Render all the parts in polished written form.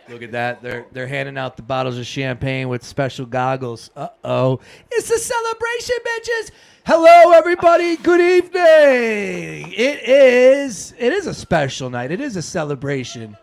Look at that. They're handing out the bottles of champagne with special goggles. Uh-oh. It's a celebration, bitches. Hello, everybody. Good evening. It is a special night. It is a celebration.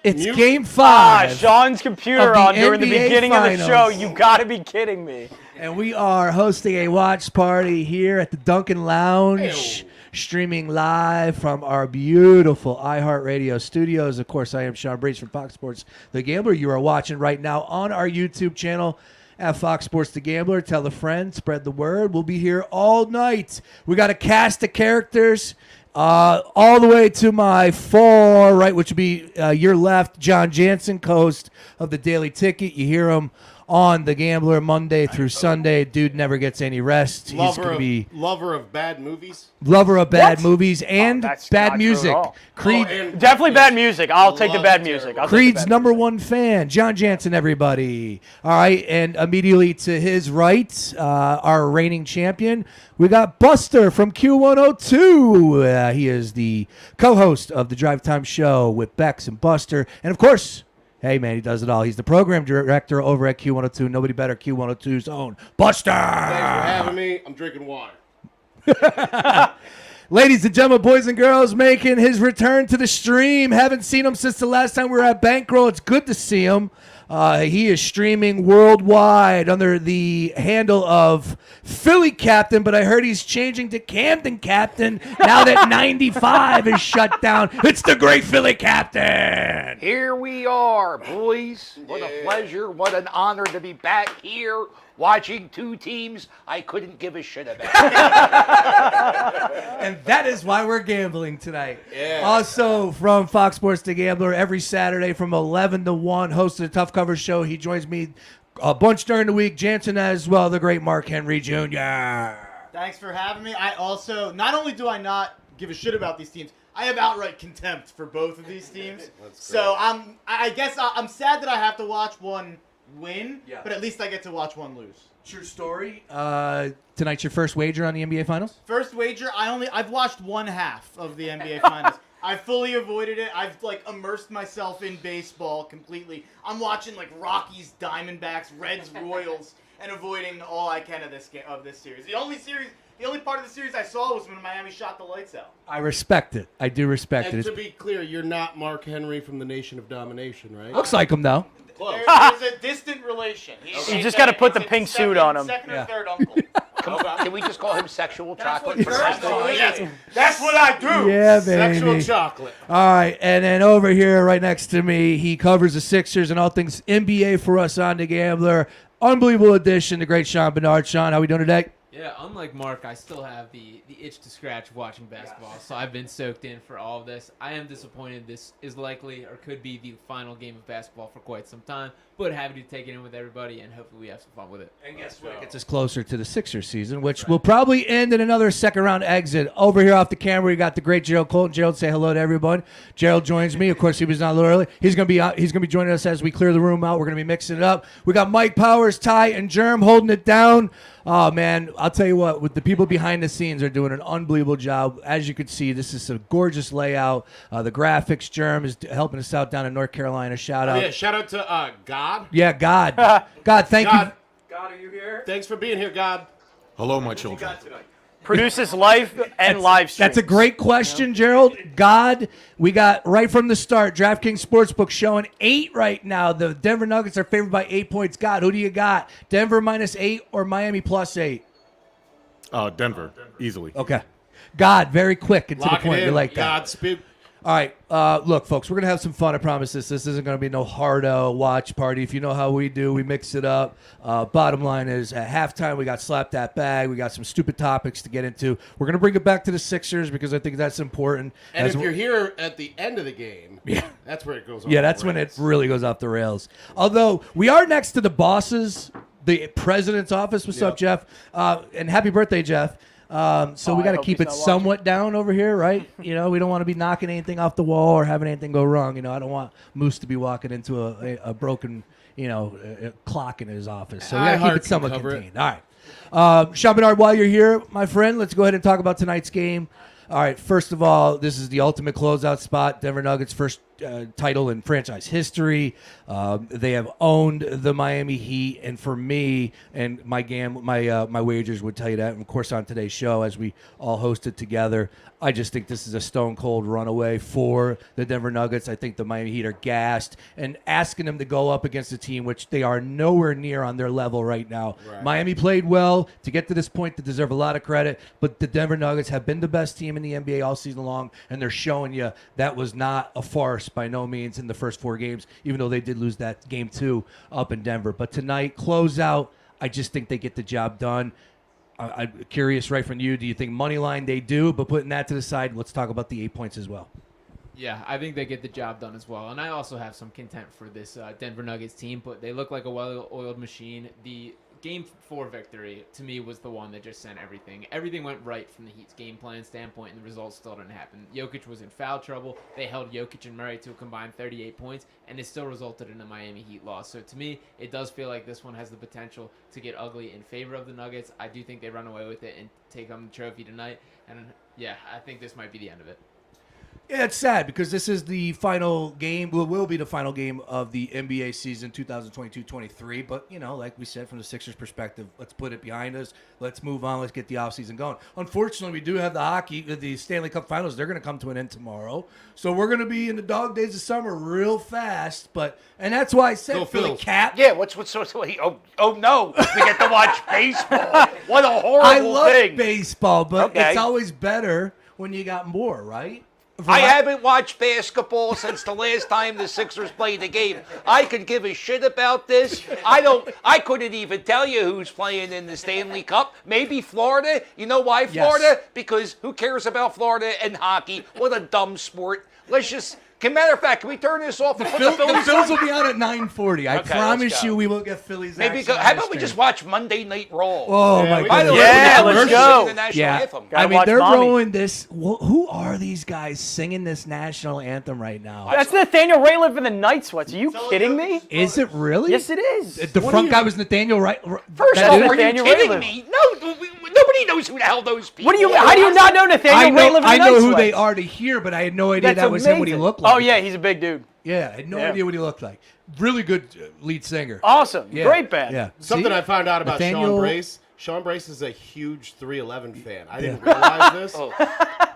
It's Game 5. Sean's computer on during the beginning Finals. of the show. You got to be kidding me. And we are hosting a watch party here at the Dunkin Lounge. Streaming live from our beautiful iHeartRadio studios. Of course, I am Sean Breeze from Fox Sports The Gambler. You are watching right now on our YouTube channel at Fox Sports The Gambler. Tell a friend, spread the word. We'll be here all night. We got a cast of characters all the way to my far right, which would be your left, John Jansen, host of the Daily Ticket. You hear him on The Gambler Monday through Sunday. Dude never gets any rest. He's going to be lover of bad movies. Lover of bad movies and bad music. Creed, definitely bad music. I'll take the bad music. Creed's number one fan, John Jansen, everybody. All right, and immediately to his right, our reigning champion, we got Buster from Q102. He is the co-host of the Drive Time Show with Bex and Buster. And, of course, hey, man, he does it all. He's the program director over at Q102. Nobody better, Q102's own Buster. Thanks for having me. I'm drinking water. Ladies and gentlemen, boys and girls, making his return to the stream. Haven't seen him since the last time we were at Bankroll. It's good to see him. He is streaming worldwide under the handle of Philly Captain, but I heard he's changing to Camden Captain now that 95 is shut down. It's the great Philly Captain. Here we are, boys. What a pleasure. What an honor to be back here watching two teams I couldn't give a shit about. And that is why we're gambling tonight. Yeah. Also from Fox Sports The Gambler, every Saturday from 11 to 1, host of the Tough Cover Show. He joins me a bunch during the week. Jansen as well, the great Mark Henry Jr. Thanks for having me. I also, not only do I not give a shit about these teams, I have outright contempt for both of these teams. So I guess I'm sad that I have to watch one win, but at least I get to watch one lose. True story. Tonight's your first wager on the NBA Finals? First wager, I've watched one half of the NBA Finals. I fully avoided it. I've immersed myself in baseball completely. I'm watching Rockies, Diamondbacks, Reds, Royals, and avoiding all I can of this series. The only part of the series I saw was when Miami shot the lights out. I respect it. I do respect And it. to be clear, you're not Mark Henry from the Nation of Domination, right? Looks like him, though. There's a distant relation. You just got to put the pink suit on him. Second or third uncle. Can we just call him sexual chocolate? That's what I do. Yeah, baby. Sexual chocolate. All right, and then over here right next to me, he covers the Sixers and all things NBA for us on The Gambler. Unbelievable edition, the great Sean Bernard. Sean, how we doing today? Yeah, unlike Mark, I still have the itch to scratch watching basketball, so I've been soaked in for all of this. I am disappointed this is likely or could be the final game of basketball for quite some time, but happy to take it in with everybody, and hopefully we have some fun with it. And guess what? It gets us closer to the Sixers season, which will probably end in another second-round exit. Over here off the camera, we got the great Gerald Colton. Gerald, say hello to everyone. Gerald joins me. Of course, he was not a little early. He's gonna be joining us as we clear the room out. We're gonna be mixing it up. We got Mike Powers, Ty, and Germ holding it down. Oh, man, I'll tell you what, with the people behind the scenes are doing an unbelievable job. As you can see, this is a gorgeous layout. The graphics, Germ is helping us out down in North Carolina. Shout out. Yeah, shout out to God. Yeah, God. God, thank you. God, are you here? Thanks for being here, God. Hello, my children. Produces life and live streams. That's a great question, Gerald. God, we got right from the start, DraftKings Sportsbook showing 8 right now. The Denver Nuggets are favored by 8 points. God, who do you got? Denver -8 or Miami +8? Denver, easily. Okay. God, very quick and to the point. You like that. Godspeed. All right, look, folks, we're going to have some fun, I promise this. This isn't going to be no hardo watch party. If you know how we do, we mix it up. Bottom line is, at halftime, we got Slap That Bag. We got some stupid topics to get into. We're going to bring it back to the Sixers because I think that's important. And if you're here at the end of the game, that's where it goes off. Yeah, that's when it really goes off the rails. Although, we are next to the bosses, the president's office. What's up, Jeff? And happy birthday, Jeff. So we got to keep it somewhat down over here, right? You know, we don't want to be knocking anything off the wall or having anything go wrong. You know, I don't want Moose to be walking into a broken, clock in his office. So we got to keep it somewhat contained. All right. Sean Bernard, while you're here, my friend, let's go ahead and talk about tonight's game. All right, first of all, this is the ultimate closeout spot. Denver Nuggets first title in franchise history. They have owned the Miami Heat, and for me, and my wagers would tell you that. And of course, on today's show, as we all hosted together, I just think this is a stone cold runaway for the Denver Nuggets. I think the Miami Heat are gassed, and asking them to go up against a team which they are nowhere near on their level right now. Right. Miami played well to get to this point. They deserve a lot of credit, but the Denver Nuggets have been the best team in the NBA all season long, and they're showing you that was not a farce by no means in the first 4 games, even though they did lose that game 2 up in Denver. But tonight, close out, I just think they get the job done. I'm curious, right from you, do you think money line they do? But putting that to the side, let's talk about the 8 points as well. Yeah, I think they get the job done as well. And I also have some contempt for this Denver Nuggets team, but they look like a well-oiled machine. The Game 4 victory, to me, was the one that just sent everything. Everything went right from the Heat's game plan standpoint, and the results still didn't happen. Jokic was in foul trouble. They held Jokic and Murray to a combined 38 points, and it still resulted in a Miami Heat loss. So to me, it does feel like this one has the potential to get ugly in favor of the Nuggets. I do think they run away with it and take home the trophy tonight. And yeah, I think this might be the end of it. Yeah, it's sad because this is the final game, will be the final game of the NBA season 2022-23. But, like we said, from the Sixers' perspective, let's put it behind us. Let's move on. Let's get the offseason going. Unfortunately, we do have the Stanley Cup Finals. They're going to come to an end tomorrow. So we're going to be in the dog days of summer real fast. And that's why I said Go for the Phils. cap. Yeah, what's oh no, we get to watch baseball. What a horrible I love thing. baseball, but Okay. it's always better when you got more, right? I haven't watched basketball since the last time the Sixers played the game. I could give a shit about this. I couldn't even tell you who's playing in the Stanley Cup. Maybe Florida. You know why Florida? Yes. Because who cares about Florida and hockey? What a dumb sport. Matter of fact, can we turn this off and put the The Phillies Phillies on? will be out at 9:40. I Okay, promise let's go. you we will get Phillies Maybe action how on about the we just stream. watch Monday Night Raw? Oh, Yeah, my we By God. the way, Yeah, we're let's singing go. the national Yeah, anthem. Gotta I mean, watch they're Mommy. rolling this. Who are these guys singing this national anthem right now? That's Nathaniel Rateliff in the Night Sweats. Are you Tell kidding us- me? Is it really? Yes, it is. The front guy was Nathaniel, right? First that off, dude? are you Nathaniel kidding Rateliff. me? No, nobody knows who the hell those people What do you? are. How do you not know Nathaniel Rateliff in the I Night know who Sweats? they are to hear, but I had no idea That's that was him what he amazing. looked like. Oh yeah, he's a big dude. Yeah, I had no Yeah. idea what he looked like. Really good lead singer. Awesome. Yeah. Great band. Yeah. Something See? I found out about Nathaniel- Sean Brace. Sean Brace is a huge 311 fan. I didn't realize this. Oh.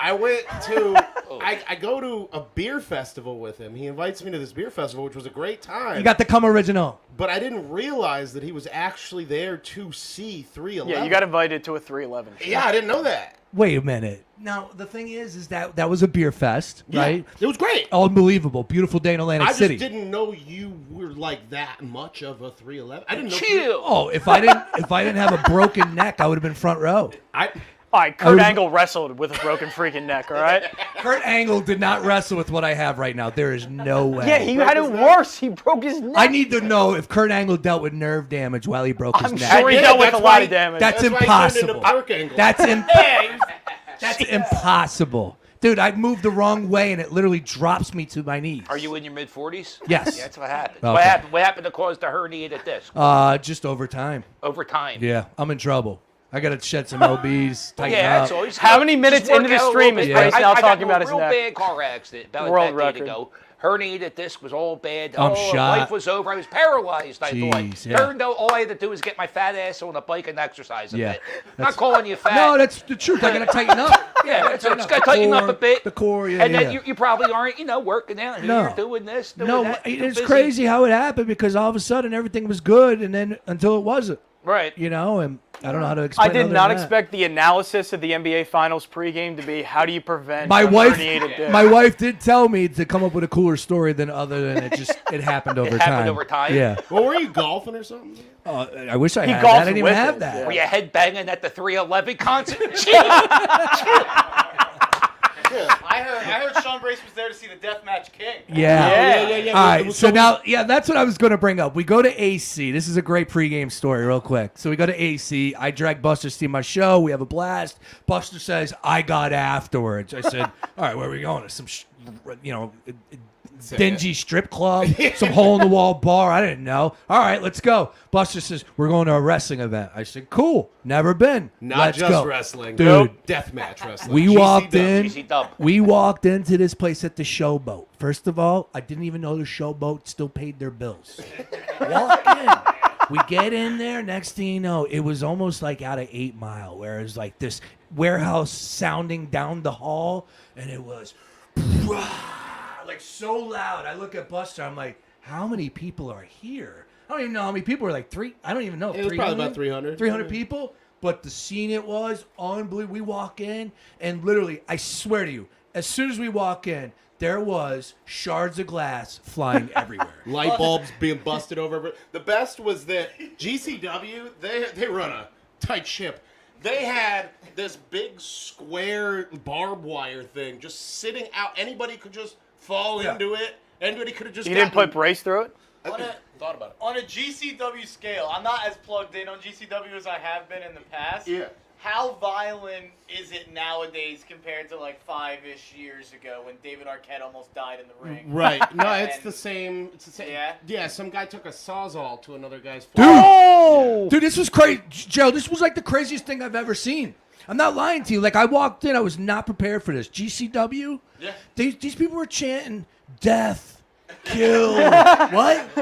I went to, I go to a beer festival with him. He invites me to this beer festival, which was a great time. You got the Come Original. But I didn't realize that he was actually there to see 311. Yeah, you got invited to a 311 show. Yeah, I didn't know that. Wait a minute. Now, the thing is that was a beer fest, Yeah, right? it was great. Unbelievable. Beautiful day in Atlantic I just City. didn't know you were like that much of a 311. I didn't know. Chill. Oh, if I didn't have a broken neck, I would have been front row. All right, Kurt Angle wrestled with a broken freaking neck. All right. Kurt Angle did not wrestle with what I have right now. There is no way. Yeah, he had it worse. He broke his neck. I need to know if Kurt Angle dealt with nerve damage while he broke his I'm neck. sure he Yeah, dealt with a that's lot why- of damage. That's That's why he turned into impossible. Park Angle. That's impossible. Dude, I moved the wrong way and it literally drops me to my knees. Are you in your mid-40s? Yes. Yeah, that's what happened. Okay. What happened to cause the herniated disc? Just over time. Over time. Yeah, I'm in trouble. I got to shed some LBs, tighten Yeah, up. that's always How many minutes just work into the out a stream little is bit. Brace now I talking got about in his a real neck? bad car accident about World a decade record. ago. Herniated disc was all bad. I'm oh, shot. life was over. I was paralyzed, I Jeez, thought. yeah. Turned out all I had to do was get my fat ass on a bike and exercise a Yeah, bit. that's- Not calling you fat. No, that's the truth. I got to tighten up. yeah, it's got to tighten up a bit. The core, yeah. And then yeah. you probably aren't, working out here, No. doing this, doing No, that. too it's busy. crazy how it happened because all of a sudden everything was good and then until it wasn't, Right. and I don't know how to explain I did other not than that. expect the analysis of the NBA Finals pregame to be how do you prevent My a wife, herniated disc? my wife did tell me to come up with a cooler story than other than it happened over time. happened over time? Yeah. Well, were you golfing or something? I wish I He had golfed that. I didn't even with have it, that. yeah. Were you headbanging at the 311 concert? I heard Sean Brace was there to see the Deathmatch King. Yeah. Yeah. All right. It was So now, that's what I was going to bring up. We go to AC. This is a great pregame story, real quick. So we go to AC. I drag Buster to see my show. We have a blast. Buster says, I got afterwards. I said, all right, where are we going? To some, dingy strip club, some hole-in-the-wall bar. I didn't know. All right, let's go. Buster says, we're going to a wrestling event. I said, cool. Never been. Not Let's just go. wrestling. Dude. Deathmatch wrestling. We GC walked dub. in. GC dub. We walked into this place at the Showboat. First of all, I didn't even know the Showboat still paid their bills. Walk in. We get in there. Next thing you know, it was almost like out of 8 Mile, where it was like this warehouse sounding down the hall, and it was like so loud. I look at Buster. I'm like, how many people are here? I don't even know how many people were. Like three. I don't even know. It was probably about 300. 300 people. But the scene it was unbelievable. We walk in, and literally, I swear to you, as soon as we walk in, there was shards of glass flying everywhere. Light bulbs being busted over. The best was that GCW, they run a tight ship. They had this big square barbed wire thing just sitting out. Anybody could just fall into it. Anybody could have just You didn't put brace through it? thought about it. On a GCW scale, I'm not as plugged in on GCW as I have been in the past. Yeah. How violent is it nowadays compared to like 5-ish years ago when David Arquette almost died in the ring? Right. No, it's And- the same. It's the same. Yeah? Yeah, some guy took a sawzall to another guy's Dude. Oh! Dude, this was crazy. Joe, this was like the craziest thing I've ever seen. I'm not lying to you. Like, I walked in, I was not prepared for this. GCW? Yeah. These people were chanting death, kill. What?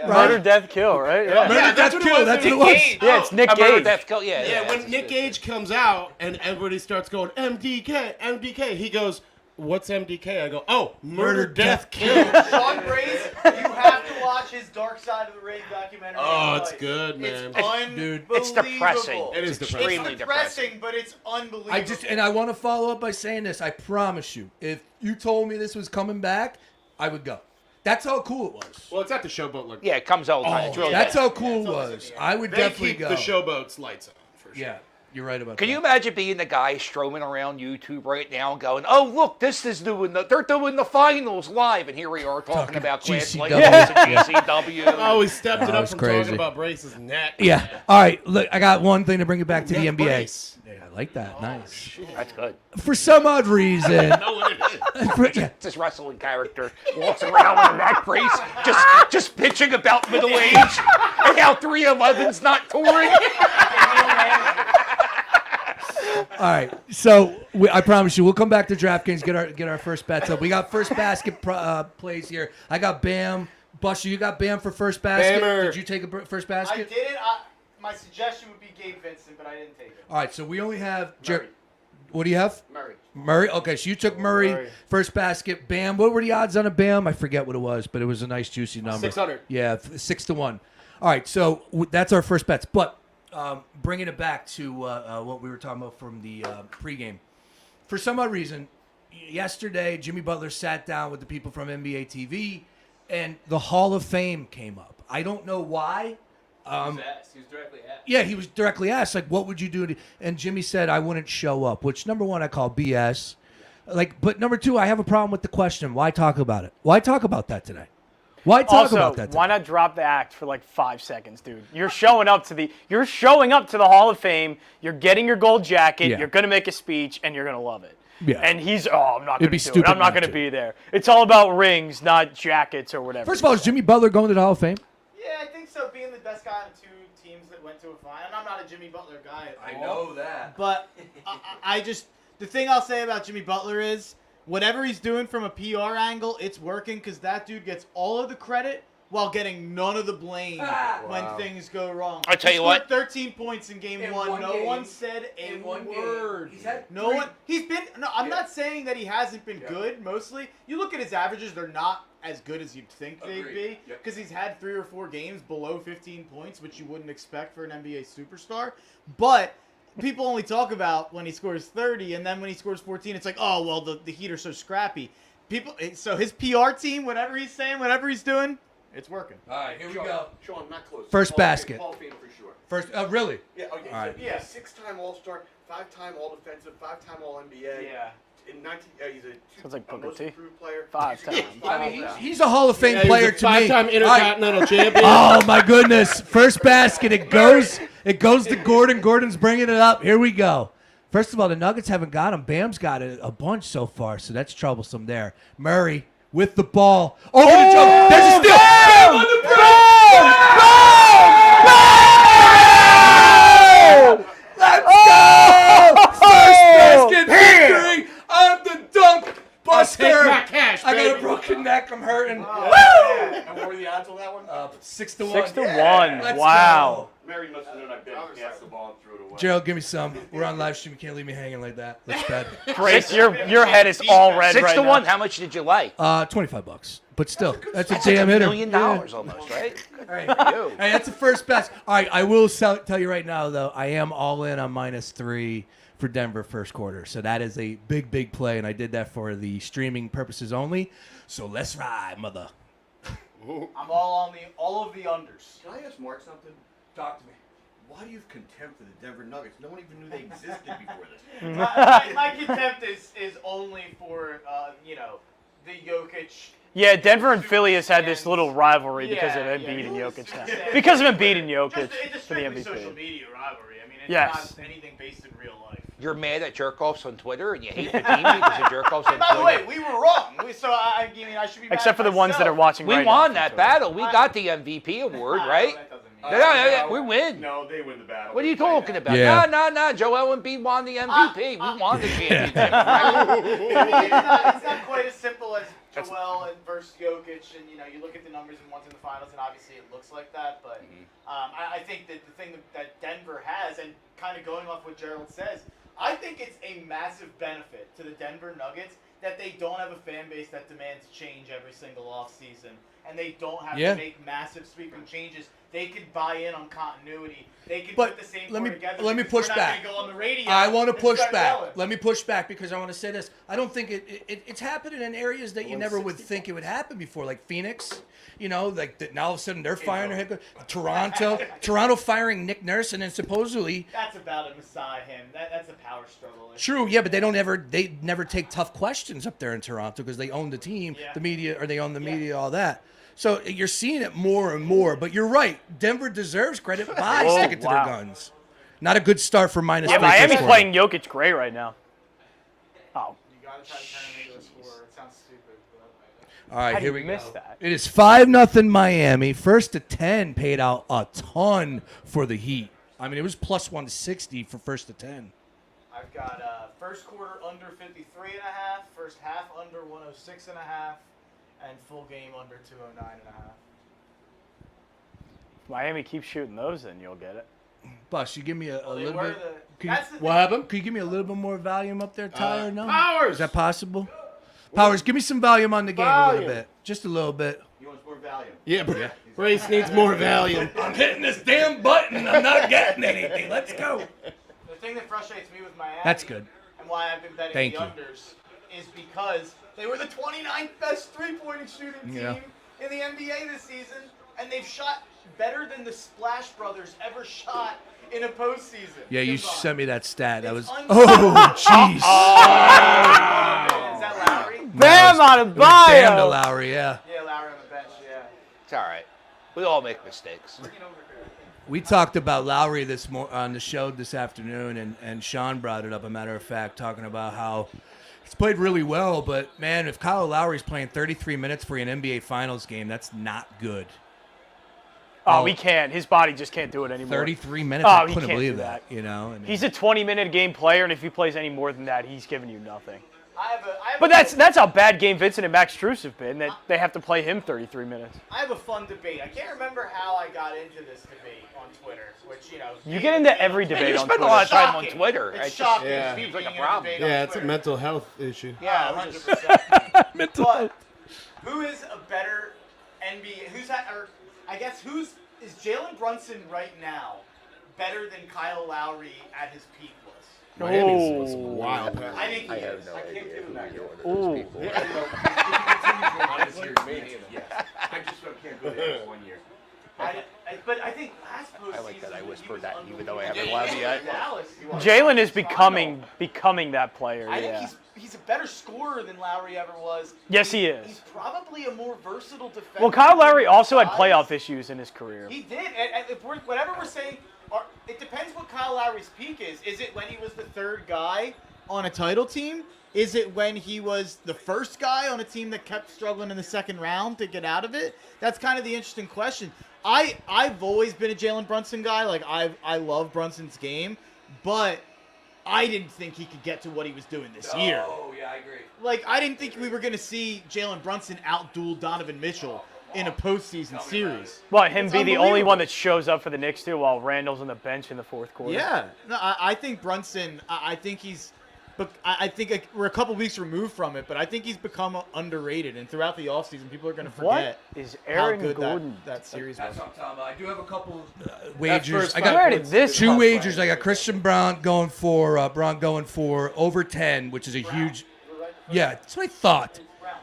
Murder, death, kill, right? Yeah. Murder, death, what it kill. was. That's what it Nick was. Cage. Yeah, it's Nick I remember Gage. Death Kill. Yeah, Yeah, when Nick Gage comes out and everybody starts going, MDK, MDK, he goes, what's MDK? I go, oh, murder, death, kill. Sean Brace, you have to watch his Dark Side of the Ring documentary. Oh, on it's Vice. good, man. It's unbelievable. It's depressing. It is It's depressing. depressing, but it's unbelievable. And I want to follow up by saying this. I promise you, if you told me this was coming back, I would go. That's how cool it was. Well, it's at the Showboat. Look, Yeah, it comes all the time. It's really That's good. how cool it was. I would they definitely keep go. the Showboat's lights on, for sure. Yeah, you're right about Can that. you imagine being the guy strolling around YouTube right now and going, "Oh, look, this is doing they're doing the finals live," and here we are talking about Class GCW. Legends and GCW. Oh, we stepped it that up was from crazy. talking about Brace's neck. Yeah. All right. Look, I got one thing to bring it back to the Neck NBA. brace. Yeah, I like that. Nice. That's good. For some odd reason, Know what it is. yeah, This wrestling character walks around with a neck brace, just bitching about middle age and how 311's not touring. all right. So I promise you, we'll come back to DraftKings, get our first bets up. We got first basket plays here. I got Bam. Buster, you got Bam for first basket. Bammer. Did you take a first I basket? didn't. My suggestion would be Gabe Vincent, but I didn't take it. All right. So we only have. Murray. What do you have? Murray. Okay, so you took Murray, first basket. Bam. What were the odds on a Bam? I forget what it was, but it was a nice juicy number. 600. Yeah, 6-1. All right, so that's our first bets. But bringing it back to what we were talking about from the pregame. For some odd reason, yesterday Jimmy Butler sat down with the people from NBA TV, and the Hall of Fame came up. I don't know why. He was directly asked. Yeah, he was directly asked, like, what would you do? And Jimmy said, I wouldn't show up, which, number one, I call BS. But number two, I have a problem with the question. Why talk about it? Why talk about that today? Why talk Also, about that today? why not drop the act for like 5 seconds, dude? You're showing up to the Hall of Fame. You're getting your gold jacket. Yeah. You're gonna make a speech, and you're gonna love it. Yeah. And he's, I'm not It'd gonna be do it. stupid I'm not not gonna to. be there. It's all about rings, not jackets or whatever. First of all, is Jimmy Butler going to the Hall of Fame? Yeah, I think so. Being the best guy on 2 teams that went to a final. And I'm not a Jimmy Butler guy at all. that. But I just the thing I'll say about Jimmy Butler is whatever he's doing from a PR angle, it's working because that dude gets all of the credit while getting none of the blame when things go wrong. I tell He you scored what. 13 points in game In 1. one No game. one said a In one game. word. He's had No three- one. He's been. No, I'm not saying that he hasn't been good. Mostly, you look at his averages; they're not as good as you'd think they'd be because he's had 3 or 4 games below 15 points, which you wouldn't expect for an NBA superstar. But people only talk about when he scores 30, and then when he scores 14, it's like, oh well, the Heat are so scrappy. So his PR team, whatever he's saying, whatever he's doing, it's working. All right, here we go. Sean, not close. First basket. Hall of Fame for sure. First, really? Yeah, okay. All right. Yeah, 6-time All-Star, 5-time All-Defensive, 5-time All-NBA. Yeah. In 19, he's a Sounds like Booker most T. improved player. 5 times. I mean, he's a Hall of Fame Yeah, he player was a to me. 5-time All right. Intercontinental champion. Oh my goodness! First basket. It goes to Gordon. Gordon's bringing it up. Here we go. First of all, the Nuggets haven't got him. Bam's got a bunch so far, so that's troublesome there. Murray with the ball. Over to Jokic. There's a steal. Bam on the Let's go! First basket victory of the dunk buster. Take my cash, I got baby. a broken neck. I'm hurting. And what were the odds on that one? 6-1. 6-1. Let's Wow. go. Mary must have known I passed the ball and threw it away. Gerald, give me some. We're on live stream. You can't leave me hanging like that. That's bad. Grace, your head is all red 6 right to now. 1. How much did you lay? $25. But still, that's a That's damn like $1 hitter. million almost, right? Good for you. Hey, that's the first best. All right, I will tell you right now, though, I am all in on -3 for Denver first quarter. So that is a big, big play, and I did that for the streaming purposes only. So let's ride, mother. I'm all of the unders. Can I ask Mark something? Talk to me. Why do you have contempt for the Denver Nuggets? No one even knew they existed before this. My contempt is only for the Jokic. Yeah, Denver and Philly has had this little rivalry because of Yeah, Embiid and yeah. Jokic now. Yeah. Because of Embiid and Jokic It's a for the strictly social MVP. media rivalry. I mean, it's Yes. not anything based in real life. You're mad at jerk-offs on Twitter and you hate the team because of jerk-offs on By the way, Twitter. we were wrong. I should be mad Except for at the ones that are myself. watching We right won now. that battle. We got the MVP award, right? That doesn't mean Yeah, we win. No, they win the battle. What are you talking about? Yeah. No. Joel Embiid won the MVP. We won the championship. Right? it's not quite as simple as Joel and versus Jokic, and you look at the numbers and one's in the finals, and obviously it looks like that. But I think that the thing that Denver has, and kind of going off what Gerald says, I think it's a massive benefit to the Denver Nuggets that they don't have a fan base that demands change every single offseason, and they don't have Yeah. to make massive sweeping changes. They could buy in on continuity. They could But put the same let core me- together. let me because push we're not back. gonna go on the radio. I want to and push start back. yelling. Let me push back because I want to say this. I don't think it's happening in areas that you never would think it would happen before, like Phoenix. Like that now all of a sudden they're firing their head coach. Toronto firing Nick Nurse, and then supposedly That's about a Messiah him. That's a power struggle. true, yeah, but they never take tough questions up there in Toronto because they own the team, Yeah. the media, or they own the media, all that. So you're seeing it more and more. But you're right. Denver deserves credit by Oh, sticking to wow. their guns. Not a good start for -3. Yeah, Miami's first quarter. playing Jokic great right now. Oh, You gotta try to turn it into a score. It sounds stupid. But All right, how here do we you go. miss that? It is 5-0 Miami. First to 10 paid out a ton for the Heat. I mean, it was plus 160 for first to 10. I've got first quarter under 53.5, first half under 106.5, and full game under 209.5. Miami keeps shooting those, then you'll get it. Bus, you give me a They little were bit. the- that's the What thing. happened? Could you give me a little bit more volume up there, Ty, or no? Powers! Is that possible? Powers, give me some volume on the game a little Volume. bit. Just a little bit. You want more value? Yeah, Brace needs more Valium. I'm hitting this damn button. I'm not getting anything. Let's go. The thing that frustrates me with Miami, That's good. and why I've been betting Thank the you. unders, is because they were the 29th best three-point shooting team Yeah. in the NBA this season, and they've shot better than the Splash Brothers ever shot in a postseason. Yeah, you combined. sent me that stat. That It's was. unbelievable. Oh, jeez. Is that Lowry? Bam on a It was damn to bio. Lowry, yeah. Yeah, Lowry on the bench, yeah. It's all right. We all make mistakes. We talked about Lowry on the show this afternoon, and Sean brought it up, a matter of fact, talking about how he's played really well, but, man, if Kyle Lowry's playing 33 minutes for an NBA Finals game, that's not good. Oh, he can't. His body just can't do it anymore. 33 minutes? Oh, I he couldn't can't believe do that, you know? And He's a 20-minute game player, and if he plays any more than that, he's giving you nothing. I have But that's how bad Game Vincent and Max Strus have been, that they have to play him 33 minutes. I have a fun debate. I can't remember how I got into this debate on Twitter, which, You get into every Hey, debate you on spend a Twitter. lot of time on Shocking. Twitter. It's It just shocking. Yeah. seems like a Being in problem. debate on Yeah, it's a Twitter. mental health issue. Yeah, Yeah, we're just- 100%. But who is a better NBA? Is Jalen Brunson right now better than Kyle Lowry at his peak was? Miami's was wild. I think he is. I can't give him that. Ooh. If he continues on this year, maybe. Yes. I just can't go there for 1 year. But I think last postseason I like that I he whispered was that even though I unbelievable. haven't allowed yet. Dallas. Jalen is becoming that player, I yeah. think he's a better scorer than Lowry ever was. Yes, he is. He's probably a more versatile defender. Well, Kyle Lowry also had Size. playoff issues in his career. He did. And whatever we're saying, it depends what Kyle Lowry's peak is. Is it when he was the third guy on a title team? Is it when he was the first guy on a team that kept struggling in the second round to get out of it? That's kind of the interesting question. I've always been a Jalen Brunson guy. Like, I love Brunson's game, but I didn't think he could get to what he was doing this year. Oh, yeah, I agree. Like, I didn't think we were going to see Jalen Brunson outduel Donovan Mitchell in a postseason series. Well, him It's be the only unbelievable. one that shows up for the Knicks too, while Randall's on the bench in the fourth quarter. Yeah. No, I think Brunson, I think he's, but I think we're a couple weeks removed from it, but I think he's become underrated. And throughout the offseason, people are going to forget What is how Aaron good Gordon? that series That's was. what I'm talking about. I do have a couple. Wagers. I Where got did this two come wagers. from? I got Christian Brown going for over 10, which is a huge. Yeah, that's what I thought.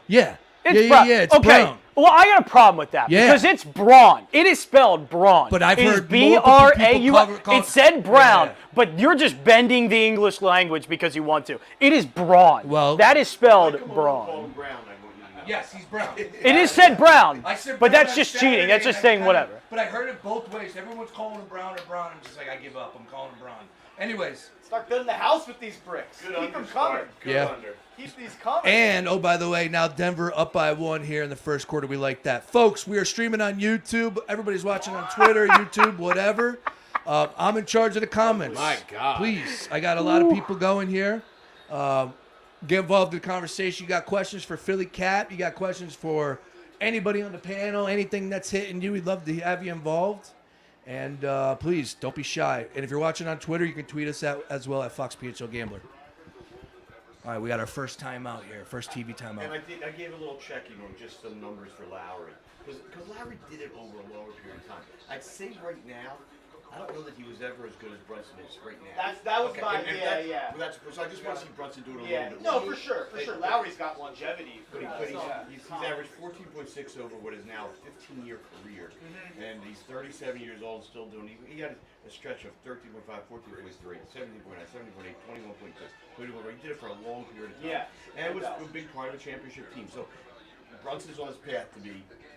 Yeah. It's yeah. It's okay. Brown. Well, I got a problem with that Yeah. because it's Braun. It is spelled Braun. But I've It is heard multiple people call It said Brown, Yeah. but you're just bending the English language because you want to. It is Braun. Well- that is spelled Braun. Brown, I want you to know. Yes, he's Brown. It is said Brown, I said but Brown that's on just Saturday, cheating. That's and just I saying kinda- whatever. But I heard it both ways. Everyone's calling him Brown or Brown. I'm just like, I give up. I'm calling him Brown. Anyways. Start building the house with these bricks. Good Keep them understart. coming. Good Yeah. under. Keep these coming. And, oh, by the way, now Denver up by 1 here in the first quarter. We like that. Folks, we are streaming on YouTube. Everybody's watching on Twitter, YouTube, whatever. I'm in charge of the comments. My God. Please. I got a lot of people going here. Get involved in the conversation. You got questions for Philly Cat. You got questions for anybody on the panel. Anything that's hitting you, we'd love to have you involved. And please, don't be shy. And if you're watching on Twitter, you can tweet us out as well at FoxPHL Gambler. All right, we got our first timeout here, first TV timeout. And I gave a little checking on just some numbers for Lowry. Because Lowry did it over a longer period of time. I'd say right now, I don't know that he was ever as good as Brunson is right now. That was Okay, my and yeah. so I just want to see Brunson do it a Yeah, little bit no, more. for sure. Lowry's got longevity. But he's averaged 14.6 over what is now a 15-year career. And he's 37 years old, still doing it. He had a stretch of 13.5, 14.3, 17.9, 17.8, 21.6. He did it for a long period of time. Yeah, And it was no a big part of the championship team. So Brunson's on his path to be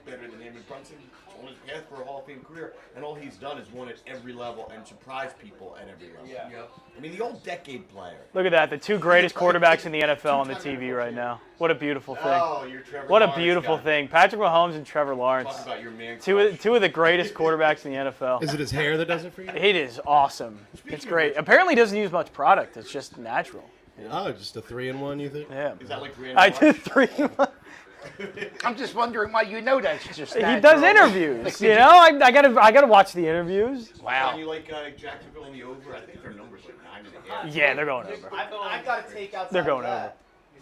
better than him. And Brunson's on his path for a Hall of Fame career. And all he's done is won at every level and surprised people at every level. Yeah. I mean, the old decade player. Look at that. The two greatest quarterbacks in the NFL on the TV right now. What a beautiful thing. Oh, you're Trevor What a Lawrence beautiful guy. thing. Patrick Mahomes and Trevor Lawrence. Talk about your man Two of the greatest quarterbacks in the NFL. Is it his hair that does it for you? It is awesome. It's great. Apparently, he doesn't use much product. It's just natural. Oh, just a 3-in-1, you think? Yeah. Is that like Randy I Moss? did 3. I'm just wondering why you know that's just He natural. does interviews. You know, I gotta watch the interviews. Wow. And you like Jacksonville in the over? I think their number's like 9.5. Yeah, they're going over. I've got to take out. They're going over.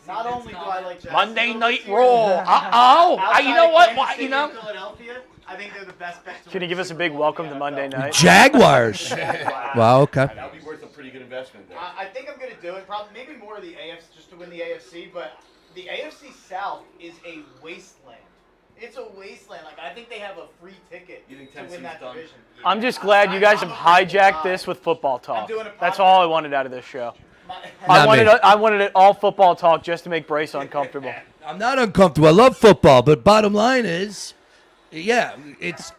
Not only do I like Monday Jacksonville Night this year, Raw. outside You know of what? Kansas Why, City you know? and Philadelphia, I think they're the best bet. Can you give us a big welcome to Monday night? Jaguars. Wow, okay. That would be worth a pretty good investment there. I think I'm going to do it. Probably maybe more of the AFC just to win the AFC, but the AFC South is a wasteland. It's a wasteland. Like I think they have a free ticket You think to win Tennessee's that done? division. I'm just glad you guys have hijacked this with football talk. doing a That's podcast. all I wanted out of this show. Not me. I wanted it all football talk just to make Brace uncomfortable. I'm not uncomfortable. I love football, but bottom line is, yeah, it's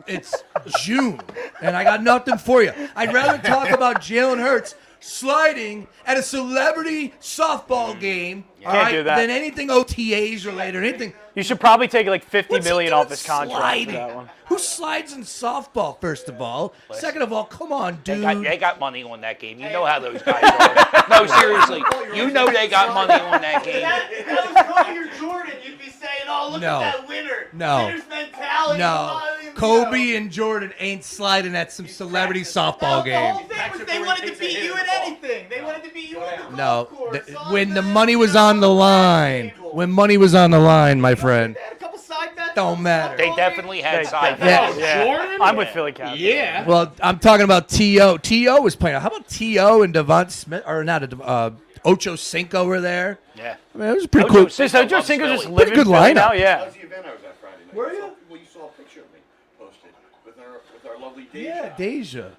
June, and I got nothing for you. I'd rather talk about Jalen Hurts sliding at a celebrity softball game Can't do that. than anything OTAs related or anything. You should probably take like $50 What's he million doing off his contract sliding? for that one. Who slides in softball, first of all? Second of all, come on, dude. They got money on that game. You know how those guys are. No, seriously. You know they got money on that game. That was Kobe or Jordan. You'd be saying, "Oh, look No. at that winner! No. Winner's mentality." No, Kobe and Jordan ain't sliding at some celebrity softball The whole game. thing was they wanted to beat you in anything. They wanted to beat you on the No, golf course. when the money was on the line, when money was on the line, my friend, They had a couple side bets. don't matter. They definitely had side Yeah. bets. Jordan? I'm with Philly Cat. Yeah. Well, I'm talking about T.O. T.O. was playing. How about T.O. and Devonta Smith, or not, Ocho Cinco were there? Yeah. I mean, it was pretty cool. So Ocho Cinco just Philly. living good in Philly lineup. now? That Yeah. was the event I was at Friday night. Were you? Well, you saw a picture of me posted with our lovely Deja. Yeah, Deja. And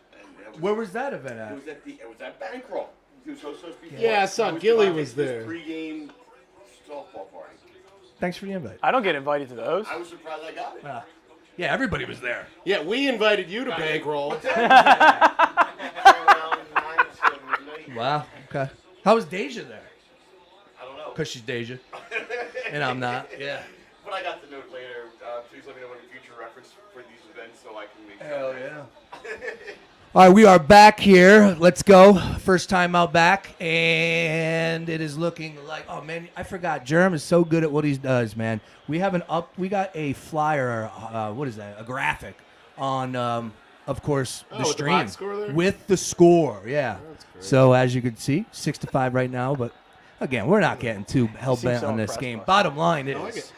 that Where was that event It at? was at Bankroll. He was supposed to be. Yeah, I saw It was Gilly Devontae's was there. Pre-game softball party. Thanks for the invite. I don't get invited to those. I was surprised I got it. Yeah, everybody was there. Yeah, we invited you to Bankroll. Wow. Okay. How was Deja there? I don't know. Because she's Deja. And I'm not. Yeah. But I got the note later. Please let me know when a future reference for these events so I can make Hell yeah. All right, we are back here. Let's go. First time out back. And it is looking like, oh, man, I forgot. Jerem is so good at what he does, man. We got a flyer, what is that? A graphic on, of course, the with the stream. box score there? With the score, yeah. That's great. So as you can see, 6-5 right now. But, again, we're not getting too hell-bent so on this impressed game. by it. Bottom line is, like it.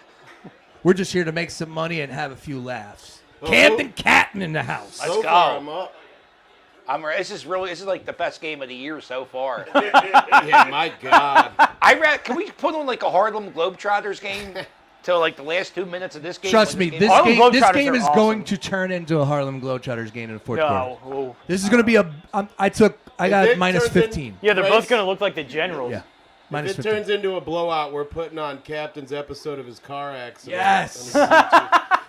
we're just here to make some money and have a few laughs. Well, Camden Catton in the house. Let's So go. far, I'm up. This is like the best game of the year so far. Yeah, my God. Can we put on like a Harlem Globetrotters game till like the last 2 minutes of this game? Trust when me, this this Harlem game Globetrotters is are going awesome. to turn into a Harlem Globetrotters game in the fourth quarter. No. This is going to be I got it minus turns in- 15. Yeah, they're Race. both going to look like the Generals. Yeah. If Minus it 15. turns into a blowout, we're putting on Captain's episode of his car accident. Yes.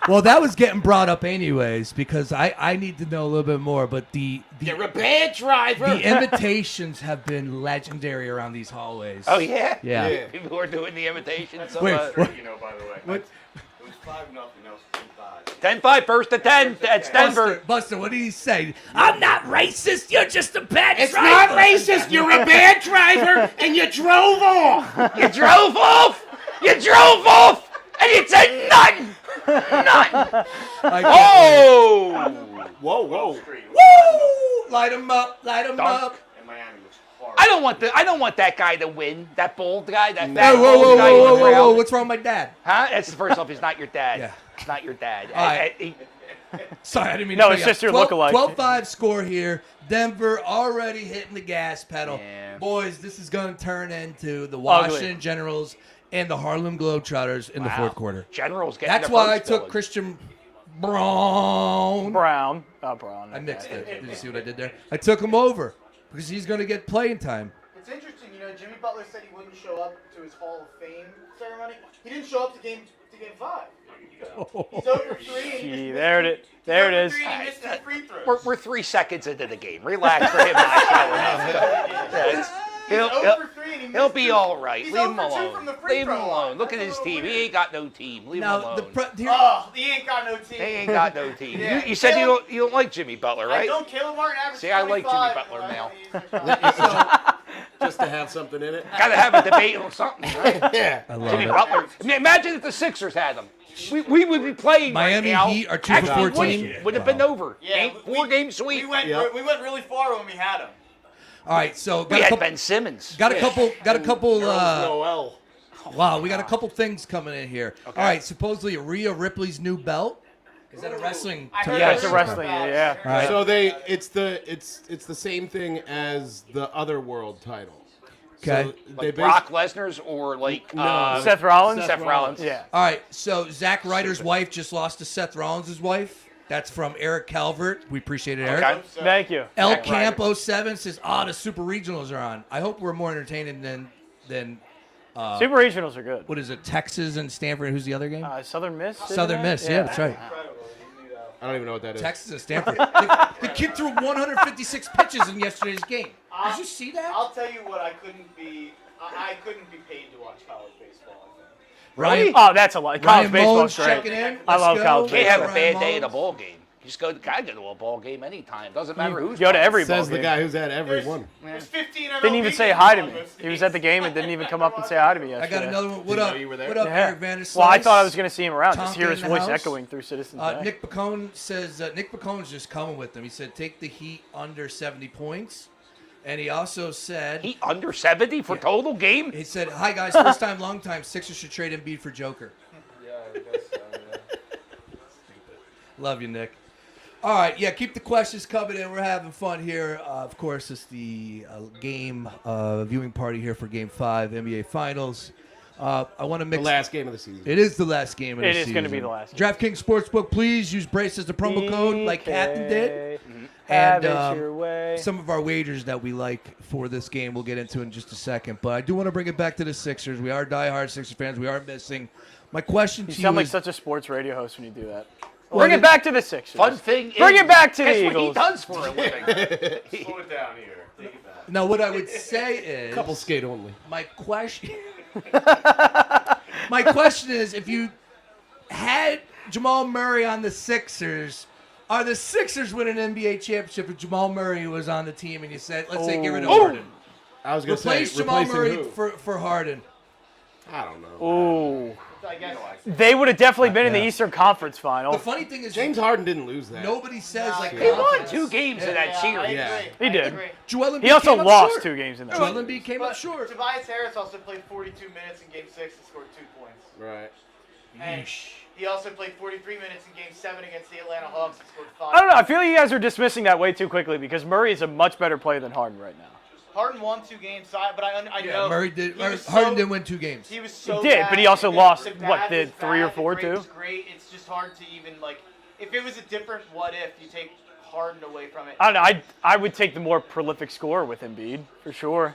Well, that was getting brought up anyways because I need to know a little bit more, but the You're a bad driver. the invitations have been legendary around these hallways. Oh yeah. Yeah. Yeah. People are doing the invitations. Wait, what? You know, by the way. What? It was 5-0. Now it's 10-5. 10-5, first to 10. That's Denver. Buster, what did he say? I'm not racist. You're just a bad It's driver. not racist. You're a bad driver, and you drove off. You drove off. You drove off, and you said none. None. I can't Oh. Whoa, whoa. Woo! Light him up. Light him Dunk. up. And Miami was horrible. I don't want that guy to win. That bald guy. That Whoa, fat whoa, bald whoa, guy in whoa, the whoa, whoa, crowd. What's wrong with my dad? Huh? That's the first off. He's not your dad. Yeah. It's not your dad. All right. Sorry, I didn't mean No, to it's cut you just your off. lookalike. 12-5 score here. Denver already hitting the gas pedal. Yeah. Boys, this is going to turn into the Washington Generals and the Harlem Globetrotters in the fourth quarter. Generals getting That's their why I first took billing. Christian Brown. Brown. Brown. I mixed it. Did you see what I did there? I took him over because he's going to get playing time. It's interesting, Jimmy Butler said he wouldn't show up to his Hall of Fame ceremony. He didn't show up to game 5. He's over 3. And he Gee, just there missed it- there it He's over is. 3 and he missed his free throws. We're 3 seconds into the game. Relax for him not showing up. Yeah, He's he'll- 0 for 3 and he He'll missed be two. all right. He's Leave him 0 for 2 alone. from the free Leave him throw line. alone. Look at That's his a little team. He weird. ain't got no team. Leave him Now, alone. Oh, he ain't got no team. He ain't got no team. Yeah. You said you don't like Jimmy Butler, I right? don't kill Martin average. See, I like Jimmy 25, Butler but now. Just to have something in it. Got to have a debate on something, right? Yeah. I love Jimmy it. Butler. I mean, imagine if the Sixers had him. We would be playing Miami right now. Heat are 2 for Actually, 14. Would have been over. Yeah, Four-game sweep. We went really far when we had him. All right, so We got a had couple. Ben Simmons. Got a couple. Noel. Wow, we got a couple things coming in here. All right, supposedly Rhea Ripley's new belt. Is that a wrestling? I term? heard Yeah, it's a rumors wrestling. about it. Yeah. All right. So it's the same thing as the other world title. Okay. So Like they Brock Lesnar's or like No. Seth Rollins. Seth Rollins. Yeah. All right, so Zack Ryder's wife just lost to Seth Rollins' wife. That's from Eric Calvert. We appreciate it, Eric. Okay. Thank you. El Zack Camp 07 says, the Super Regionals are on. I hope we're more entertaining than Super regionals are good. what is it, Texas and Stanford? Who's the other game? Southern Miss. isn't Southern it? Miss, yeah, that's right. I don't even know what that is. Texas and Stanford. The kid threw 156 pitches in yesterday's game. Did you see that? I'll tell you what, I couldn't be paid to watch college baseball. I think. Ryan, Oh, that's a lot. College Ryan baseball's Mullins great. checking in. I Let's love go. college Can't have a Ryan bad day at a Mullins. ball game. You just gotta go to a ball game anytime. Doesn't matter who's Go to playing. every ball Says the game. guy who's at every one. There's 15 Didn't even MLB say games hi to on me. those He was at the game and didn't even come up and say hi to me I yesterday. got another one. What Didn't up? know you were there. What up, Yeah. Eric Vanderslice? Well, I thought I was going to see him around, just Tonka hear his in the voice house. echoing through Citizens Bank. Nick Pacone says Nick Pacone's just coming with them. He said take the Heat under 70 points, and he also said He under 70 for total game? he said, "Hi guys, first time, long time. Sixers should trade Embiid for Joker." Yeah, I guess so, yeah. Love you, Nick. All right, yeah, keep the questions coming in. We're having fun here. Of course, it's the game viewing party here for Game 5, NBA Finals. I want to The mix. last game of the season. It is the last game of the It season. is gonna be the last game. DraftKings Sportsbook, please use Brace as the promo code like Captain did. Have And it your way. some of our wagers that we like for this game we'll get into in just a second. But I do want to bring it back to the Sixers. We are diehard Sixers fans. We are missing. My question You to sound you like is, such a sports radio host when you do that. Well, Bring it back to the Sixers. Fun thing Bring is, it back to guess the what Eagles. he does for a living. Slow it down here. Take it back. now what I would say is Couple skate only. my question My question is, if you had Jamal Murray on the Sixers, are the Sixers winning an NBA championship if Jamal Murray was on the team and you said, let's say, get rid of Harden? I was going to say, Replace Jamal Murray who? for Harden. I don't know. Ooh. I guess. They would have definitely been in the Yeah. Eastern Conference Final. The funny thing is, James Harden didn't lose that. nobody says like He won confidence. 2 games in that I series. agree. Yeah. He I did. agree. Joel Embiid He also came up lost short. 2 games in that. Joel Embiid came up But short. Tobias Harris also played 42 minutes in Game 6 and scored 2 points. Right. And he also played 43 minutes in Game 7 against the Atlanta Hawks and scored 5. I don't know. I feel like you guys are dismissing that way too quickly because Murray is a much better player than Harden right now. Harden won 2 games, but I know Murray did. he was Harden so- didn't win 2 games. He was so He did, bad, but he also and lost, the what, bad did was 3 or bad, 4 the great too? was great. It's just hard to even like. If it was a different what if, you take Harden away from it. I don't know. I would take the more prolific scorer with Embiid for sure.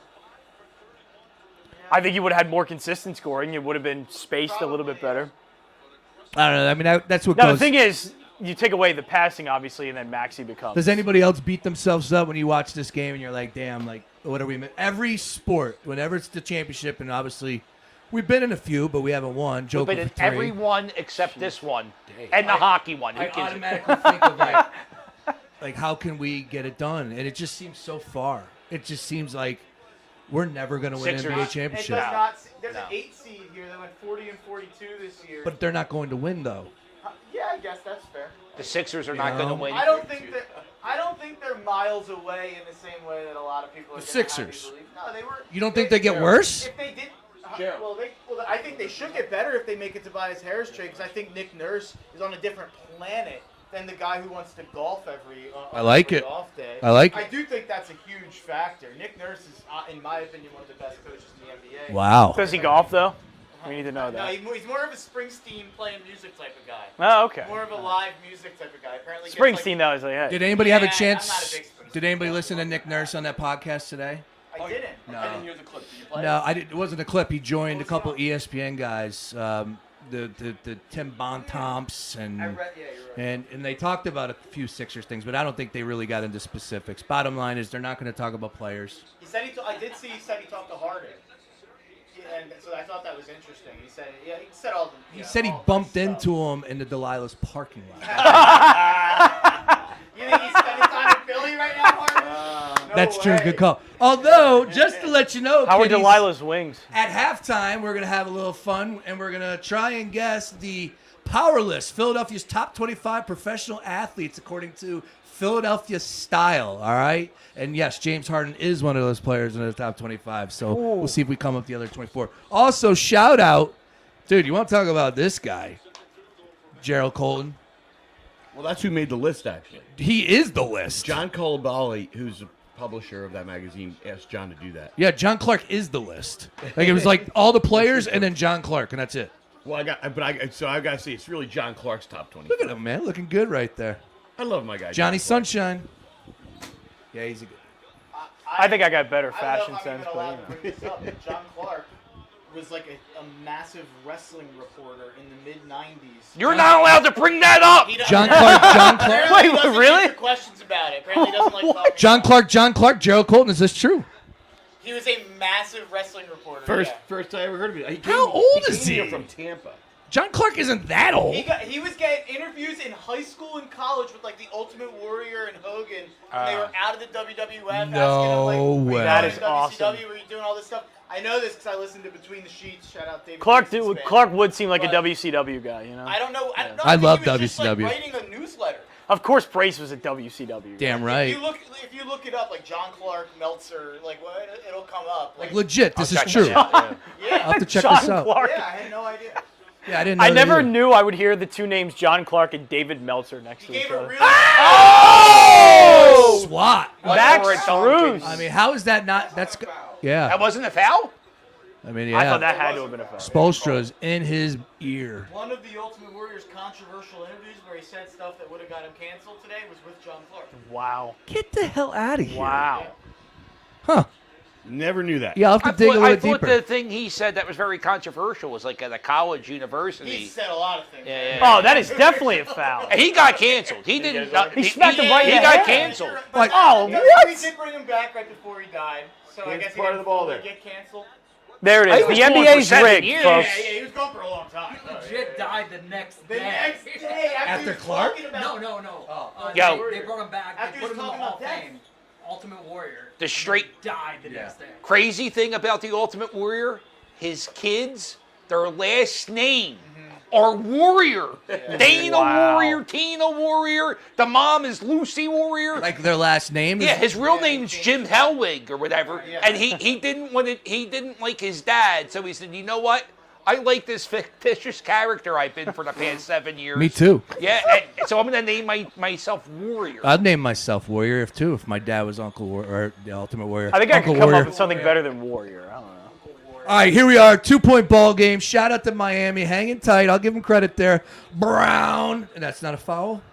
I think he would have had more consistent scoring. It would have been spaced a little bit better. I don't know. I mean, that's what Now the goes. thing is, you take away the passing, obviously, and then Maxey becomes. Does anybody else beat themselves up when you watch this game and you're like, damn, like, what are we? Every sport, whenever it's the championship, and obviously, we've been in a few, but we haven't won. Joker But for in 3. every one except this one. And the hockey one. Who I gives a- automatically think of like, how can we get it done? And it just seems so far. It just seems like we're never going to win an Sixers. NBA It does championship. not. There's an 8 seed here that went 40 and 42 this year. But they're not going to win, though. Yeah, I guess that's fair. The Sixers are not going to win. I don't think they're miles away in the same way that a lot of people are The gonna have Sixers. you believe. No, they were. You don't think they get worse? If they did, well, I think they should get better if they make it Tobias Harris trade because I think Nick Nurse is on a different planet than the guy who wants to golf every. I like every it. Off day. I like I it. do think that's a huge factor. Nick Nurse is, in my opinion, one of the best coaches in the NBA. Wow. Does he golf though? We need to know No, that. he's more of a Springsteen playing music type of guy. Oh, okay. More of a live music type of guy. Apparently, gets, Springsteen though is like, hey. Did anybody have a Yeah, chance? I'm not a big Springsteen Did anybody fan. listen to Nick Nurse on that podcast today? I didn't. No. I didn't hear the clip. Did you play No, it? it wasn't a clip. He joined a couple ESPN guys, the Tim Bontemps and I read. Yeah, you're right. and they talked about a few Sixers things, but I don't think they really got into specifics. Bottom line is they're not going to talk about players. He said I did see. He said he talked to Harden. Yeah, and so I thought that was interesting. He said, yeah, he said all the. He said he bumped into him in the Delilah's parking lot. You think he's spending time in Philly right now, Harden? No That's true. way. Good call. Although, just to let you know, How are kiddies, Delilah's wings? at halftime, we're going to have a little fun, and we're going to try and guess the power list, Philadelphia's top 25 professional athletes according to Philadelphia Style, all right? And yes, James Harden is one of those players in the top 25, so we'll see if we come up with the other 24. Also, shout out, dude, you want to talk about this guy, Gerald Colton? Well, that's who made the list, actually. He is the list. John Colabali, who's the publisher of that magazine, asked John to do that. Yeah, John Clark is the list. Like, it was like all the players and then John Clark, and that's it. Well, I got to say, it's really John Clark's top 20. Look at him, man. Looking good right there. I love my guy. Johnny John Clark. Sunshine. Yeah, he's a good. I think I got better I don't fashion know if I'm sense, even but allowed you to know. bring this up, but John Clark was like a massive wrestling reporter in the mid-'90s. You're not allowed to bring that up. John Clark, John Clark. Apparently Wait, he doesn't really? answer questions about it. Apparently he doesn't like talking John Clark, Gerald Colton. Is this true? He was a massive wrestling reporter. First I ever heard of it. How old is came here he? from Tampa. John Clark isn't that old. He was getting interviews in high school and college with like the Ultimate Warrior and Hogan when they were out of the WWF. No asking him, like, way. were you That doing is WCW? awesome. Were you doing all this stuff? I know this because I listened to Between the Sheets. Shout out David. Clark Gibson's band. Clark would seem like a But- WCW guy, you know. I don't know. I love think he was just, like, WCW. writing a newsletter. Of course, Brace was a WCW. guy. Damn right. If you look it up, like John Clark, Meltzer, like what it'll come up. Like legit, this is check true. this out, yeah. yeah, I'll have to check John this out. Clark. yeah, I had no idea. Yeah, I didn't know I that never either. knew I would hear the two names John Clark and David Meltzer next He to each gave a other. really. Oh! SWAT. Max Or it's Struz. I mean, how is that not? That's yeah. That wasn't a foul? I mean, I thought yeah. that had to have been a foul. Spoelstra's in his ear. One of the Ultimate Warrior's controversial interviews where he said stuff that would have got him canceled today was with John Clark. Wow. Get the hell out of here. Wow. Huh? Never knew that. Yeah, I'll have I to dig a thought, little I thought deeper. the thing he said that was very controversial was like at a college, university. He said a lot of things. Yeah, yeah, Oh, that is definitely a foul. And he got canceled. He didn't. He smacked him right in He the got head. canceled. Like, oh, We what? did bring him back right before he died. So I He's guess he part of didn't the ball fully there. get canceled. There it I is. was The going for NBA's 7 rigged, years. folks. he was gone for a long time. Legit died the next The day. next day After he was Clark? talking about- No. Yo. They brought him back. After They he put was him in the talking Hall of about Fame. Ultimate Warrior. The straight Died the next day. crazy thing about the Ultimate Warrior, his kids, their last name are Warrior. Dana Wow. Warrior, Tina Warrior. The mom is Lucy Warrior. Like their last name? Yeah, his real name's Jim Hellwig or whatever, and he didn't want it. He didn't like his dad, so he said, "You know what? I like this fictitious character I've been for the past 7 years." Me too. Yeah, and so I'm gonna name myself Warrior. I'd name myself Warrior if my dad was Uncle Warrior or the Ultimate Warrior. I think I Uncle could come Warrior. up with something better than Warrior. I don't know. All right, here we are. 2-point ball game. Shout out to Miami. Hanging tight. I'll give them credit there. Brown. And that's not a foul?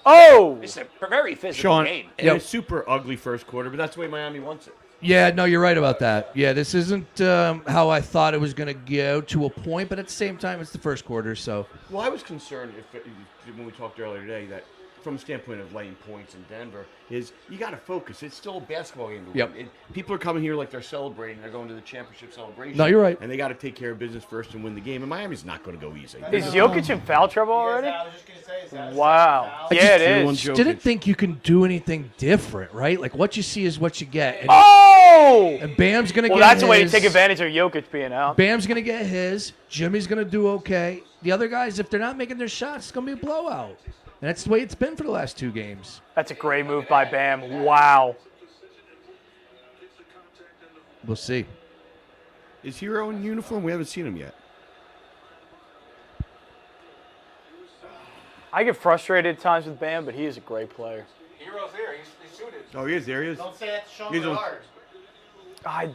Oh! It's a very physical Sean, game. and a super ugly first quarter, but that's the way Miami wants it. Yeah, no, you're right about that. Yeah, this isn't how I thought it was going to go to a point, but at the same time, it's the first quarter, so. Well, I was concerned when we talked earlier today that from a standpoint of laying points in Denver is you got to focus. It's still a basketball game. To Yep. win. People are coming here like they're celebrating. They're going to the championship celebration. No, you're right. And they got to take care of business first and win the game. And Miami's not going to go easy. Is Jokic in foul trouble already? I was just gonna say, is that Wow. a Yeah, it Tier one is. Jokic. Didn't think you can do anything different, right? Like, what you see is what you get. And, Oh! and Bam's going to Well, get that's a way to his. take advantage of Jokic being out. Bam's going to get his. Jimmy's going to do okay. The other guys, if they're not making their shots, it's going to be a blowout. And that's the way it's been for the last 2 games. That's a great move by Bam. Wow. We'll see. Is Hero in uniform? We haven't seen him yet. I get frustrated at times with Bam, but he is a great player. Hero's here. He's suited. Oh, he is. There he is. Don't say that to Sean He's on- Bernard.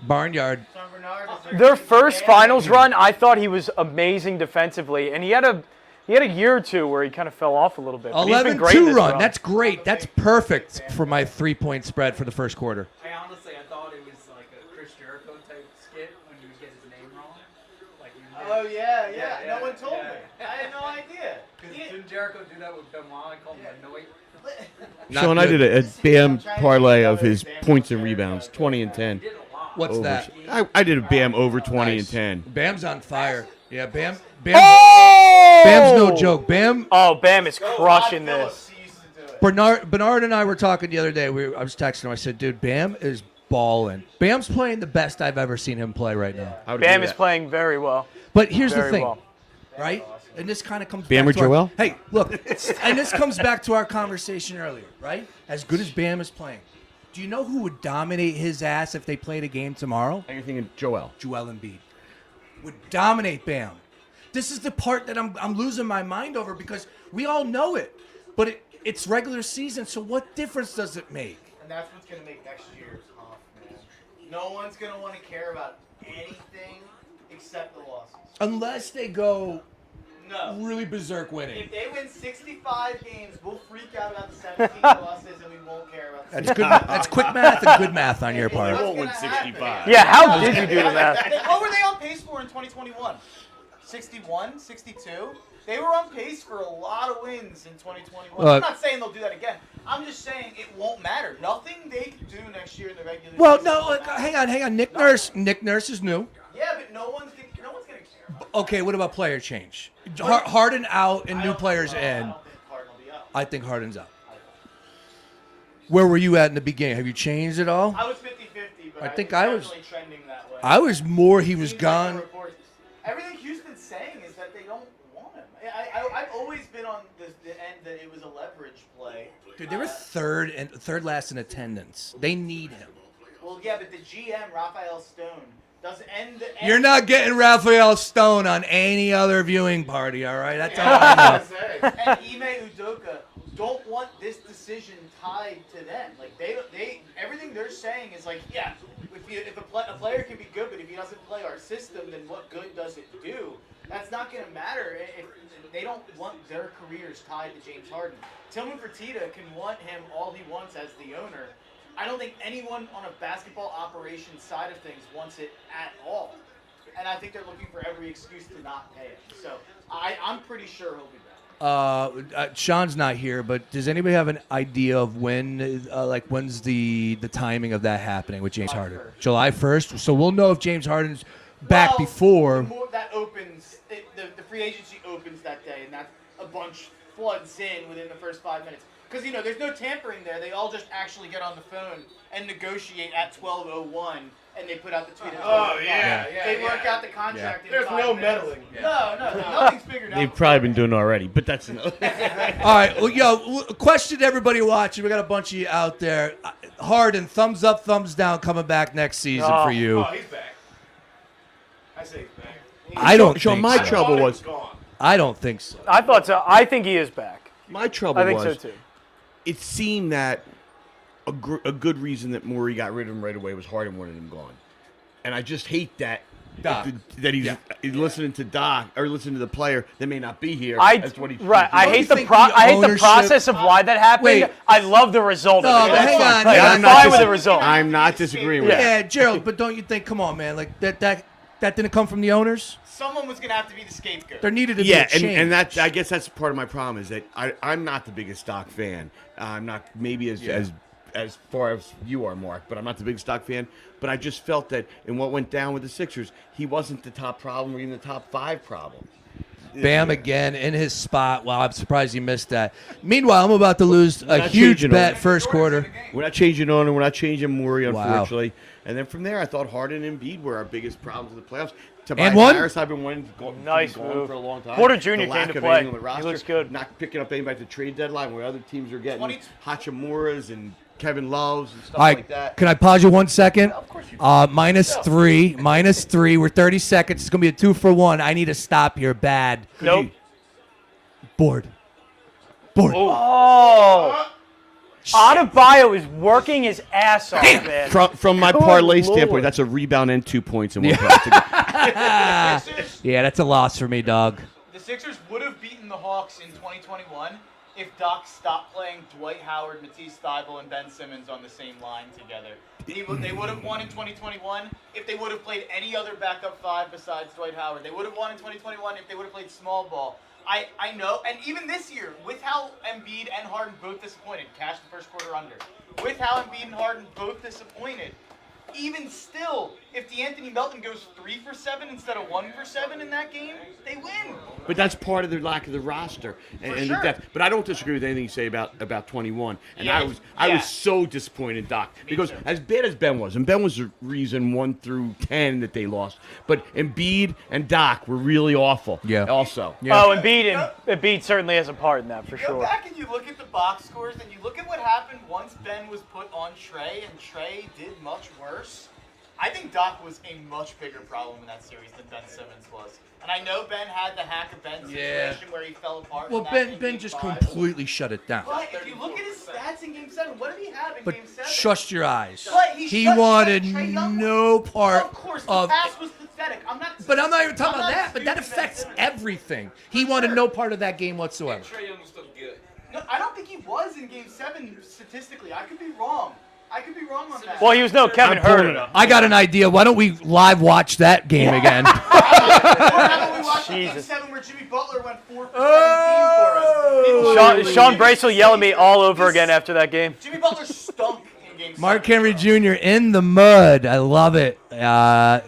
Barnyard. Sean Bernard is there. Their first finals run, I thought he was amazing defensively, and he had a year or two where he kind of fell off a little bit. But he's been great in 11-2 this run. That's great. That's perfect for my 3-point spread for the first quarter. I honestly, I thought it was like a Chris Jericho type skit when he would get his name wrong. Like Oh yeah. No one told me. I had no idea. Didn't Jericho do that with Benoit? I called him Benoit. Not Sean, I good. did a Bam parlay of his points and rebounds, 20 and 10. Did a lot. What's Over. that? I did a Bam over 20 and 10. Bam's on fire. Yeah, Bam. Oh! Bam's no joke. Bam. Oh, Bam is crushing this. Bernard and I were talking the other day. I was texting him. I said, dude, Bam is balling. Bam's playing the best I've ever seen him play right now. I would Bam agree is with that. playing very well. But here's Very the thing, well. right? And this kind of comes Bam back or to our, Joel? Hey, look. And this comes back to our conversation earlier, right? As good as Bam is playing, do you know who would dominate his ass if they played a game tomorrow? Anything in Joel. Joel Embiid would dominate Bam. This is the part that I'm losing my mind over because we all know it, but it's regular season. So what difference does it make? And that's what's gonna make next year tough, man. No one's gonna want to care about anything except the losses. Unless they go No. really berserk winning. If they win 65 games, we'll freak out about the 17 losses and we won't care about the That's good. That's quick math and good math on your part. What's won't win gonna happen? 65. Yeah, how did you do the math? What were they on pace for in 2021? 61, 62? They were on pace for a lot of wins in 2021. I'm not saying they'll do that again. I'm just saying it won't matter. Nothing they can do next year in the regular Well, season. no, will look, matter. hang on. Nick Nurse is new. Yeah, but no one's gonna care. Okay, what about player change? Harden out and I new don't- players I in. don't think Harden will be up. I think Harden's out. Where were you at in the beginning? Have you changed at all? I was 50-50, but I think it's I was- definitely trending that way. I was more he was Seems like the gone. reports- Everything Houston's saying is that they don't want him. I've always been on the end that it was a leverage play. Dude, they were third last in attendance. They need him. Well, yeah, but the GM, Raphael Stone, doesn't end the You're not getting Raphael Stone on any other viewing party, all right? That's all I know. And Ime Udoka don't want this decision tied to them. Like they everything they're saying is like, yeah, if a player can be good, but if he doesn't play our system, then what good does it do? That's not going to matter. If they don't want their careers tied to James Harden. Tillman Fertitta can want him all he wants as the owner. I don't think anyone on a basketball operations side of things wants it at all. And I think they're looking for every excuse to not pay him. So I'm pretty sure he'll be back. Sean's not here, but does anybody have an idea of when's the timing of that happening with James Harden? 1st. July 1st. So we'll know if James Harden's back Well, before. That opens, the free agency opens that day, and that's a bunch floods in within the first 5 minutes. Because, there's no tampering there. They all just actually get on the phone and negotiate at 12:01, and they put out the tweet. They work out the contract in There's 5 no minutes. meddling. No, nothing's figured out. They've probably been doing it already, but that's another. All right, well, question to everybody watching. We got a bunch of you out there. Harden, thumbs up, thumbs down, coming back next season for you. Oh, he's back. I say he's back. I don't Sean, think my so. trouble was I don't think so. I thought so. I think he is back. my trouble I think was so too. it seemed that a good reason that Morey got rid of him right away was Harden wanted him gone, and I just hate that. Doc. That he's listening to Doc or listening to the player that may not be here. I That's what he's I Don't hate you the think I hate the ownership- process of why that happened. Wait. I love the result No, of it. but hang on, Like, hang I'm on. fine with the result. I'm not disagreeing with Yeah, that. Gerald, but don't you think? Come on, man. Like that didn't come from the owners. Someone was going to have to be the scapegoat. There needed to be Yeah, a change. and that I guess that's part of my problem is that I'm not the biggest Doc fan. I'm not maybe as far as you are, Mark, but I'm not the biggest Doc fan. But I just felt that in what went down with the Sixers, he wasn't the top problem or even the top 5 problem. Bam again in his spot. Wow, I'm surprised he missed that. Meanwhile, I'm about to lose a not huge changing bet on it. first quarter. We're not changing on, and we're not changing Morey, Wow. unfortunately. And then from there, I thought Harden and Embiid were our biggest problems in the playoffs. Tobias And one? Harris, I've been wanting to go Nice gone move. for a long time. Porter Jr. The came lack to of play. anything on the He roster, looks good. Not picking up anybody at the trade deadline where other teams are getting 20 Hachimuras and Kevin Loves and stuff All right, like that. can I pause you 1 second? Minus three. We're 30 seconds. It's gonna be a 2-for-1. I need to stop here. Bad. Nope. Board. Oh. Adebayo is working his ass off, man. From my Good parlay Lord. standpoint, that's a rebound and 2 points in one play. Yeah, that's a loss for me, dog. The Sixers would have beaten the Hawks in 2021 if Doc stopped playing Dwight Howard, Matisse Thybulle, and Ben Simmons on the same line together. They would have won in 2021 if they would have played any other backup 5 besides Dwight Howard. They would have won in 2021 if they would have played small ball. I know, and even this year, with how Embiid and Harden both disappointed, cash the first quarter under. With how Embiid and Harden both disappointed, even still, if DeAnthony Melton goes 3 for 7 instead of 1 for 7 in that game, they win. But that's part of the lack of the roster and the sure. depth. But I don't disagree with anything you say about 21. And Yeah, I was so disappointed, Doc, because as bad as Ben was, and Ben was the reason 1 through 10 that they lost. But Embiid and Doc were really awful. Yeah. Also. Yeah. Oh, Embiid certainly has a part in that for Go sure. back and you look at the box scores, and you look at what happened once Ben was put on Trey, and Trey did much worse. I think Doc was a much bigger problem in that series than Ben Simmons was. And I know Ben had the hack of Ben situation where he fell apart. Well, in that in Ben Game just 5. completely shut it down. But if you look at his stats in Game 7, what did he have in But Game 7? shut your eyes. But He shut wanted Trae Young. no part Of course, the of. pass was pathetic. But I'm not even talking about that. But that disputing affects Ben Simmons. everything. He wanted no part of that game whatsoever. Trae Young was still good. No, I don't think he was in Game 7 statistically. I could be wrong. On that. Well, he was no Kevin Herter. I got an idea. Why don't we live watch that game again? Or how about we watch Game Jesus. 7 where Jimmy Butler went 4 for 17 for us? Sean Brace will yell at me all over again after that game. Jimmy Butler stunk in Game 7. Mark Henry Jr. in the mud. I love it.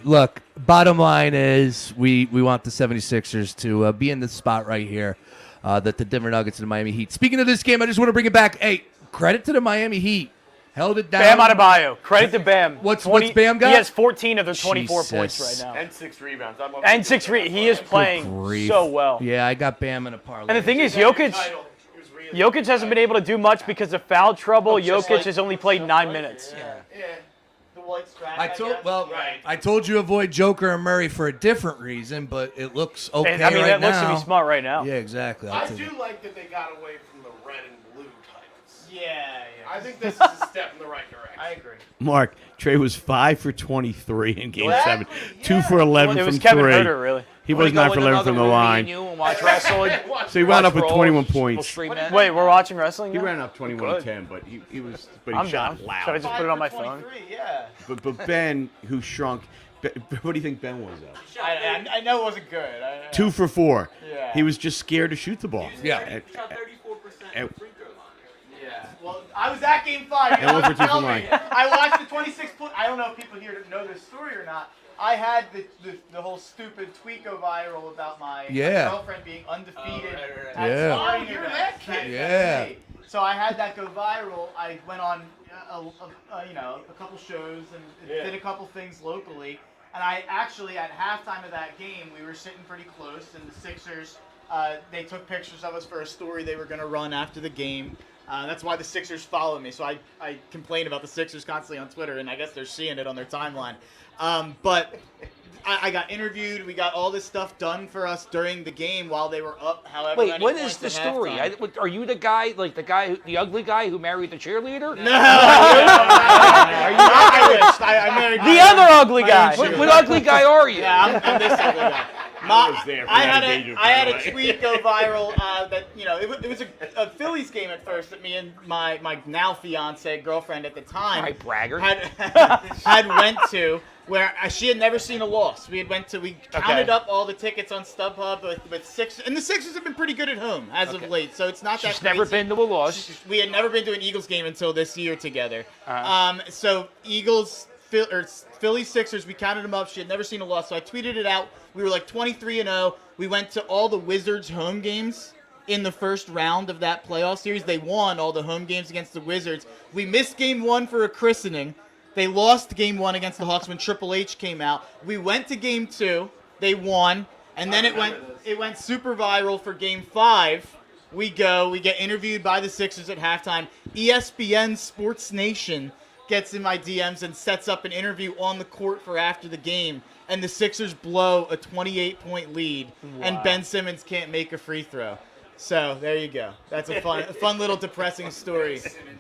Look, bottom line is we want the 76ers to be in the spot right here that the Denver Nuggets and the Miami Heat. Speaking of this game, I just want to bring it back. Hey, credit to the Miami Heat. Held it down. Bam Adebayo. Credit to Bam. What's Bam got? He has 14 of their 24 Jesus. points right now. And 6 rebounds. And 6 He is playing Grief. so well. Yeah, I got Bam in a parlay. And the thing is, Jokic hasn't been able to do much because of foul trouble. Jokic has only played 9 minutes. Yeah. The white scratch. I told you avoid Joker and Murray for a different reason, but it looks okay And, I mean, right that looks now. to be smart right now. Yeah, exactly. I do like that they got away from the red and blue titles. Yeah. I think this is a step in the right direction. I agree. Mark, Trey was 5 for 23 in Game Exactly, 7. 2 yeah. for 11 It was from Kevin 3. Herter, really. He was 9 for 11 from the line. You and watch wrestling. So he wound up with Watch 21 Raw. We'll points. stream that. Wait, we're watching wrestling He now? ran up 21 Good. 10, but he I'm shot down. loud. Should I just put it on my phone? 23, yeah. But Ben, who shrunk, what do you think Ben was though? I know it wasn't good. 2 for 4. Yeah. He was just scared to shoot the ball. Yeah. And- Shot 34% and- free throw line. Yeah. Well, I was at Game 5. You And know, 1 for 2 tell from me. line. I watched the 26 point. I don't know if people here know this story or not. I had the whole stupid tweet go viral about my girlfriend being undefeated. Yeah. At Oh, you're that kid. Yeah. me. So I had that go viral. I went on, a couple shows and did a couple things locally. And I actually, at halftime of that game, we were sitting pretty close, and the Sixers, they took pictures of us for a story they were going to run after the game. That's why the Sixers follow me. So I complain about the Sixers constantly on Twitter, and I guess they're seeing it on their timeline. But I got interviewed. We got all this stuff done for us during the game while they were up. However, Wait, many what points is the at story? halftime. Are you the guy, the ugly guy who married the cheerleader? No, I married The other ugly guy. What ugly guy are you? Yeah, I'm this ugly guy. I had a tweet go viral that it was a Phillies game at first that me and my now fiance girlfriend at the time All right, braggart. had went to, where she had never seen a loss. We counted up all the tickets on StubHub with Sixers, and the Sixers have been pretty good at home as of late, so it's not that She's crazy. never been to a loss. We had never been to an Eagles game until this year together. So Phillies Sixers, we counted them up. She had never seen a loss, so I tweeted it out. We were like 23-0. We went to all the Wizards home games in the first round of that playoff series. They won all the home games against the Wizards. We missed game 1 for a christening. They lost game 1 against the Hawks when Triple H came out. We went to game 2. They won, and then it went super viral for game 5. We get interviewed by the Sixers at halftime. ESPN Sports Nation gets in my DMs and sets up an interview on the court for after the game, and the Sixers blow a 28-point lead, and Ben Simmons can't make a free throw. So there you go. That's a fun little depressing story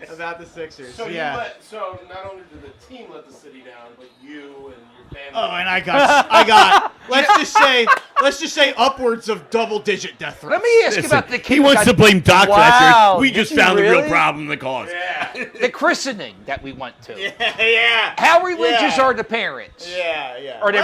about the Sixers. So yeah. so not only did the team let the city down, but you and your family. Oh, and I got let's just say upwards of double-digit death threats. Let me ask you about the kid. He wants to blame Doc Wow, last year. We did just he found the real really? problem, the cause. the christening that we went to. Yeah. How religious Yeah. are the parents? Yeah. Are they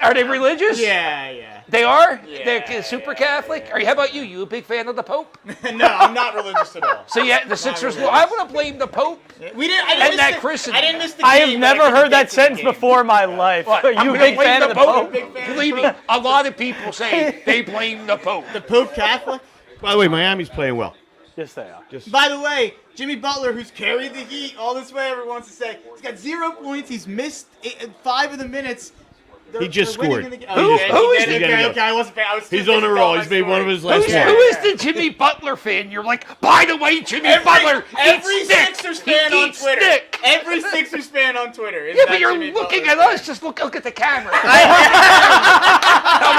Are they religious? Yeah. They are? Yeah, They're super Catholic? How about you? You a big fan of the Pope? No, I'm not religious at all. So yeah, the Sixers. religious. I want to blame the Pope. We didn't. And that christening. I didn't miss the I game. have but never could heard that get to the sentence game. before in my life. What? You I'm a gonna big blame fan of the Pope? Big fan of Believe the me, Pope. a lot of people say they blame the Pope. The Pope Catholic? By the way, Miami's playing well. Yes, they are. By the way, Jimmy Butler, who's carried the Heat all this way, everyone wants to say, he's got 0 points. He's missed 5 of the minutes. He just they're winning scored. in the- Who- he who did. is Okay, the- okay, I wasn't fan. I was too He's on busy a roll. telling He's my made one of story. his last Who ones. is the Jimmy Butler fan? You're like, by the way, Jimmy Butler Every eats stick. Sixers He fan on eats Twitter. stick. Every Sixers fan on Twitter. is Yeah, that but you're Jimmy looking Butler at fan. us. Just look at the camera. Tell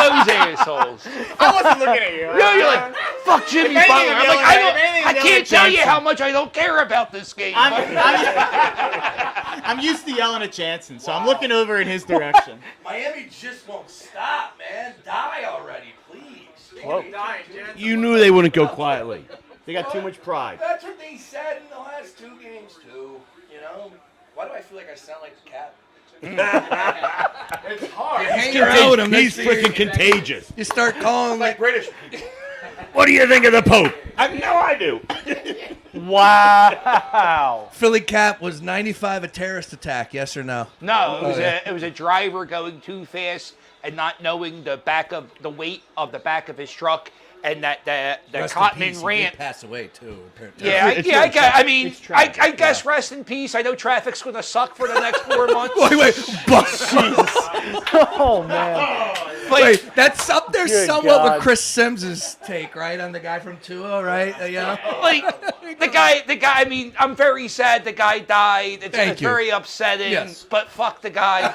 those assholes. I wasn't looking at you. No, you're like, fuck Jimmy If anything, Butler. I'm I'm like, yelling at- if anything, I I'm yelling can't at tell you Jansen. how much I don't care about this game. I'm used to yelling at Jansen, so I'm looking over in his direction. Miami just won't stop, man. Die already, please. You knew they wouldn't go quietly. They got too much pride. That's what they said in the last 2 games, too. You know? Why do I feel like I sound like the cat? It's hard. Hang around with him. He's next year. freaking contagious. You start calling like British. What do you think of the Pope? I know I do. Wow. Philly Cap was 95 a terrorist attack. Yes or no? No, it was a driver going too fast and not knowing the weight of the back of his truck, and that the Rest in Cotman peace. He ramp. did pass away too. Apparently. Yeah, It's I tragic. I mean, It's tragic. I guess rest in peace. I know traffic's gonna suck for the next 4 months. Wait. Oh, man. Wait, that's up there Good somewhat God. with Chris Sims's take, right, on the guy from 2-0, right? You know? Like the guy. I mean, I'm very sad the guy died. Thank It's you. very upsetting. Yes. But fuck the guy.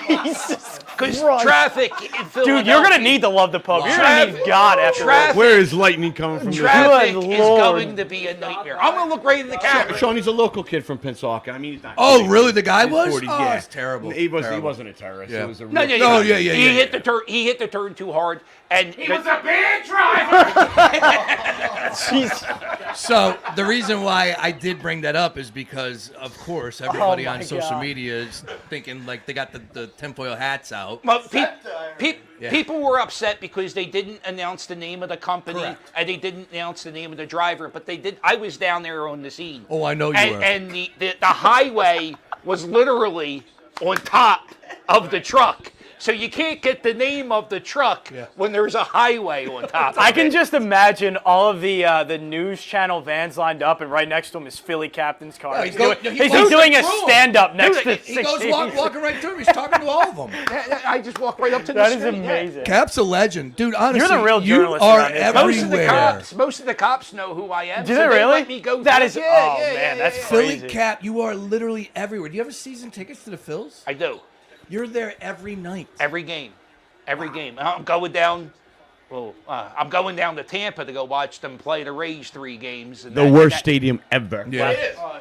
Jesus Because Christ. traffic in Philadelphia. Dude, you're going to need to love the Pope. You're going to need God after this. Traffic. Where is lightning coming from? Traffic Good is Lord. going to be a nightmare. I'm gonna look right in the camera. Sean, he's a local kid from Pensacola. I mean, he's not. Oh, really? The guy He's was? 40, Oh, yeah. it's terrible. He Terrible. wasn't a terrorist. Yeah. It was a No, real- No, yeah. He hit the turn. He hit the turn too hard, and He was a bad driver! So the reason why I did bring that up is because, of course, everybody Oh on my social God. media is thinking like they got the tinfoil hats out. well, Yeah. people were upset because they didn't announce the name of the company Correct. and they didn't announce the name of the driver, but they did. I was down there on the scene. Oh, I know you and, were. And the highway was literally on top of the truck. So you can't get the name of the truck when there's a highway on top. I can just imagine all of the news channel vans lined up, and right next to him is Philly captain's car. He's doing a stand-up next to He goes walking right through him. He's talking to all of them. I just walk right up to the That is street. amazing. Cap's a legend. Dude, honestly, You're the real you journalist are around here. everywhere. Most of the cops know who I am. Do so they really? Let me go That through. is, man, that's Philly crazy. Cap, you are literally everywhere. Do you have a season tickets to the Phils? I do. You're there every night. Every game. Every game. I'm going down. Well, I'm going down to Tampa to go watch them play the Rays 3 games. And The worst stadium ever. Yeah.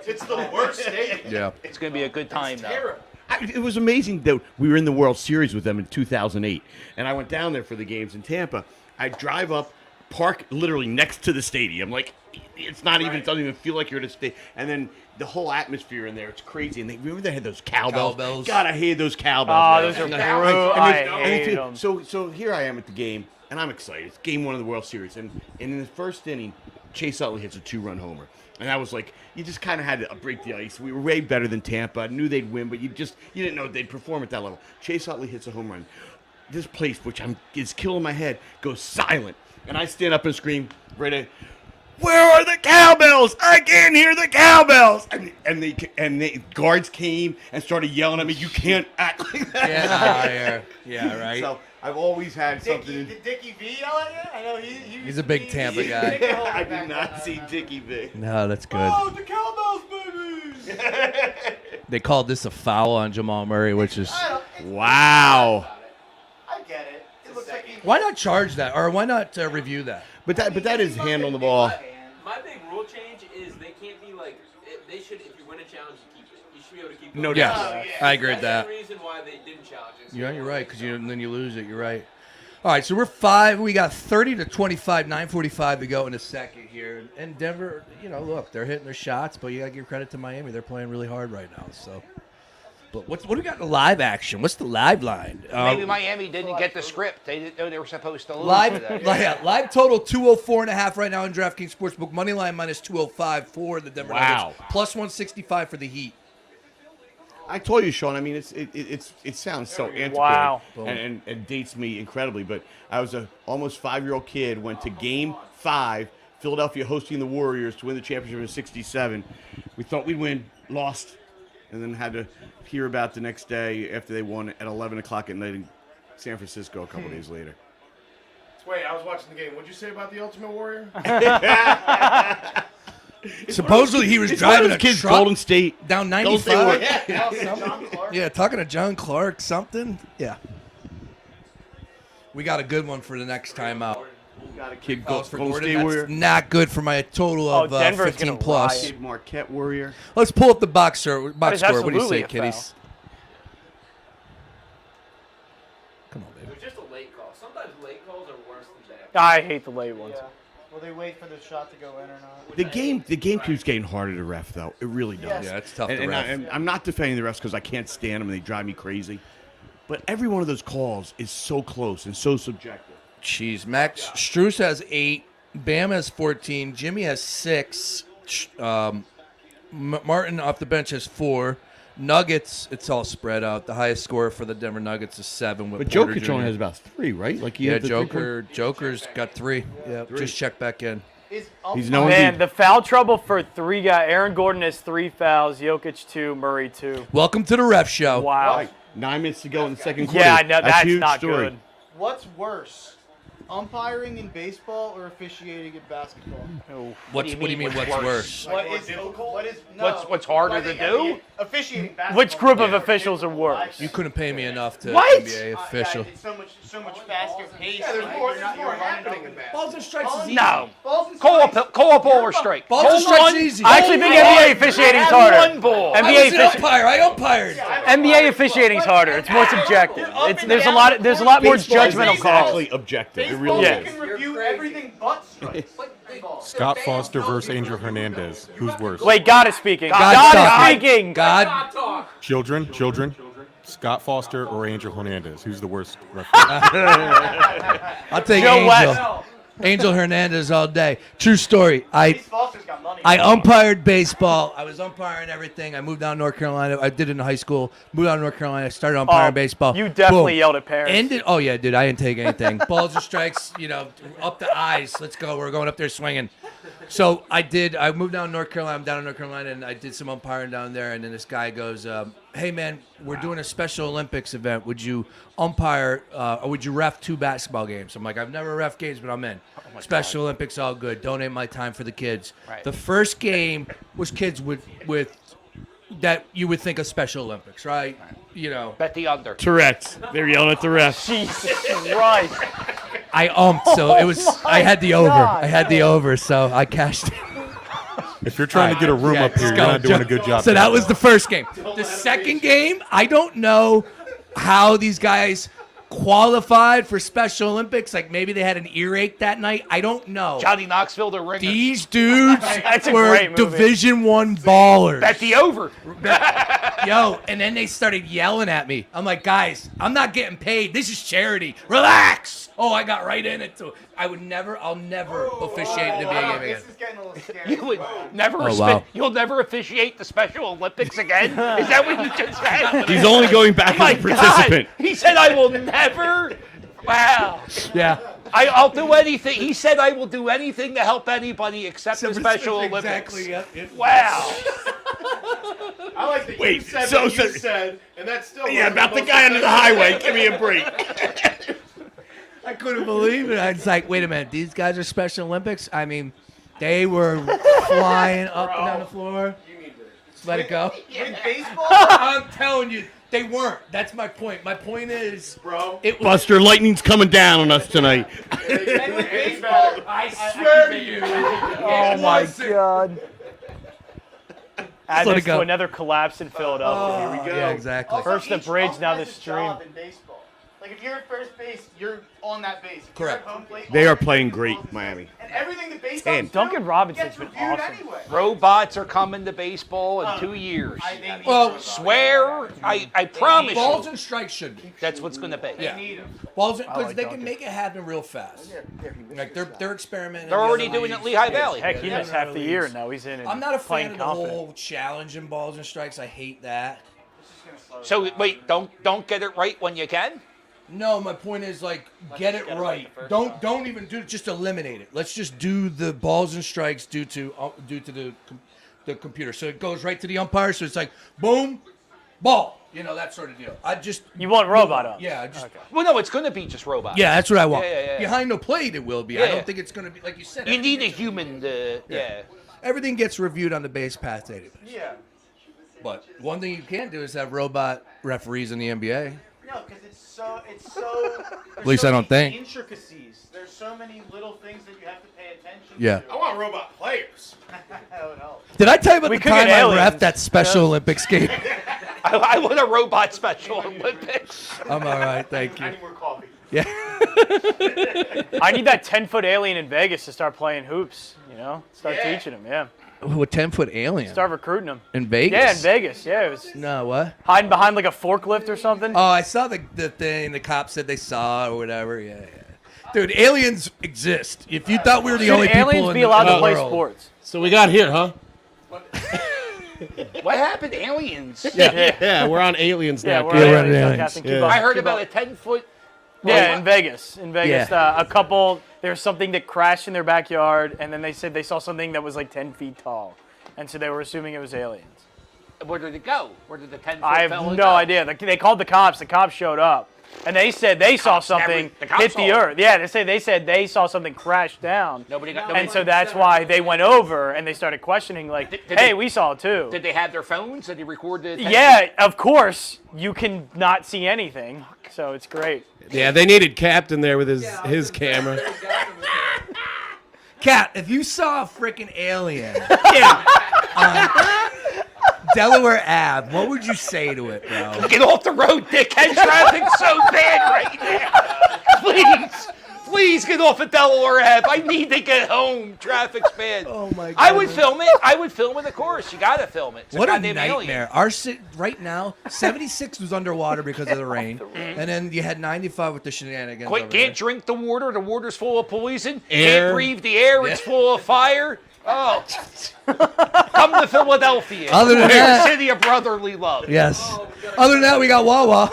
It's the worst stadium. Yeah. It's going to be a good time, though. Terrible. It was amazing that we were in the World Series with them in 2008, and I went down there for the games in Tampa. I drive up, park literally next to the stadium, like it's not even, it doesn't even feel like you're at a stadium. And then the whole atmosphere in there, it's crazy. And remember they had those cowbells. God, I hated those cowbells. Oh, those are brutal. I hate them. So here I am at the game, and I'm excited. It's game 1 of the World Series, and in the first inning, Chase Utley hits a 2-run homer. And I was like, you just kind of had to break the ice. We were way better than Tampa. I knew they'd win, but you didn't know they'd perform at that level. Chase Utley hits a home run. This place, which is killing my head, goes silent. And I stand up and scream, where are the cowbells? I can't hear the cowbells. And the guards came and started yelling at me, you can't act like that. Yeah, right. So I've always had something. Did Dickie V yell at you? I know He's a big Tampa guy. I did not see Dickie V. No, that's good. Oh, the cowbells, baby! They called this a foul on Jamal Murray, which is Wow. I get it. It looks like why not charge that or why not review that? But that is handling the ball. My big rule change is they can't be like they should. If you win a challenge, you keep it. You should be able to keep it. No Yeah, doubt. I agree with That's that. the reason why they didn't challenge it. Yeah, you're right because then you lose it. You're right. All right, so we're 5. We got 30 to 25, 9:45 to go in a second here. And Denver, look, they're hitting their shots, but you got to give credit to Miami. They're playing really hard right now. So, but what do we got in the live action? What's the live line? Maybe Miami didn't get the script. They didn't know they were supposed to lose. Live total 204.5 right now in DraftKings Sportsbook. Money line minus 205 for the Denver Nuggets. Plus 165 for the Heat. I told you, Sean. I mean, it sounds so antiquated Wow. and dates me incredibly. But I was a almost 5-year-old kid. Went to Game 5, Philadelphia hosting the Warriors to win the championship in '67. We thought we'd win, lost, and then had to hear about the next day after they won at 11 o'clock at night in San Francisco a couple days later. Wait, I was watching the game. What'd you say about the Ultimate Warrior? Supposedly he was driving a kids, truck Golden State down Golden State 95. Warriors. Yeah, talking to John Clark, something. Yeah. We got a good one for the next time out. Got a kid, Oh, for Golden Gordon, State that's Warrior. not good for my total of Denver's 15 gonna plus. Kid Marquette Warrior. Let's pull up the box score. is What do you absolutely say, a kiddies? Come on, It baby. was just a late call. Sometimes late calls are worse than that. I hate the late ones. Yeah. Will they wait for the shot to go in or not? The game keeps getting harder to ref, though. It really does. Yeah, it's tough to And ref. I'm not defending the refs because I can't stand them and they drive me crazy. But every one of those calls is so close and so subjective. Jeez, Max Strus has 8, Bam has 14, Jimmy has 6, Martin off the bench has 4. Nuggets, it's all spread out. The highest score for the Denver Nuggets is 7. With But Porter Jokic Jr. only has about 3, right? Like he Yeah, had the Joker's got 3. Yeah, just check back in. He's no Man, the foul trouble for 3 guys. Aaron Gordon has 3 fouls. Jokic 2, Murray 2. Welcome to the ref show. Wow. Right. 9 minutes to go in the second quarter. Yeah, I know that's huge not story. good. What's worse, umpiring in baseball or officiating in basketball? What do you mean? What's worse? What is What's harder to do? Officiating basketball. Which group of officials are worse? You couldn't pay me enough to What? NBA official. It's so much faster paced. Yeah, there's more happening in basketball. Balls and strikes is easy. No. Call a ball or strike. Balls and Hold strikes one. is easy. I actually think NBA officiating is harder. One ball. I NBA was an umpire. I umpired. NBA officiating is harder. It's more subjective. There's a lot more Baseball is judgmental calls. exactly objective. It Baseball, really Yeah. you is. can review everything but strikes. Scott Foster versus Angel Hernandez. Who's worse? Wait, God is speaking. God God talk. is speaking. God. Children. Scott Foster or Angel Hernandez? Who's the worst referee? I'll take Joe Angel. West. Angel Hernandez all day. True story. Foster's got money. I umpired baseball. I was umpiring everything. I moved down to North Carolina. I did it in high school. Moved down to North Carolina. I started umpiring baseball. You definitely Boom. yelled at parents. Ended. Oh yeah, dude. I didn't take anything. Balls and strikes. Up the eyes. Let's go. We're going up there swinging. So I did. I moved down to North Carolina. I'm down in North Carolina, and I did some umpiring down there. And then this guy goes, "Hey man, we're doing a Special Olympics event. Would you umpire or would you ref 2 basketball games?" I'm like, "I've never ref games, but I'm in. Special Olympics, all good. Donate my time for the kids." Right. The first game was kids with that you would think of Special Olympics, right? Bet the under. Correct. They're yelling at the ref. Jesus Christ. I umped, so it was. I had the over. I had the over, so I cashed it. If you're trying to get a room up here, you're not doing a good job. So that was the first game. The second game, I don't know how these guys qualified for Special Olympics. Like maybe they had an earache that night. I don't know. Johnny Knoxville, the ringer. These dudes That's a were great movie. Division I ballers. Bet the over. Yo, and then they started yelling at me. I'm like, guys, I'm not getting paid. This is charity. Relax. Oh, I got right in it too. I'll never officiate the NBA game again. This is getting a little scary. You would never. wow. You'll never officiate the Special Olympics again. Is that what you just said? He's only going back My as a participant. God. He said, "I will never." Wow. Yeah. I'll do anything. He said, "I will do anything to help anybody except the Special Olympics." Exactly. Wow. I like that Wait, you said so- what so- you said, and that's still Yeah, about the guy under the highway. Give me a break. I couldn't believe it. I was like, wait a minute, these guys are Special Olympics? I mean, they were flying up and down the floor. Just let it go. In baseball? I'm telling you, they weren't. That's my point. My point is, Bro. it was. Buster, lightning's coming down on us tonight. And with baseball, I swear to you. Oh my God. Add let this it go. to another collapse in Philadelphia. Here we go. Yeah, exactly. Also, First the each bridge, ump now has the a stream. job in baseball. Like if you're at first base, you're on that base. If Correct. You're at home plate, They all are the playing bases, great, balls, Miami. And everything the base Ten. umps do Duncan Robinson's gets been reviewed awesome. anyway. Robots are coming to baseball in 2 years. They need Well, robots. Swear, I promise Balls you, and strikes should be. that's what's going to be. Yeah. Need 'em. Balls because like they Duncan. can make it happen real fast. Like they're experimenting. They're in the already other doing it leagues. Lehigh Valley. Heck, he Yeah. missed half the year, and now he's in. And I'm not a fan playing of the confident. whole challenge in balls and strikes. I hate that. So wait, don't get it right when you can. No, my point is like get it right. Don't even do just eliminate it. Let's just do the balls and strikes due to the computer. So it goes right to the umpire. So it's like boom, ball. That sort of deal. You want robot up? Yeah, I just Well, no, it's going to be just robots. yeah, that's what I want. Yeah. Behind the plate, it will be. I Yeah. don't think it's going to be like you said. You need a everything human to, yeah. everything gets reviewed on the base path database. Yeah. But one thing you can't do is have robot referees in the NBA. No, because it's so. At least I don't think. Intricacies. There's so many little things that you have to pay attention Yeah. to. I want robot players. That would help. Did I tell you about We the could time get I aliens. ref that Special Olympics game? I want a robot Special Olympics. I'm all right, thank I you. need more coffee. Yeah. I need that 10-foot alien in Vegas to start playing hoops. Start Yeah. teaching him. Yeah. Ooh, a 10-foot alien Start recruiting him. in Vegas. Yeah, in Vegas. Yeah, it was No, what? hiding behind like a forklift or something. Oh, I saw the thing. The cops said they saw or whatever. Yeah. Dude, aliens exist. If you thought we were the Should only people aliens in be the allowed to world. play sports? So we got here, huh? What happened, aliens? Yeah, we're on aliens Yeah, now. we're Yeah, we're aliens. aliens. Captain, keep Yeah. up, I heard keep about up. a 10-foot. Yeah, in Vegas. In Vegas, Yeah. a couple. There was something that crashed in their backyard, and then they said they saw something that was like 10 feet tall, and so they were assuming it was aliens. Where did it go? Where did the 10-foot I have fella no go? idea. They called the cops. The cops showed up, and they said they saw something the cops hit the saw it. earth. Yeah, they said they saw something crash down. Nobody got. And Nobody, so that's why they went over and they started questioning, like, Did "Hey, they- we saw it too." did they have their phones? Did they record the? 10 Yeah, of course. You can not see anything, so it's great. Yeah, they needed Captain there with his camera. Cat, if you saw a freaking alien on Delaware Ave, what would you say to it, bro? Get off the road, dickhead. Traffic's so bad right now. Please, Please get off of Delaware Ave. I need to get home. Traffic's bad. Oh my god. I would film it. I would film it, of course. You gotta film it. It's What a goddamn nightmare. Right now, 76 was underwater because of the rain. And then you had 95 with the shenanigans. Quick, over can't there. drink the water. The water's full of poison. Air. Can't breathe the air. It's full of fire. Oh. Come to Philadelphia. Other than We're that- the city of brotherly love. Yes. Other than that, we got Wawa.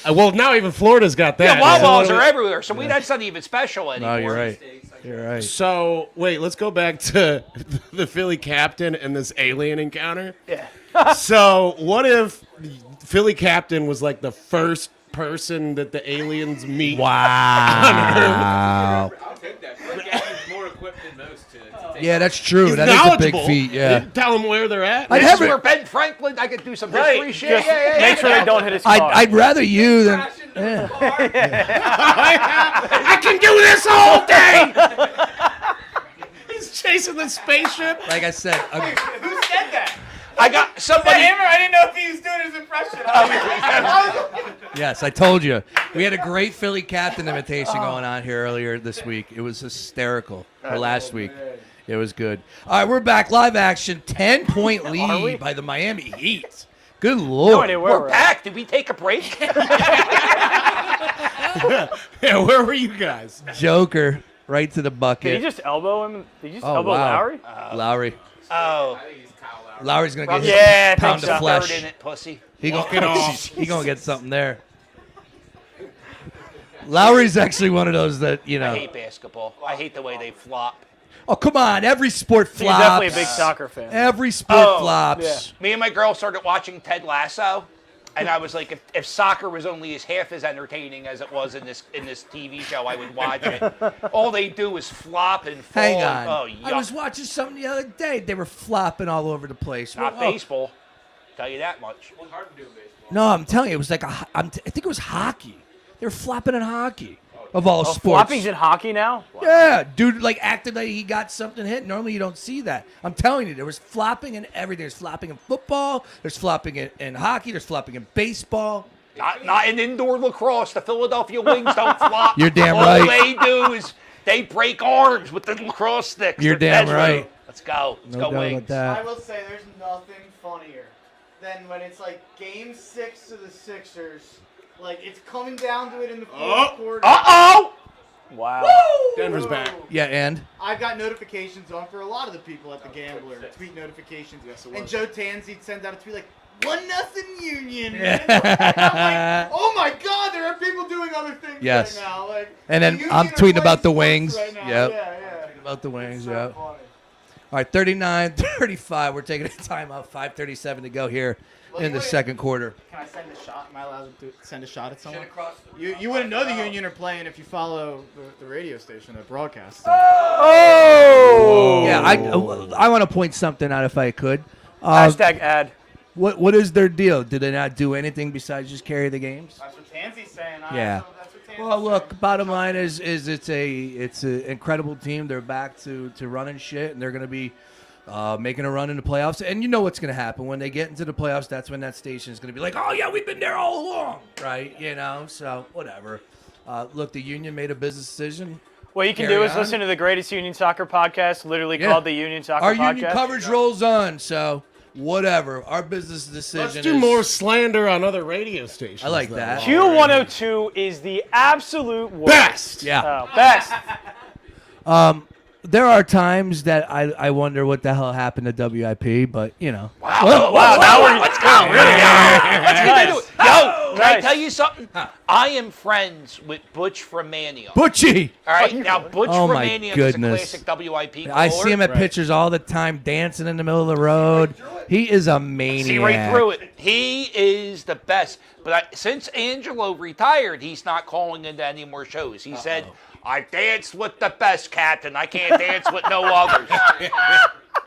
Well, now even Florida's got that. Yeah, Wawas are everywhere, so that's not even special anymore. No, you're right. You're right. So, wait, let's go back to the Philly captain and this alien encounter. Yeah. So, what if Philly captain was like the first person that the aliens meet? Wow. I'll take that. Frank Captain's more equipped than most to take Yeah, that's true. He's That is a big knowledgeable. feat. Yeah. Tell them where they're at. I'd This have is where it. Ben Franklin, I could do some Right. history shit. Just make sure they don't hit his car. I'd rather you than. crashing the car. I can do this all day. He's chasing the spaceship. Like I said, Who said that? I got somebody. Hammer, I didn't know if he was doing his impression. yes, I told you. We had a great Philly captain imitation going on here earlier this week. It was hysterical. Or last week. It was good. All right, we're back. Live action. 10-point lead by the Miami Heat. Good No Lord. idea where We're back. Did we take a break? Yeah, where were you guys? Joker right to the bucket. Did he just elbow him? Did he just Oh, elbow wow. Lowry? Lowry. Oh. I think he's Kyle Lowry. Lowry's going to get Yeah, I his pound think of so. flesh. Third in it, pussy. He Walk it off. gonna get something there. Lowry's actually one of those that, I hate basketball. I hate the way they flop. Oh, come on. Every sport He's flops. definitely a big soccer fan. Every sport Oh, flops. Me and my girl started watching Ted Lasso, and I was like, if soccer was only half as entertaining as it was in this TV show, I would watch it. All they do is flop and fall. Hang and- on. oh, I yuck. was watching something the other day. They were flopping all over the place. Not Oh, baseball. Tell you that much. What's Harden doing baseball? No, I'm telling you, it was like I think it was hockey. They were flopping in hockey of all Oh, sports. flopping's in hockey now? Yeah, dude, like acted like he got something hit. Normally you don't see that. I'm telling you, there was flopping in everything. There's flopping in football. There's flopping in hockey. There's flopping in baseball. Not in indoor lacrosse. The Philadelphia Wings don't flop. You're damn All right. they do is they break arms with the lacrosse sticks. You're They're damn Pedro. right. Let's go. Let's No go doubt Wings. about that. I will say there's nothing funnier than when it's like Game 6 to the Sixers. Like it's coming down to it in the fourth quarter. Uh-oh! Wow. Denver's back. Yeah, and I've got notifications on for a lot of the people at the Gambler. Tweet notifications. Yes, it And was. Joe Tanzi sends out a tweet like, 1-0 Union. And I'm like, oh my God, there are people doing other things Yes. right now. Like, And then the Union I'm are tweeting about the playing Wings. sports right now. Yep. Yeah. about the Wings, So yeah. funny. All right, 39-35. We're taking a timeout. 5:37 to go here in the second quarter. Can I send a shot? Am I allowed to send a shot at someone? You wouldn't know the Union are playing if you follow the radio station that broadcasts. Oh! Yeah, I want to point something out if I could. Hashtag ad. What is their deal? Did they not do anything besides just carry the games? That's what Tanzi's saying. Yeah. That's what Tanzi's Well, look. saying. Bottom line is it's an incredible team. They're back to running shit, and they're going to be making a run in the playoffs. And you know what's going to happen when they get into the playoffs. That's when that station is going to be like, oh yeah, we've been there all along, right? You know. So whatever. Look, the Union made a business decision. What you can Carry do is on. listen to the greatest Union Soccer podcast, literally Yeah. called the Union Soccer Our Podcast. union coverage rolls on. So whatever. Our business decision. Let's do is, more slander on other radio stations. I like though. that. Q102 is the absolute worst. Best. Yeah. Oh, best. There are times that I wonder what the hell happened to WIP, but you know. Wow, now we're- let's go. Let's get into it. Yo, can I Nice. tell you something? I am friends with Butch from Mania. Butchie! All right, now Butch Oh, from my Mania is goodness. a classic WIP I caller. see him at pictures all the time dancing in the middle of the road. He is a maniac. See right through it. He is the best. But since Angelo retired, he's not calling into any more shows. He said, I danced with the best, Captain. I can't dance with no others.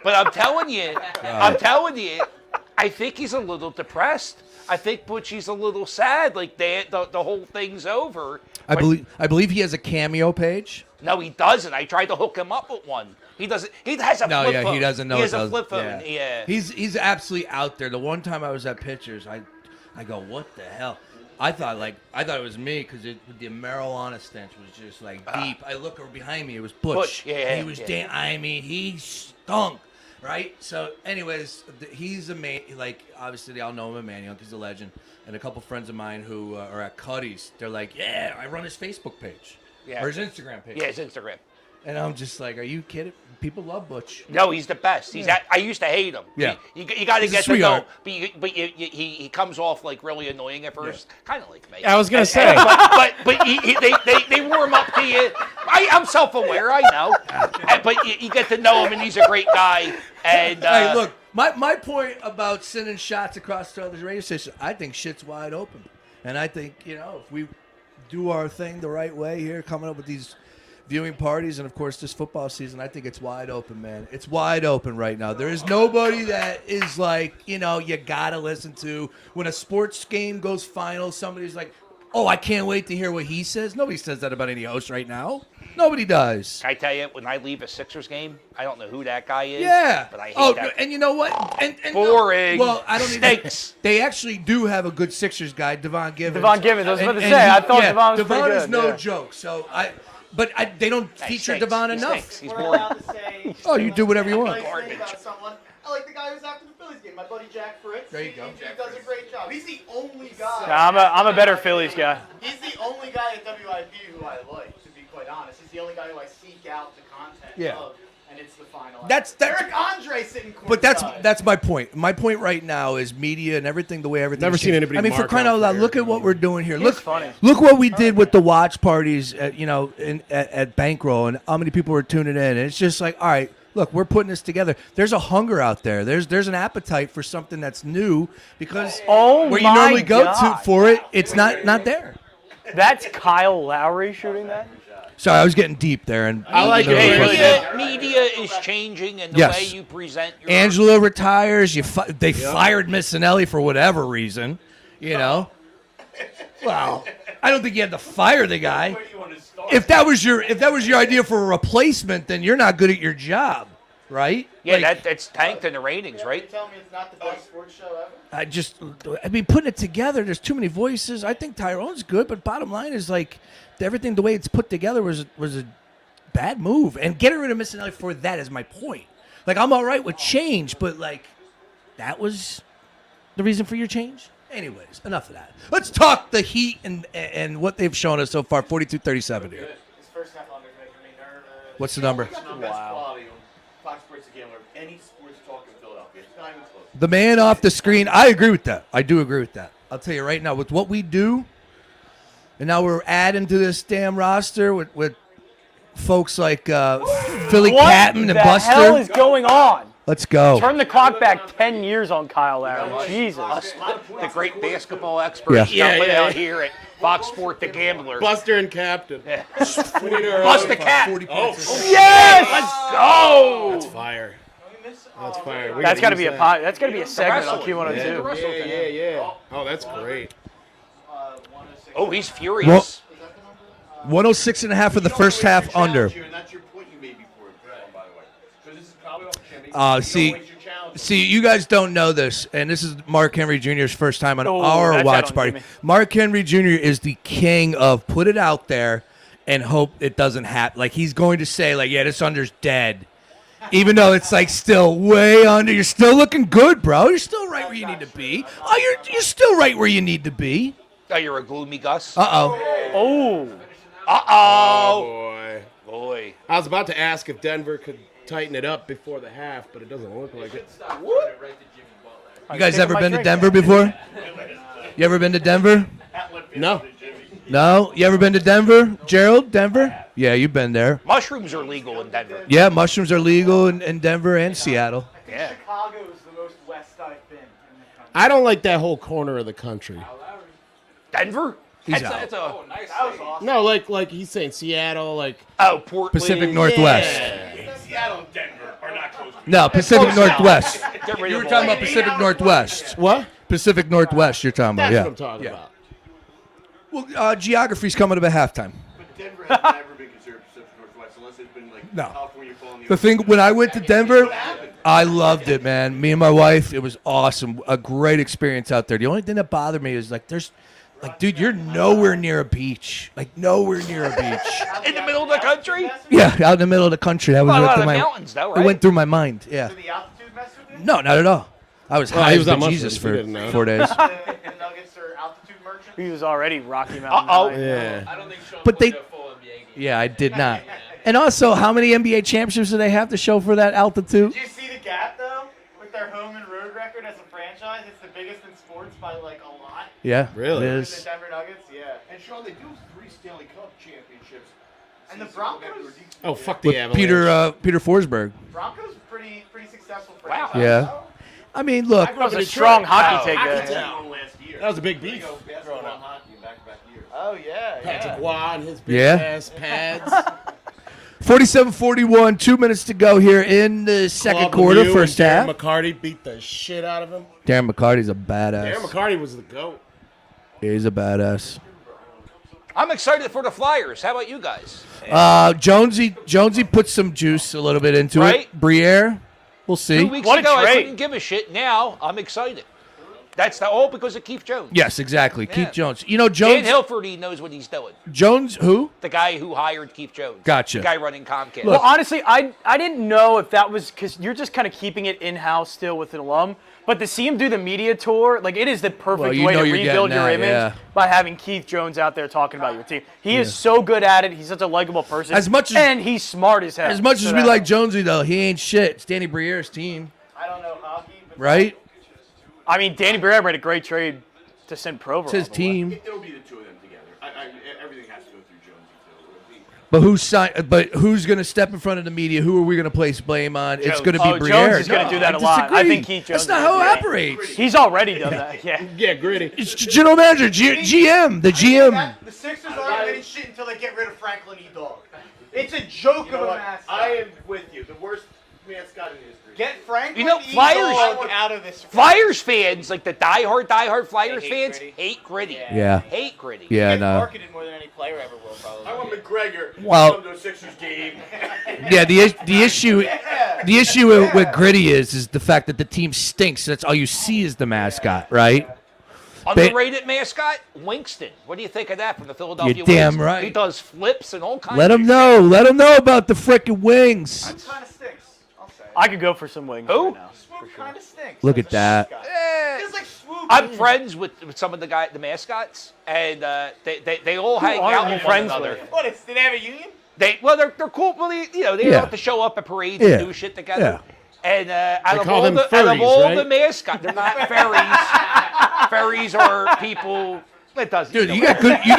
But I'm telling you, I think he's a little depressed. I think Butchie's a little sad. Like the whole thing's over. I believe he has a Cameo page. No, he doesn't. I tried to hook him up with one. He doesn't. He has a No, flip yeah, phone. he doesn't know. He it has a does- flip phone. Yeah. He's absolutely out there. The one time I was at pictures, I go, what the hell? I thought it was me because the marijuana stench was just like deep. I look over behind me, it was Butch. Yeah, he was I mean, he stunk, right? So, anyways, he's like obviously they all know him, Emmanuel, because he's a legend. And a couple friends of mine who are at Cuddy's, they're like, yeah, I run his Facebook page or his Instagram page. Yeah, his Instagram. And I'm just like, are you kidding? People love Butch. No, he's the best. I used to hate him. Yeah. You got to He's a get to sweetheart. know. But he comes off like really annoying at first, kind of like me. I was gonna say. But they warm up to you. I'm self-aware, I know. But you get to know him, and he's a great guy. And hey, look, my point about sending shots across to other radio stations, I think shit's wide open. And I think, if we do our thing the right way here, coming up with these viewing parties, and of course this football season, I think it's wide open, man. It's wide open right now. There is nobody that is like, you gotta listen to. When a sports game goes final, somebody's like, oh, I can't wait to hear what he says. Nobody says that about any host right now. Nobody does. Can I tell you, when I leave a Sixers game, I don't know who that guy is. Yeah. But I hate that. And you know what? And boring. Well, I don't Stinks. They actually do have a good Sixers guy, Devon Givens. Devon Givens. I was about to say. I thought Devon was pretty Devon good. is no joke. So they don't feature stinks. Devon He enough. stinks. He's We're boring. allowed to say. Oh, you do whatever you want. Nice thing about someone. I like the guy who's after the Phillies game. My buddy Jack Fritz. There you go. He does a great job. He's the only guy. Yeah, I'm a better Phillies guy. He's the only guy at WIP who I like, to be quite honest. He's the only guy who I seek out the content of, and it's the final. That's Eric Andre sitting courtside. But that's my point. My point right now is media and everything, the way everything. Never seen anybody I mean, for mark crying out out loud, for look Eric at what we're doing here. It's funny. Look what we did with the watch parties at at Bankroll, and how many people were tuning in. And it's just like, all right, look, we're putting this together. There's a hunger out there. There's an appetite for something that's new because where you normally go for it, it's not there. That's Kyle Lowry shooting that? Sorry, I was getting deep there, and I like Media is changing, and the Yes. way you present your Angela retires. They fired Missinelli for whatever reason, Well, I don't think you had to fire the guy. If that was your idea for a replacement, then you're not good at your job, right? Yeah, that's tanked in the ratings, right? You tell me it's not the best sports show ever? I mean, putting it together, there's too many voices. I think Tyrone's good, but bottom line is like everything, the way it's put together was a bad move. And getting rid of Missinelli for that is my point. Like, I'm all right with change, but like that was the reason for your change? Anyways, enough of that. Let's talk the Heat and what they've shown us so far, 42-37 here. This first half under's making me nervous. What's the number? Best quality on Fox Sports Gambler of any sports talk in Philadelphia. It's not even close. The man off the screen, I agree with that. I do agree with that. I'll tell you right now, with what we do, and now we're adding to this damn roster with folks like Philly Catman and Buster. What the hell is going on? Let's go. Turn the clock back 10 years on Kyle Lowry. Jesus. The great basketball experts jumping out here at Fox Sport the Gambler. Buster and Captain. Bust the cat. Yes! Let's go! That's fire. That's fire. That's got to be a segment on Q102. Yeah. Oh, that's great. Oh, he's furious. 106.5 for the first half under. And that's your point you made before, by the way. So this is probably off Jimmy. See, you guys don't know this, and this is Mark Henry Jr.'s first time on our that's watch out on party. Jimmy. Mark Henry Jr. is the king of put it out there and hope it doesn't happen. Like, he's going to say, like, yeah, this under's dead. Even though it's, like, still way under. You're still looking good, bro. You're still right where you need to be. Oh, you're still right where you need to be. Oh, you're a gloomy Gus. Uh-oh. Oh. Uh-oh. Boy. I was about to ask if Denver could tighten it up before the half, but it doesn't look like it. You guys ever been to Denver before? You ever been to Denver? No. No? You ever been to Denver? Gerald, Denver? Yeah, you've been there. Mushrooms are legal in Denver. Yeah, mushrooms are legal in Denver and Seattle. Yeah. Chicago is the most west I've been in the country. I don't like that whole corner of the country. Denver? He's That's out. That was awesome. No, like he's saying Seattle, like Portland. Pacific Northwest. Seattle and Denver are not close. No, Pacific Northwest. Get rid You of were talking all about Pacific Northwest. what? Pacific Northwest you're talking about, That's yeah. what I'm talking about. Well, geography's coming up at halftime. But Denver has never been considered Pacific Northwest unless it's been like No. California falling The thing, when I went to Denver, I loved it, man. Me and my wife, it was awesome. A great experience out there. The only thing that bothered me is, like, there's Like, dude, you're nowhere near a beach. Like, nowhere near a beach. In the middle of the country? Yeah, out in the middle of the country. That was Well, a what lot through of my mountains, though, right? It went through my mind. Yeah. Did the altitude mess with you? No, not at all. I was Well, high he as was on Jesus mushrooms. He for didn't know. 4 days. The Nuggets are altitude merchants. He was already Rocky Mountain Uh-oh. High. Yeah. I don't think Sean But they- played a full NBA game. Yeah, I did not. And also, how many NBA championships do they have to show for that altitude? Did you see the gap though with their home and road record as a franchise? It's the biggest in sports by like a lot. Yeah, Really? it The is. Denver Nuggets, yeah. And Sean, they do 3 Stanley Cup championships. And the Since people got Broncos? their deep- Oh, fuck the With Avalanche. Peter Forsberg. Broncos pretty successful Wow. franchise. Yeah. I mean, look. That was a strong hockey take Hockey there. town. Last year. That was a big beef. Basketball and hockey in back-to-back years. Oh yeah, Patrick Waugh and his big Yeah. ass pads. 47-41, 2 minutes to go here in the second Claude quarter, Lemieux first and half. Darren McCarty beat the shit out of him. Darren McCarty's a badass. Darren McCarty was the GOAT. He's a badass. I'm excited for the Flyers. How about you guys? Jonesy put some juice a little bit into Right. it. Briere, we'll see. 2 weeks What a ago, I trade. couldn't give a shit. Now, I'm excited. That's all because of Keith Jones. Yes, exactly. Yeah. Keith Jones. You know, Dan Jones. Hilford, he knows what he's doing. Jones, who? The guy who hired Keith Jones. Gotcha. The guy running Comcast. Well, honestly, I didn't know if that was because you're just kind of keeping it in-house still with an alum. But to see him do the media tour, like it is the perfect Well, you way know to you're rebuild getting your that, image yeah. by having Keith Jones out there talking about your team. He is so good at it. He's such a likable person. And he's smart as hell. As much So as we that- like Jonesy, though, he ain't shit. It's Danny Briere's team, I don't know hockey, but right? I mean, Danny Briere made a great trade to send Provorov. It's his away. team. It'll be the two of them together. Everything has to go through Jonesy, too. It'll be- But who's going to step in front of the media? Who are we going to place blame on? It's Jones. going to be Oh, Briere. Jones is going to do that a I lot. I disagree. think Keith Jones. That's not is how gonna it do that. operates. He's already done that. Yeah. Yeah, gritty. It's general manager, GM, the GM. the Sixers aren't getting shit until they get rid of Franklin E. Dog. It's a joke You know of a what? mascot. I am with you. The worst mascot in history. Get Franklin You know, E. Flyers- Dog out of this. Flyers fans, like the diehard Flyers hate fans, Gritty. hate Gritty. Yeah. Hate Gritty. Yeah, Gets no. marketed more than any player ever will, probably. I want McGregor Well- to come to a Sixers game. Yeah, the issue with Gritty is the fact that the team stinks. That's all you see is the mascot, right? Underrated mascot, Winston. What do you think of that from the Philadelphia You're damn Wings? right. He does flips and all kinds Let of him know. Let him know about the frickin' wings. Kind of stinks. I'll say. I could go for some wings Who? right now. Swoop kind of stinks. Look as at a that. mascot. Eh, It's like Swoop. I'm friends with some of the mascots, and they all hang are out you with friends one another. with? What? Do they have a union? They're cool. Well, they Yeah. have to show up at parades Yeah. and do shit together. And out of call all them the furries, mascots, they're not furries. Furries are people. It doesn't. Dude, know you what. get good. You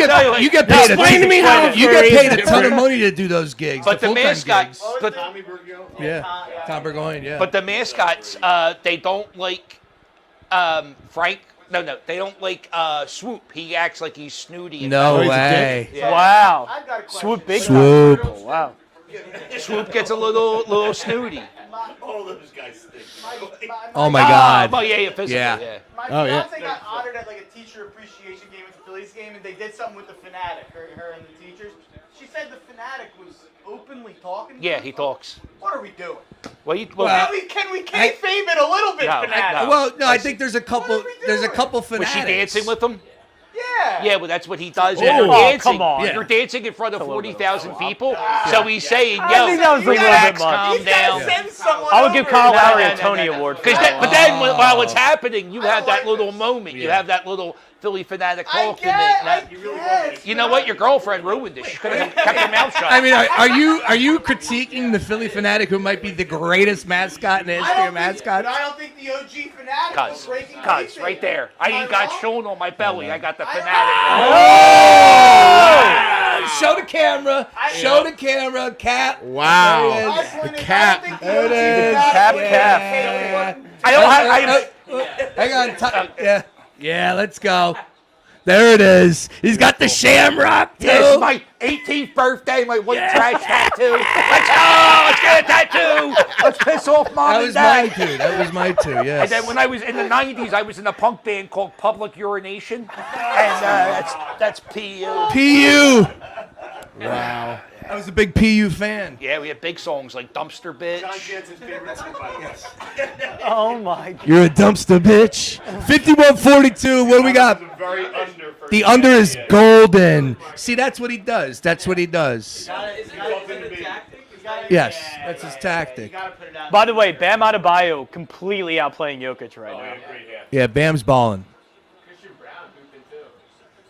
get paid. Explain to me how You get paid a ton of money to do those gigs. But the full-time mascots, gigs. but, Tommy Bergio. Yeah, Tom Burgoyne. Yeah. but the mascots, they don't like Frank. No, they don't like Swoop. He acts like he's snooty. and No Oh, he's a way. Yeah. Wow. I've got a question. Swoop big. Swoop. time. Wow. Swoop gets a little snooty. All those guys stink. Oh my God. Oh yeah, physically. Yeah. Yeah. My Oh, yeah. fiance got honored at like a teacher appreciation game at the Phillies game, and they did something with the Fanatic, her and the teachers. She said the Fanatic was openly talking. to Yeah, them. he talks. What are we doing? Well, Can we kayfabe it a little bit, No, Fanatic? no. Well, no, I think there's a couple. What are we There's a doing? couple was fanatics. she dancing with him? Yeah. Yeah, well, that's what he does. Oh, When you're oh, dancing, come on. You're dancing in front of little bit 40,000 people. So he's saying, I yo, think that was a little bit relax, much. calm He's gotta down. send someone I would give over. Kyle Lowry No, a Tony Award. For But that. then while it's happening, you I have that like little this. moment. You have that little Philly fanatic I talk to me. guess. You know what? Your girlfriend ruined it. She could have kept her mouth shut. I mean, are you critiquing the Philly Fanatic, who might be the greatest mascot in the history of mascots? I don't think the OG Fanatic was breaking kayfabe. Right there. I ain't Am got wrong? shown on my belly. I got the I- fanatic. Show the camera. Show the camera. Cap. Wow. There it My is. point is, cap. I don't think the There it OG is. Fanatic Cap, Yeah. I don't have. Hang on. Yeah. Yeah. Let's go. There it is. He's got the shamrock too. It's my 18th birthday, my white trash tattoo. Let's go! Let's get a tattoo! Let's piss off mom That and was dad. mine too. That was mine too. Yes. And then when I was in the 90s, I was in a punk band called Public Urination. And that's PU. PU. Wow. I was a big PU fan. Yeah, we had big songs like Dumpster Bitch. John Jansen's favorite team, by the way. Oh my God. You're a dumpster bitch. 51-42. What do we got? Very under for The under is golden. See, that's what he does. That's what he does. Yes, that's his tactic. By the way, Bam Adebayo completely outplaying Jokic right now. Yeah, Bam's balling.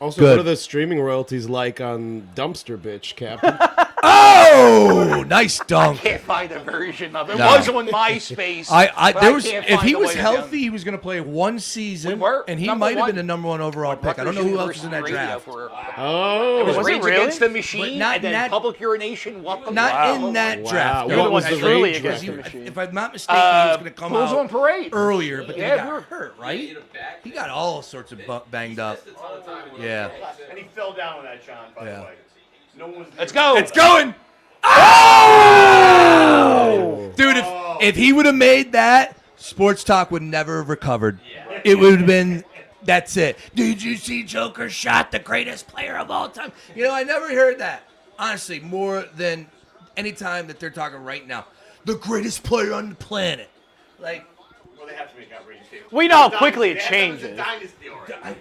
Also, Good. what are the streaming royalties like on Dumpster Bitch, Captain? Oh, nice dunk. Can't find a version of it. It No. was on MySpace. but There was, can't if find he a was way to healthy, he was going to play one season, We were and he number might have one. been the number 1 overall pick. I don't know who else was in that Radio draft. for- Oh, It was Was it Rage really? Against the But Machine, not and then in that- Public Urination. Welcome. Not in that Wow. draft. What No, was I the think Truly Rage against he- the machine. if I'm not mistaken, he was going to come Bulls out on Parade. earlier, but then Yeah, he we got were- hurt, right? He got all sorts of banged up. Yeah. And he fell down with that, John, by Yeah. the way. No one's Let's go. It's going. Oh! Dude, if he would have made that, Sports Talk would never have recovered. It would have been, that's it. Did you see Joker shot the greatest player of all time? You know, I never heard that. Honestly, more than any time that they're talking right now. The greatest player on the planet. Like, Well, they have to make outrageous statements. We know how quickly it changes. Dynasty already.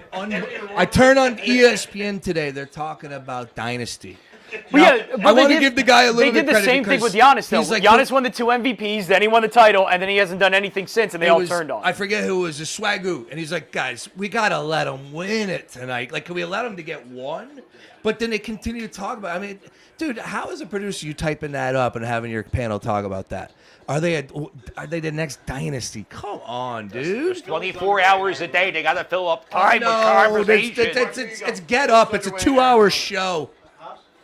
I turn on ESPN today. They're talking about Dynasty. But Now, yeah, I but they want to did- give the guy a little They bit did the credit same thing because with Giannis, though. he's like Giannis won the 2 MVPs, then he won the title, and then he hasn't done anything since, and they It all was- turned on. I forget who it was, a Swagoo, and he's like, guys, we gotta let him win it tonight. Like, can we allow him to get one? But then they continue to talk about. I mean, dude, how as a producer you typing that up and having your panel talk about that? Are they the next dynasty? Come on, dude. 24 hours a day. They got to fill up time with No, conversation. it's Get Up. It's a 2-hour show.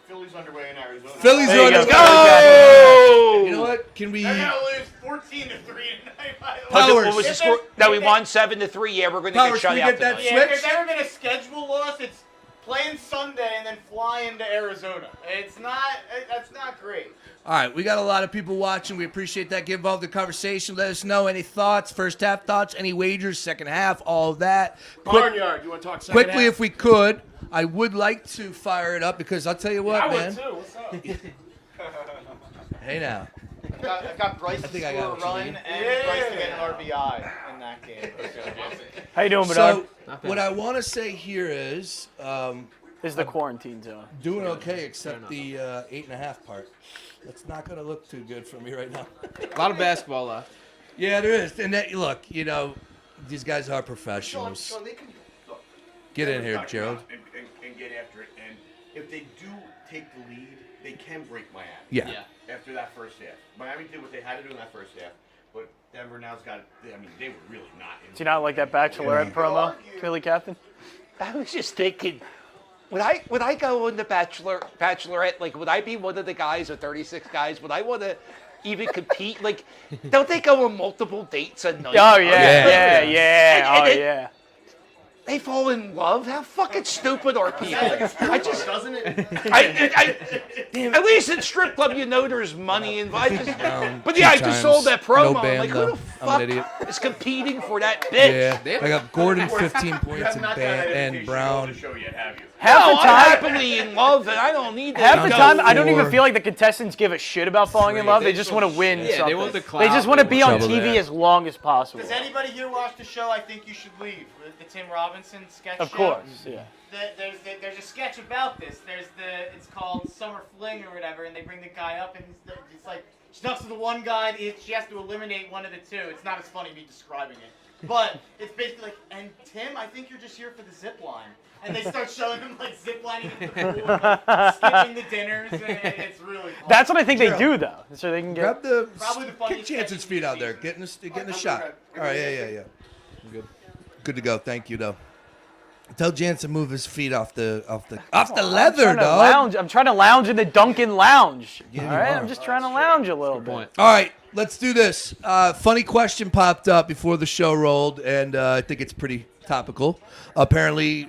Phillies underway in Arizona. Phillies There are you on the go. go. You know what? Can we? They're gonna lose 14-3 tonight. By the way. Powers. What was the score? No, we won 7-3. Yeah, we're going to Powers, get can shut we out get that tonight. Yeah, if switch? there's ever been a schedule loss, it's playing Sunday and then flying to Arizona. It's not. That's not great. All right, we got a lot of people watching. We appreciate that. Get involved in the conversation. Let us know any thoughts, first half thoughts, any wagers, second half, all of that. Barnyard, you want to talk second Quickly, half? if we could, I would like to fire it up because I'll tell you what, I would man. too. What's up? Hey now. I've got Bryce to think I score got a what you run mean. and Bryce to get an RBI in that game. How you doing, Bernard? So, what I want to say here is This is the quarantine zone. doing okay except the 8.5 part. That's not going to look too good for me right now. A lot of basketball left. Yeah, there is. And that, look, you know, these guys are professionals. Sean, they can look, Get in here, cut Gerald. around and get after it. And if they do take the lead, they can break Miami. Yeah. After that first half, Miami did what they had to do in that first half, but Denver now's got. I mean, they were really not. Do you not like that Bachelorette promo, Philly Captain? I was just thinking, would I go on the Bachelorette? Like, would I be one of the guys or 36 guys? Would I want to even compete? Like, don't they go on multiple dates a night? Oh, yeah. And- Oh, and yeah. They fall in love? How fucking stupid are people? I just, Doesn't it? at least in strip club, you know there's money involved. But yeah, I just saw times. that promo. No I'm band, like, though. who the I'm an idiot. fuck is competing for that bitch? Yeah. I got Gordon 15 points and, Not Ban- that and education Brown. on the show yet, have you? Half No, the I'm time, happily in love, and I don't need half to the go. time, I don't even Four. feel like the contestants give a shit about falling in love. They just want to win Yeah, something. they want the They clout. just want to be on Trouble TV there. as long as possible. Does anybody here watch the show? I think you should leave. The Tim Robinson sketch Of show. course, yeah. There's a sketch about this. It's called Summer Fling or whatever, and they bring the guy up, and it's like she talks to the one guy, and she has to eliminate one of the two. It's not as funny me describing it, but it's basically like, and Tim, I think you're just here for the zip line. And they start showing him like zip lining in the pool, like, skipping the dinners, and it's really fun. That's what I think they do, though, so they can get. Grab the. Probably the Kick funniest Jansen's sketch feet of out the there. season. Getting a shot. All right, yeah. I'm good. Good to go. Thank you, though. Tell Jansen move his feet off the leather, dog. I'm trying to lounge in the Dunkin Lounge. Yeah, all you right, are. I'm just trying to lounge a little bit. All right, let's do this. Funny question popped up before the show rolled, and I think it's pretty topical. Apparently,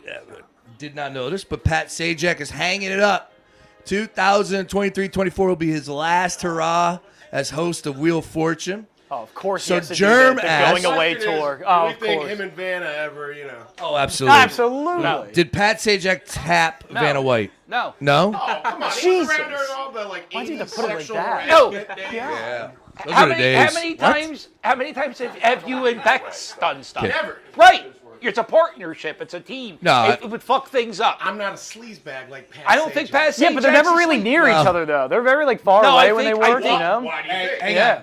did not notice, but Pat Sajak is hanging it up. 2023-24 will be his last hurrah as host of Wheel of Fortune. Oh, of course. So he has to Germ do the asked- going away Question is, tour. do Oh, we of think course. him and Vanna ever, Oh, absolutely. Absolutely. Did Pat Sajak tap Vanna White? No. No? Oh, come on. He Jesus. was around during all the, like, Why'd you 80s have to put it like sexual that? harassment No. days. Yeah. Those How are the many, days. how many times have you and Bex done stuff? Never. Right. It's a partnership. It's a team. No, It would fuck things up. I'm not a sleazebag like Pat I don't think Sajak. Pat Yeah, but they're never Sajak's really asleep. near each other, though. They're very like far No, I away when they think- I work, you think- know? Why do you think? Hang Yeah.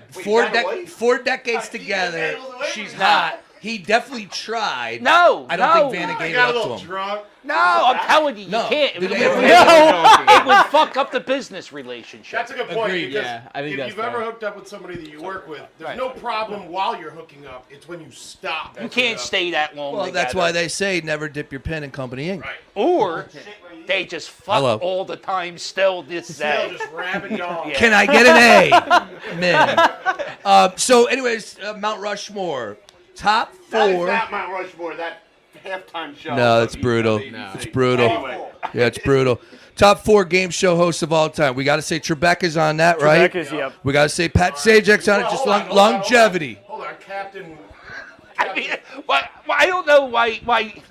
on. Four decades together. She's hot. He definitely tried. No, I don't no. think Vanna I gave it got a up little to him. drunk. No, I'm telling you, you No. can't. Did It they would- ever- it would fuck up the business relationship. That's a good point. Agreed. Because Yeah, I think if that's you've ever fair. hooked up with somebody that you work with, there's Right. no problem while you're hooking up. It's when you stop. You can't stay that long Well, together. that's why they say never dip your pen in company ink. Right. Or they just fuck Hello. all the time still this Still day. just rabid dog. Yeah. Can I get an A? Man. So, anyways, Mount Rushmore. Top That is 4. not Mount Rushmore. That halftime show. No, it's brutal. It's brutal. Yeah, it's brutal. Top 4 game show hosts of all time. We got to say Trebek's on that, right? Trebek's, yep. We got to say Pat Sajak's on it. Just Hold on, longevity. Hold on, Captain. I mean, I don't know why.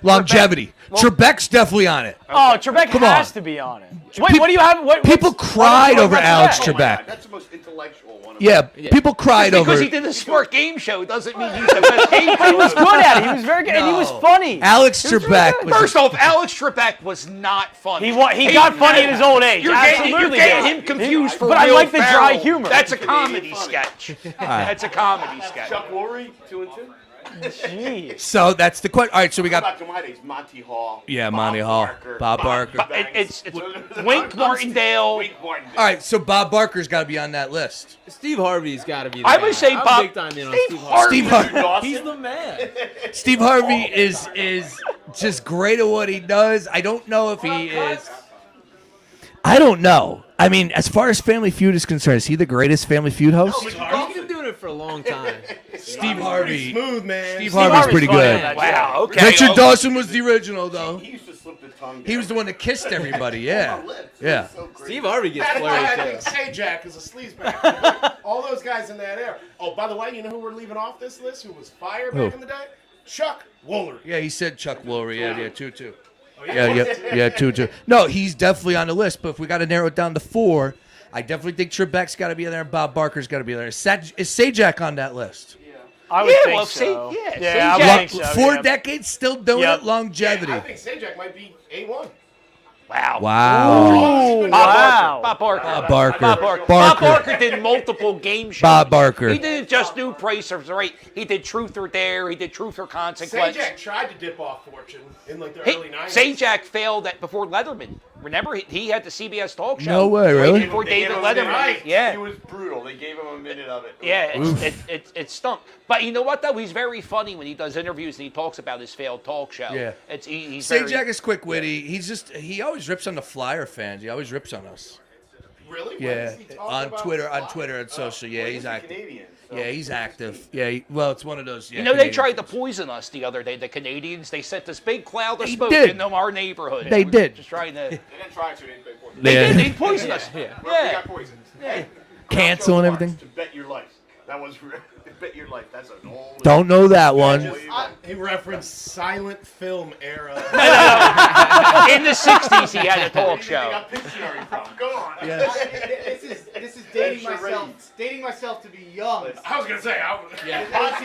Longevity. Trebek's definitely on it. Oh, Trebek Come has on. to be on it. Wait, what do you have? People cried over Alex Trebek. That's the most intellectual one. Yeah, people cried Because over he did a smart game show doesn't mean he's the best game But he was show. good at it. He was very good, and he was funny. Alex Trebek. was First off, Alex Trebek was not funny. He got funny in his old age. You're Absolutely getting did. him confused for But I Will like the dry Ferrell. humor. That's a comedy funny. sketch. That's a comedy sketch. Chuck Lorre, 2 and 2. Jeez. So that's the question. All right, so we Go got. back to my days. Monty Hall. Yeah, Bob Monty Hall. Barker, Bob Barker. But it's Wink Martindale. Wink Martindale. All right, so Bob Barker's got to be on that list. Steve Harvey's got to be. The I guy. would say I'm Bob. big time in on Steve Steve Harvey. Steve Harvey. Dawson. He's the man. Steve Harvey is just great at what he does. I don't know if he is. I don't know. I mean, as far as Family Feud is concerned, is he the greatest Family Feud host? He's been doing it for a long time. Steve Harvey. Smooth, man. Steve Harvey's pretty funny on good. that Wow. Okay. Richard Dawson was the original, though. He used to slip the tongue. He was the one that kissed everybody. Yeah. Yeah. Steve Harvey gets That's why I flirty think too. Sajak is a sleazebag. All those guys in that era. Oh, by the way, you know who we're leaving off this list? Who was fire back Who? in the day? Chuck Woolery. Yeah, he said Chuck Lorre. Yeah, 2-2. Oh, Yeah, 2-2. No, he's definitely on the list, but if we got to narrow it down to 4, I definitely think Trebek's got to be there and Bob Barker's got to be there. Is Sajak on that list? I would Yeah, think well, so. yeah, I would Sajak- think so. 4 yeah. decades still doing Yep. it, longevity. I think Sajak might be A1. Wow. Wow. Wow. Bob Barker. Bob Barker. Bob Barker. Barker. Bob Barker did multiple game shows. Bob Barker. He didn't just do Price or Right. He did Truth or Dare. He did Truth or Consequence. Sajak tried to dip off Fortune in like the Hey, early 90s. Sajak failed before Letterman. Remember, he had the CBS talk show. No way, right really? Before They gave David him a minute. Letterman. Yeah. He was brutal. They gave him a minute of it. Yeah, it stunk. But you know what, though? He's very funny when he does interviews and he talks about his failed talk show. Yeah. He's Sajak very... is quick witty. He always rips on the Flyer fans. He always rips on us. Really? When Yeah, does he talk on about Twitter, Flyer? and social. Yeah, he's active. Canadian. So. Yeah, he's active. Yeah, well, it's one of those. Yeah, You know, they Canadian tried to things. poison us the other day, the Canadians. They sent this big cloud of They smoke did. into our neighborhood. They did. Just trying to... They didn't try to. They poisoned. They Yeah. did. They poisoned us. We Yeah. got poisoned. Cancel and everything. To bet your life. That was to bet your life. That's an old. Don't know that one. He referenced silent film era. In the 60s, he had a talk show. got Pictionary from. Go on. This is dating myself to be young. I was gonna say, Oh,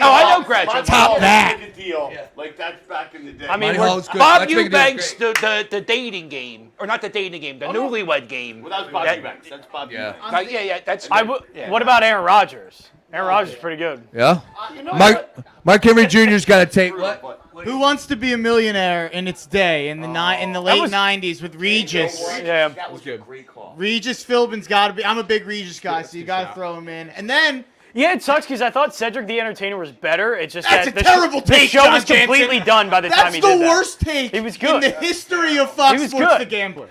I know Gretchen. Top that. Make a deal. Like that's back in the day. I mean, Money we're- Hall's good. Bob Let's make it Eubanks, great. the dating game, or not the dating game, the newlywed game. Well, that's Bob That- Eubanks. That's Bob Yeah. Eubanks. Yeah, that's. Yeah. What about Aaron Rodgers? Aaron Rodgers is pretty good. Yeah. You know Mark Henry Jr.'s got to take what? Who Wants to Be a Millionaire in its day in the late was- 90s with Regis? Yeah. That was a great call. Regis Philbin's got to be. I'm a big Regis guy, so you got to throw him in. And then Yeah, it sucks because I thought Cedric the Entertainer was better. It's just That's that a terrible the take, show John was completely Jansen. done by the time that's he the did that. worst take He was good. in the history of Fox He was Sports good. The Gambler.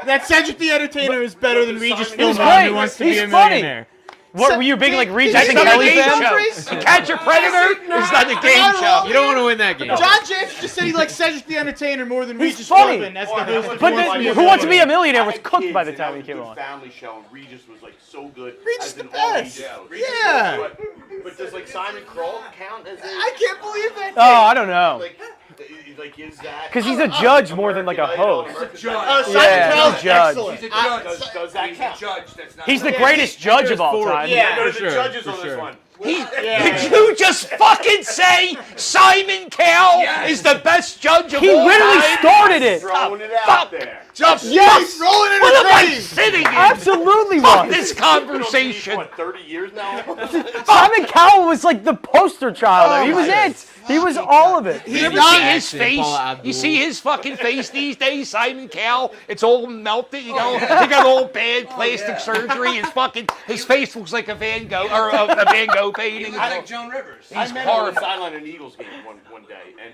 That Cedric the Entertainer is better than Regis He was Philbin great. Who Wants to He's Be a funny. Millionaire. What were you big like Regis Did and you see Kelly the game fan? Trace? Catch a Predator is not a game show. You don't want to win that game. John Jansen just said he likes Cedric the Entertainer more than He's Regis funny. Philbin as the host of But Who Wants to Be a Who Wants to Be a Millionaire. Millionaire was I had cooked by the kids, time and he that came was a on. good family show, and Regis was like so good. Regis as the in all best. these shows. Yeah. But But does like Simon Kroll count as a? I can't believe that. Oh, I don't know. Like is that? Because he's a judge more than like a host. Simon Yeah, Cowell's he's a judge. excellent. He's a judge. Does that He's count? a judge. That's not. He's the greatest judge of all time. Yeah. No, the judges on this one. Did you just fucking say Simon Cowell is the best judge of He all literally time? started it. Throwing it out there. Yes. rolling in What am I grave. sitting in? Absolutely Fuck was. this conversation. What, 30 years now? Simon Cowell was like the poster child. He was it. He was all of it. You ever see his face? You see his fucking face these days, Simon Cowell? It's all melted, you know. He got all bad plastic surgery. His face looks like a Van Gogh or a Van Gogh painting. He's like Joan Rivers. I met him on the sideline in an Eagles game one day, and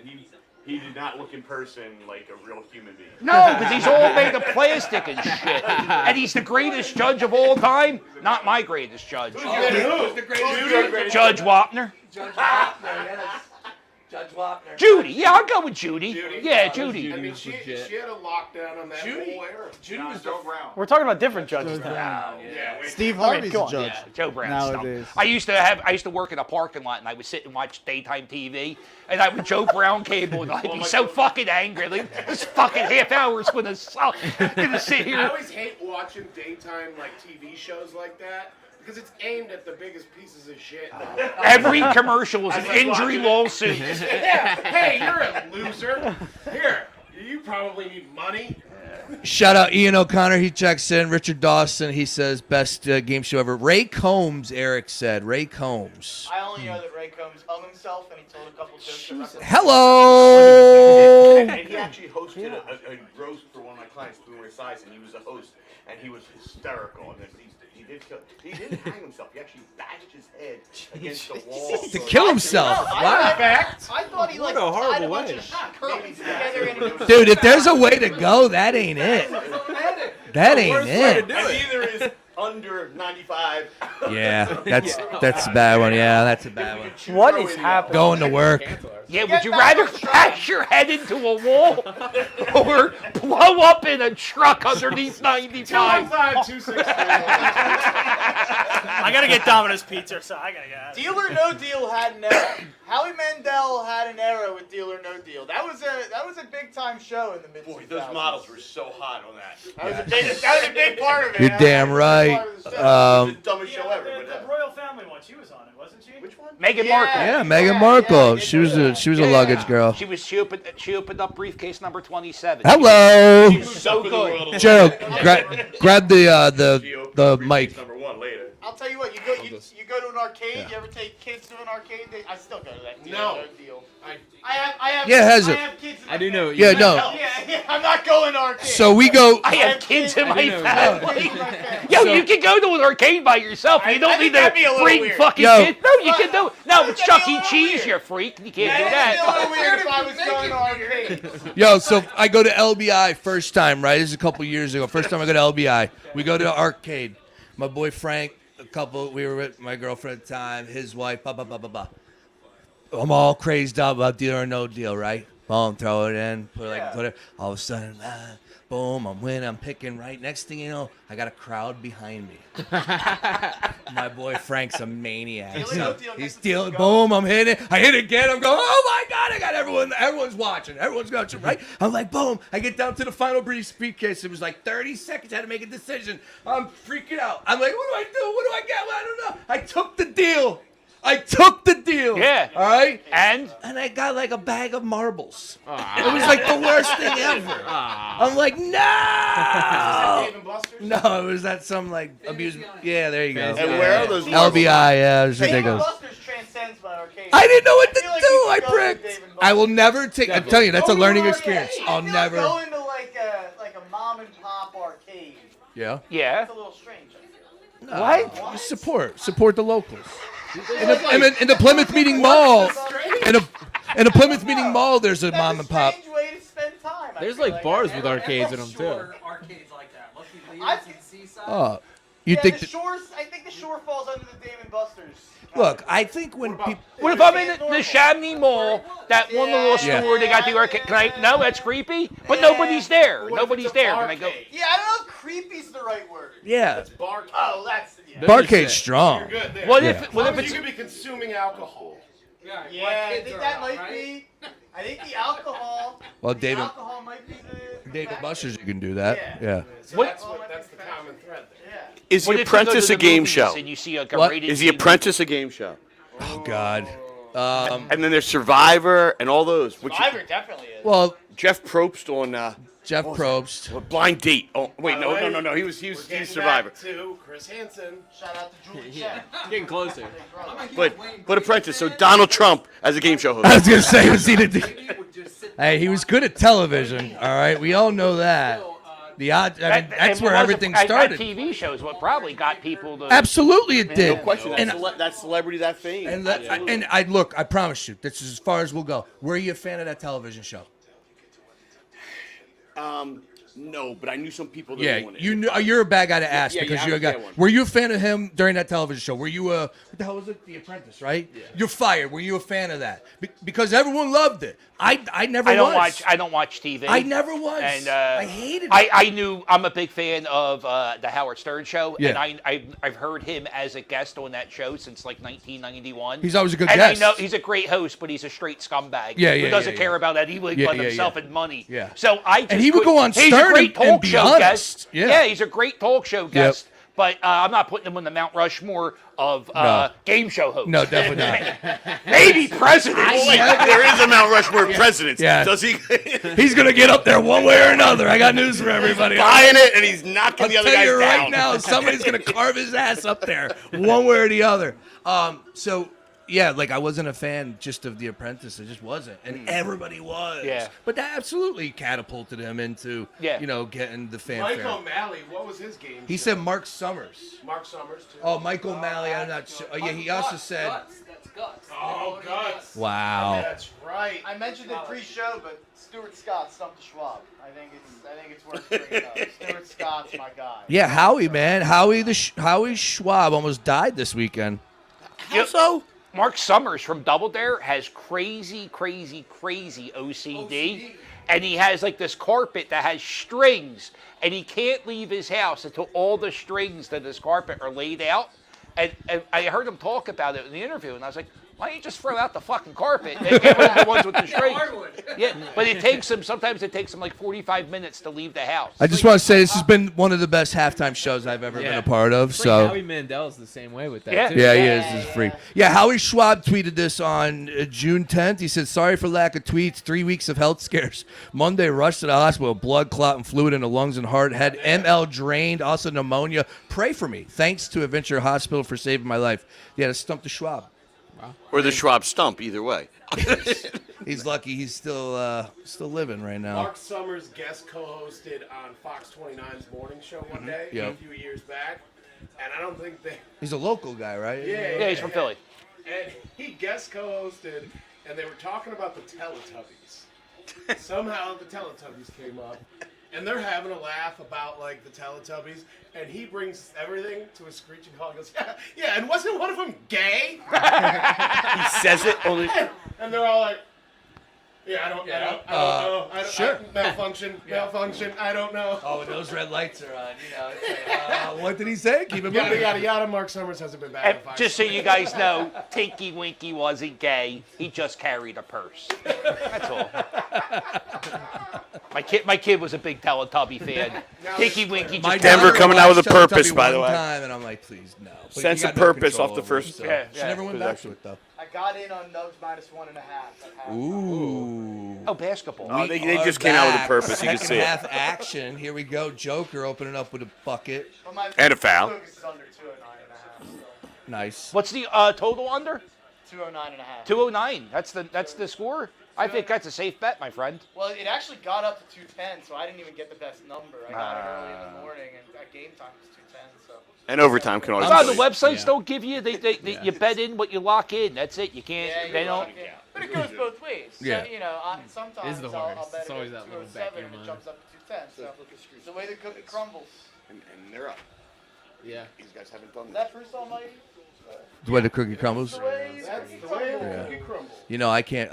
he did not look in person like a real human being. No, because he's all made of plastic and shit. And he's the greatest judge of all time. Not my greatest judge. Who's the greatest? Judge Wapner. Judge Wapner, yes. Judge Wapner. Judy. Yeah, I'll go with Judy. Yeah, Judy. I mean, she had a lockdown on that whole era. Judy was Joe Brown. We're talking about different judges now. Steve Harvey's come a on. judge. Joe Brown Nowadays. stuff. I used to work in a parking lot, and I would sit and watch daytime TV, and I would Joe Brown cable, and I'd be so fucking angry. Like, this fucking half hour is gonna suck. Gonna sit I here. always hate watching daytime like TV shows like that because it's aimed at the biggest pieces of shit. Every commercial is an injury lawsuit. Yeah. Hey, you're a loser. Here, you probably need money. Shout out Ian O'Connor. He checks in. Richard Dawson. He says best game show ever. Ray Combs. Eric said Ray Combs. I only know that Ray Combs hung himself and he told a couple jokes. Hello. And he actually hosted a roast for one of my clients, Boomer Size, and he was a host, and he was hysterical. And then he didn't hang himself. He actually bashed his head against the wall. To kill himself. Wow. I thought he like tied a bunch of curtains together and Dude, if there's a way to go, that ain't it. That ain't it. And either is under 95. Yeah, that's a bad one. Yeah, that's a bad one. What is happening? Going to work. Yeah, would you rather bash your head into a wall or blow up in a truck underneath 95? 215-263. I gotta get Domino's Pizza, so I gotta get. Deal or No Deal had an era. Howie Mandel had an era with Deal or No Deal. That was a big time show in the mid 2000s. Boy, those models were so hot on that. That was a big part of it. You're damn right. The dumbest show ever. The royal family one, she was on it, wasn't she? Which one? Meghan Markle. Yeah, Meghan Markle. She was a luggage girl. She opened up briefcase number 27. Hello. So good. Joe, grab the mic. Number one later. I'll tell you what, you go to an arcade, you ever take kids to an arcade? I still go to that Deal or No Deal. I have Yeah, has it? I have kids in I do know. Yeah, no. Yeah, I'm not going to arcade. So we go. I have kids in my know. family. Kids in my family. Yo, So- you can go to an arcade by yourself. You I don't think need that'd be a to little bring weird. fucking Yo. kids. No, you can do it. No, it's Chuck E. little Cheese, weird. you freak. You can't do That'd be a that. little weird if I was going to arcade. Yo, so I go to LBI first time, right? This is a couple years ago. First time I go to LBI. We go to the arcade. My boy Frank, we were with my girlfriend at the time, his wife, blah, blah, blah, blah, blah. I'm all crazed up about Deal or No Deal, right? Boom, throw it in, put it. All of a sudden, boom, I'm winning, I'm picking, right? Next thing you know, I got a crowd behind me. My boy Frank's a maniac. Deal or So No Deal he's gets the stealing, go. boom, I'm hitting it. I hit it again, I'm going, oh my God, I got everyone's watching, everyone's watching, right? I'm like, boom, I get down to the final briefcase. It was like 30 seconds, I had to make a decision. I'm freaking out. I'm like, what do I do? What do I get? Well, I don't know. I took the deal. Yeah. All right? And I got like a bag of marbles. It was like the worst thing ever. I'm like, no. Dave and Buster's? No, it was that some like amusement. Yeah, there you go. And where are those LBI, yeah, it was Dave and ridiculous. Buster's transcends my arcade. I didn't know what to I feel like do. you I should go to pricked. Dave and I will Buster's. never take. I'm telling you, that's a Go to learning an experience. arcade. I'll I feel never. Like going to like a mom and pop arcade. Yeah. yeah. It's a little strange. What? Support the locals. In the Plymouth Meeting Mall. In the Plymouth Meeting Mall, there's a mom and pop. Strange way to spend time. I There's feel like bars with There are arcades in them too. arcades like that. Lucky I- Leo's and Seaside. Oh, you Yeah, think? the Shores? I think the Shore falls under the Dave and Buster's. Look, I think when people. What if I'm in the Chamonix Mall, that one little store Yeah. they got the arcade? No, that's creepy. But nobody's there. Nobody's there when I go. Yeah, I don't know if creepy's the right word. Yeah. It's barcade. Oh, that's Barcade's strong. You're good there. What Yeah. if you it's could be consuming alcohol. Yeah, I think that might be. I think the alcohol. Well, the David alcohol might be the. David Buster's, you can do that. Yeah. So that's the common thread there. Yeah. Is The Apprentice a game show? And you see like a What? rated Is The TV Apprentice a game show? Oh God. And then there's Survivor and all those. Which Survivor definitely is. Well, Jeff Probst on Jeff Probst. Blind Date. Oh wait, By the way, no. He was We're he's getting Survivor. back to Chris Hansen. Shout out to Julie Yeah, Chen. getting closer. But Apprentice. So Donald Trump as a game show host. I was gonna say, was he hey, he was good at television. All right, we all know that. The odds. I mean, that's where everything started. That TV show is what probably got people to. Absolutely, it did. No question. And, That celebrity, that fame. and I look. I promise you, this is as far as we'll go. Were you a fan of that television show? No, but I knew some people that Yeah, wanted you it. knew, you're a bad guy to ask Yeah, because yeah, you're a I'm guy. a bad one. Were you a fan of him during that television show? Were you what the hell was it? The Apprentice, right? Yeah. You're fired. Were you a fan of that? Because everyone loved it. I never I don't was. I don't watch TV. I never was. And I hated it. I knew I'm a big fan of the Howard Stern show, Yeah. and I've heard him as a guest on that show since like 1991. He's always a good and guest. I know he's a great host, but he's a straight scumbag. Yeah, who yeah, doesn't yeah, care yeah. about anything Yeah, but yeah, himself yeah. and money. Yeah. So I just he would go on he's Stern a great and talk be show honest. guest. Yeah. He's a great talk show guest. But I'm not putting him on the Mount Rushmore of game show hosts. No, definitely not. Maybe president. Wait, there is a Mount Rushmore of presidents. Yeah. Does he? He's gonna get up there one way or another. I got news for everybody. Buying it, and he's knocking I'll the other tell guys you right down. now, somebody's gonna carve his ass up there, one way or the other. So yeah, like I wasn't a fan just of The Apprentice. I just wasn't, and everybody was. Yeah. But that absolutely catapulted him into, Yeah. you know, getting the Mike fanfare. O'Malley, what was his game? He show? said Mark Summers. Mark Summers too. Oh, Mike O'Malley. I'm not sure. Oh, yeah, he also said. That's Guts. Oh, Guts. Wow. That's right. I mentioned it pre-show, but Stuart Scott stumped Schwab. I think it's worth bringing up. Stuart Scott's my guy. Yeah, Howie, man, Howie Schwab almost died this weekend. How so? Mark Summers from Double Dare has crazy OCD. And he has like this carpet that has strings, and he can't leave his house until all the strings to this carpet are laid out. And I heard him talk about it in the interview, and I was like, why don't you just throw out the fucking carpet and get rid of the ones with the strings? Yeah, but sometimes it takes him like 45 minutes to leave the house. I just want to say this has been one of the best halftime shows I've ever been a part of. It's So like Howie Mandel's the same way with that, Yeah. too. yeah, he is. He's free. Yeah, Howie Schwab tweeted this on June 10th. He said, "Sorry for lack of tweets. 3 weeks of health scares. Monday, rushed to the hospital, blood clot and fluid in the lungs and heart. Had ML drained, also pneumonia. Pray for me. Thanks to Adventure Hospital for saving my life." Yeah, to stump the Schwab. Or the Schwab stump, either way. He's lucky he's still living right now. Mark Summers guest co-hosted on Fox 29's morning show one day Yep. a few years back, and I don't think they. He's a local guy, right? Yeah, he's from Philly. And he guest co-hosted, and they were talking about the Teletubbies. Somehow the Teletubbies came up, and they're having a laugh about like the Teletubbies, and he brings everything to a screeching halt. He goes, yeah, and wasn't one of them gay? He says it only. And they're all like, yeah, I don't know. Sure. Malfunction, I don't know. Oh, those red lights are on. You know, it's like, what did he say? Keep it Yada, moving. yada, yada. Mark Summers hasn't been back And in 5 just so you guys know, Tinky Winky wasn't gay. He just carried a purse. That's all. My kid was a big Teletubby fan. Tinky Winky just My Denver daughter coming out with a watched purpose, Teletubby by the one way. time, and I'm like, please, no. But you Sense got of no purpose control off the over it, first. so. Yeah, She never went back to it, though. I got in on Nugs -1.5. Ooh. Oh, basketball. Oh, they just came out with a purpose. You can see Second it. half action. Here we go. Joker opening up with a bucket. But my And a foul. focus is under 209.5. Nice. What's the total under? 209.5. 209. That's the score. I think that's a safe bet, my friend. Well, it actually got up to 210, so I didn't even get the best number. I got it early in the morning, and at game time it was 210. So. And overtime can always. Oh, be the played. websites don't give you. You bet in what you lock in. That's it. You can't. Yeah, They don't. But it goes both ways. Yeah. So, you know, sometimes It's the I'll hardest. bet It's it always at that little back of 207 your and it mind. jumps up to 210. So it's the way the cookie crumbles. And they're up. Yeah. These guys haven't done Is that. that Bruce Almighty? The way the cookie crumbles. That's the way the cookie crumbles. You know, I can't.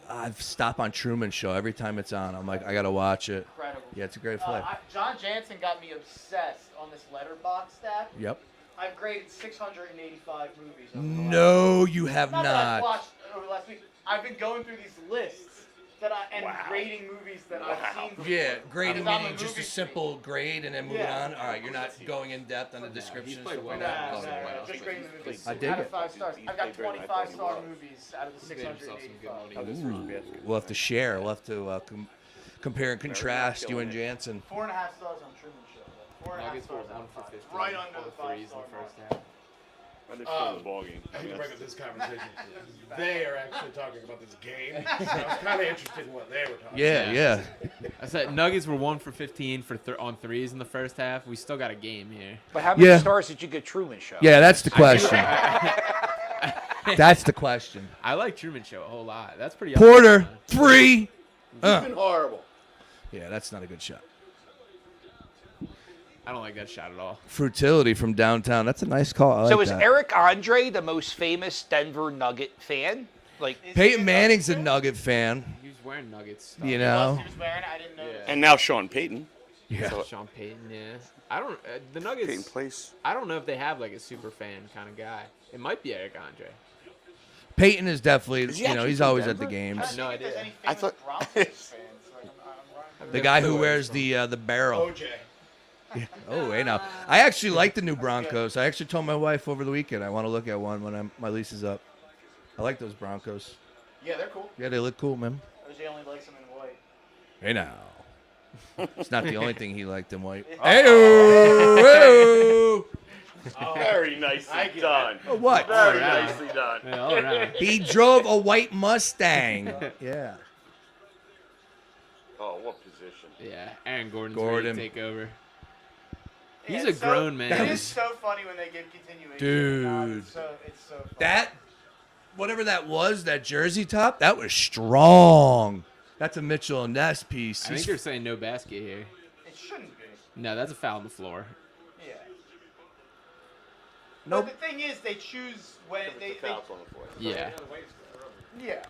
I've stopped on Truman Show every time it's on. I'm like, I gotta watch it. Incredible. Yeah, it's a great flick. John Jansen got me obsessed on this letterbox app. Yep. I've graded 685 movies. No, you have Not that I've not. watched over the last week. I've been going through these lists and grading movies that I've seen before. Yeah, grading Because I'm meaning just a simple grade and then moving on. All right, you're not going in depth on the description and stuff like that. Just grading the movies. I dig out it. of 5 stars. I've got 25-star movies out of the 685. Ooh, we'll have to share. We'll have to compare and contrast you and Jansen. 4.5 stars on Truman Show. 4.5 Nuggets were stars out 1 of for 5. 15. Right under the all threes in 5-star the first mark. half. I understand the ball game. I hate to bring up this conversation. They are actually talking about this game, so I was kind of interested in what they were talking about. Yeah. I said Nuggets were 1 for 15 on threes in the first half. We still got a game here. But how many Yeah. stars did you get Truman Show? Yeah, that's the question. That's the question. I like Truman Show a whole lot. That's pretty. Porter, 3. He's been horrible. Yeah, that's not a good shot. I don't like that shot at all. Frutility from downtown. That's a nice call. I like So is that. Eric Andre the most famous Denver Nugget fan? Like Peyton Manning's a Nugget fan. He was wearing Nuggets stuff. You know. He was wearing it. I didn't know. And now Sean Payton. Yeah. Sean Payton, yeah. I don't. The Nuggets. Payton Place. I don't know if they have like a super fan kind of guy. It might be Eric Andre. Peyton is definitely, Is he you know, actually he's from always at the Denver? games. No idea. I thought. The guy who wears the barrel. OJ. Yeah. Oh, hey now. I actually like the new Broncos. I actually told my wife over the weekend I want to look at one when my lease is up. I like those Broncos. Yeah, they're cool. Yeah, they look cool, man. OJ only likes them in white. Hey now. It's not the only thing he liked in white. Oh, very nicely done. Oh, what? Very nicely done. Yeah, all right. He drove a white Mustang. Yeah. Oh, what position? Yeah, Aaron Gordon's Gordon. ready to take over. Yeah, He's a grown man. It is so funny when they give continuation. Dude. It's so funny. That, whatever that was, that jersey top, that was strong. That's a Mitchell and Ness piece. I think they're saying no basket here. It shouldn't be. No, that's a foul on the floor. Yeah. Nope. But the thing is, they choose when they Fouls on the floor. Yeah. yeah.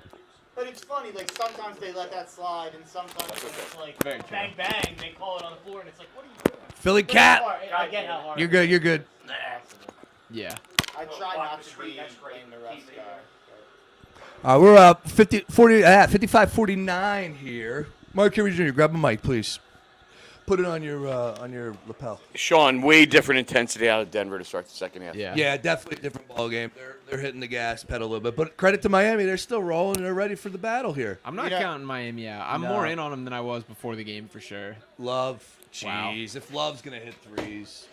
But it's funny, like sometimes they let that slide, and sometimes it's like Very true. bang bang, they call it on the floor, and it's like, what are you doing? Philly Cat. I get how hard. You're good. You're good. Yeah. I try not to be in the rest guy. We're up 55-49 here. Mark Henry Jr., grab a mic, please. Put it on your lapel. Sean, way different intensity out of Denver to start the second half. Yeah. Yeah, definitely a different ball game. They're hitting the gas pedal a little bit, but credit to Miami, they're still rolling and they're ready for the battle here. I'm not counting Miami out. I'm more in on them than I was before the game for sure. Love, Wow. jeez, if Love's gonna hit threes.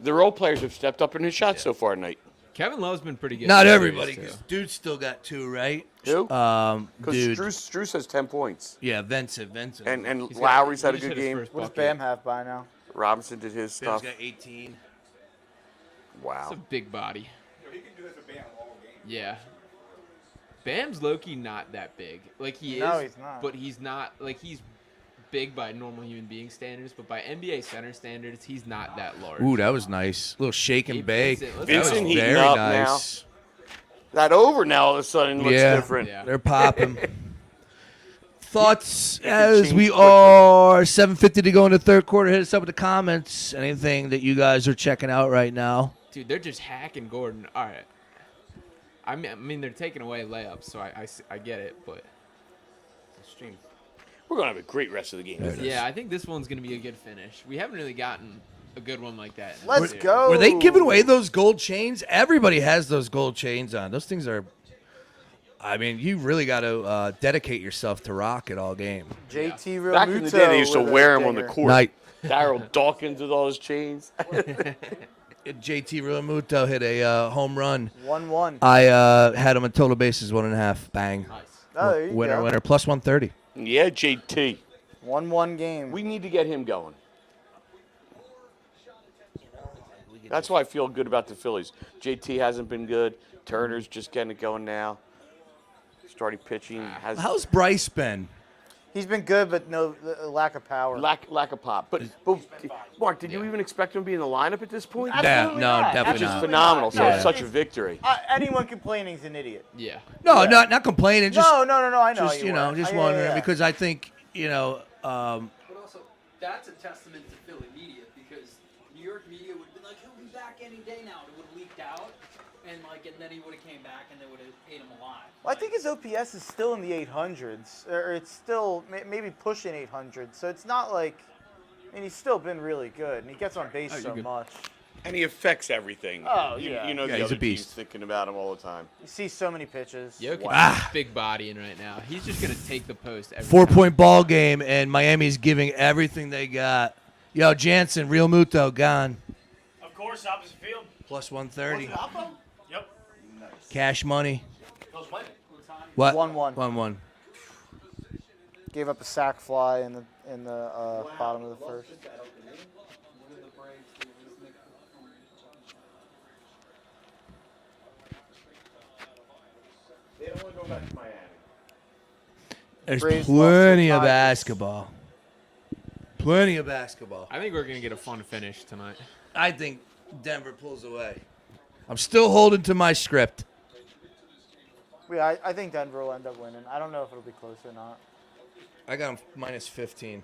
The role players have stepped up in his shots so far tonight. Kevin Love's been pretty good. Not in everybody, threes, because too. dude's still got 2, right? Who? Dude. Because Struce has 10 points. Yeah, Vincent. And He's Lowry's got- had a he just good his game. first What does bucket. Bam have by now? Robinson did his Bam's stuff. got 18. It's Wow. a big body. Yeah. Bam's low-key not that big. Like, he is. No, he's not. But he's not. Like, he's big by normal human being standards, but by NBA center standards, he's not that large. Ooh, that was nice. Little shake and Hey, bake. Vincent, let's That was Vincent go. heating very up nice. That over now all of a sudden looks Yeah. different. Yeah. They're popping. Thoughts as change we quickly. are 7:50 to go in the third quarter. Hit us up with the comments. Anything that you guys are checking out right now? Dude, they're just hacking Gordon. All right. I mean, they're taking away layups, so I get it, but We're going to have a great rest of the game. yeah, I think this one's going to be a good finish. We haven't really gotten a good one like that. Let's go. Were they giving away those gold chains? Everybody has those gold chains on. Those things are. I mean, you really got to dedicate yourself to rock it all game. JT Real Back in the day, they used to wear them on the court. Night. Daryl Dawkins with all his chains. JT Realmuto hit a home run. 1-1. I had him on total bases 1.5. Bang. Nice. Oh, there you Winner, go. winner. Plus 130. Yeah, JT. 1-1 game. We need to get him going. That's why I feel good about the Phillies. JT hasn't been good. Turner's just getting it going now. Starting pitching. How's Bryce been? He's been good, but no lack of power. Lack of pop. But Mark, did you even expect him to be in the lineup at this point? Absolutely no, not. definitely Which is not. phenomenal. So Yeah. it's such a victory. Anyone complaining is an idiot. Yeah. No, not complaining. Just, No, I know. just you you know, weren't. just Yeah, wondering yeah. because I think you know. But also, that's a testament to Philly media because New York media would have been like, he'll be back any day now. It would have leaked out, and then he would have came back and they would have ate him alive. Well, I think his OPS is still in the 800s, or it's still maybe pushing 800. So it's not like, he's still been really good, and he gets on base so much. And he affects everything. Oh, You yeah. know, Yeah, the he's other a beast. team's thinking about him all the time. You see so many pitches. Jokic is big body in right now. He's just gonna take the post. Every 4-point ball game, and Miami's giving everything they got. Yo, Jansen, Real Muto, gone. Of course, opposite field. Plus 130. Yep. Cash money. Those win. What? 1-1. 1-1. Gave up a sac fly in the bottom of the first. They don't want to go back to Miami. There's Braves plenty lost of to Tigers. basketball. Plenty of basketball. I think we're gonna get a fun finish tonight. I think Denver pulls away. I'm still holding to my script. Yeah, I think Denver will end up winning. I don't know if it'll be close or not. I got him minus 15.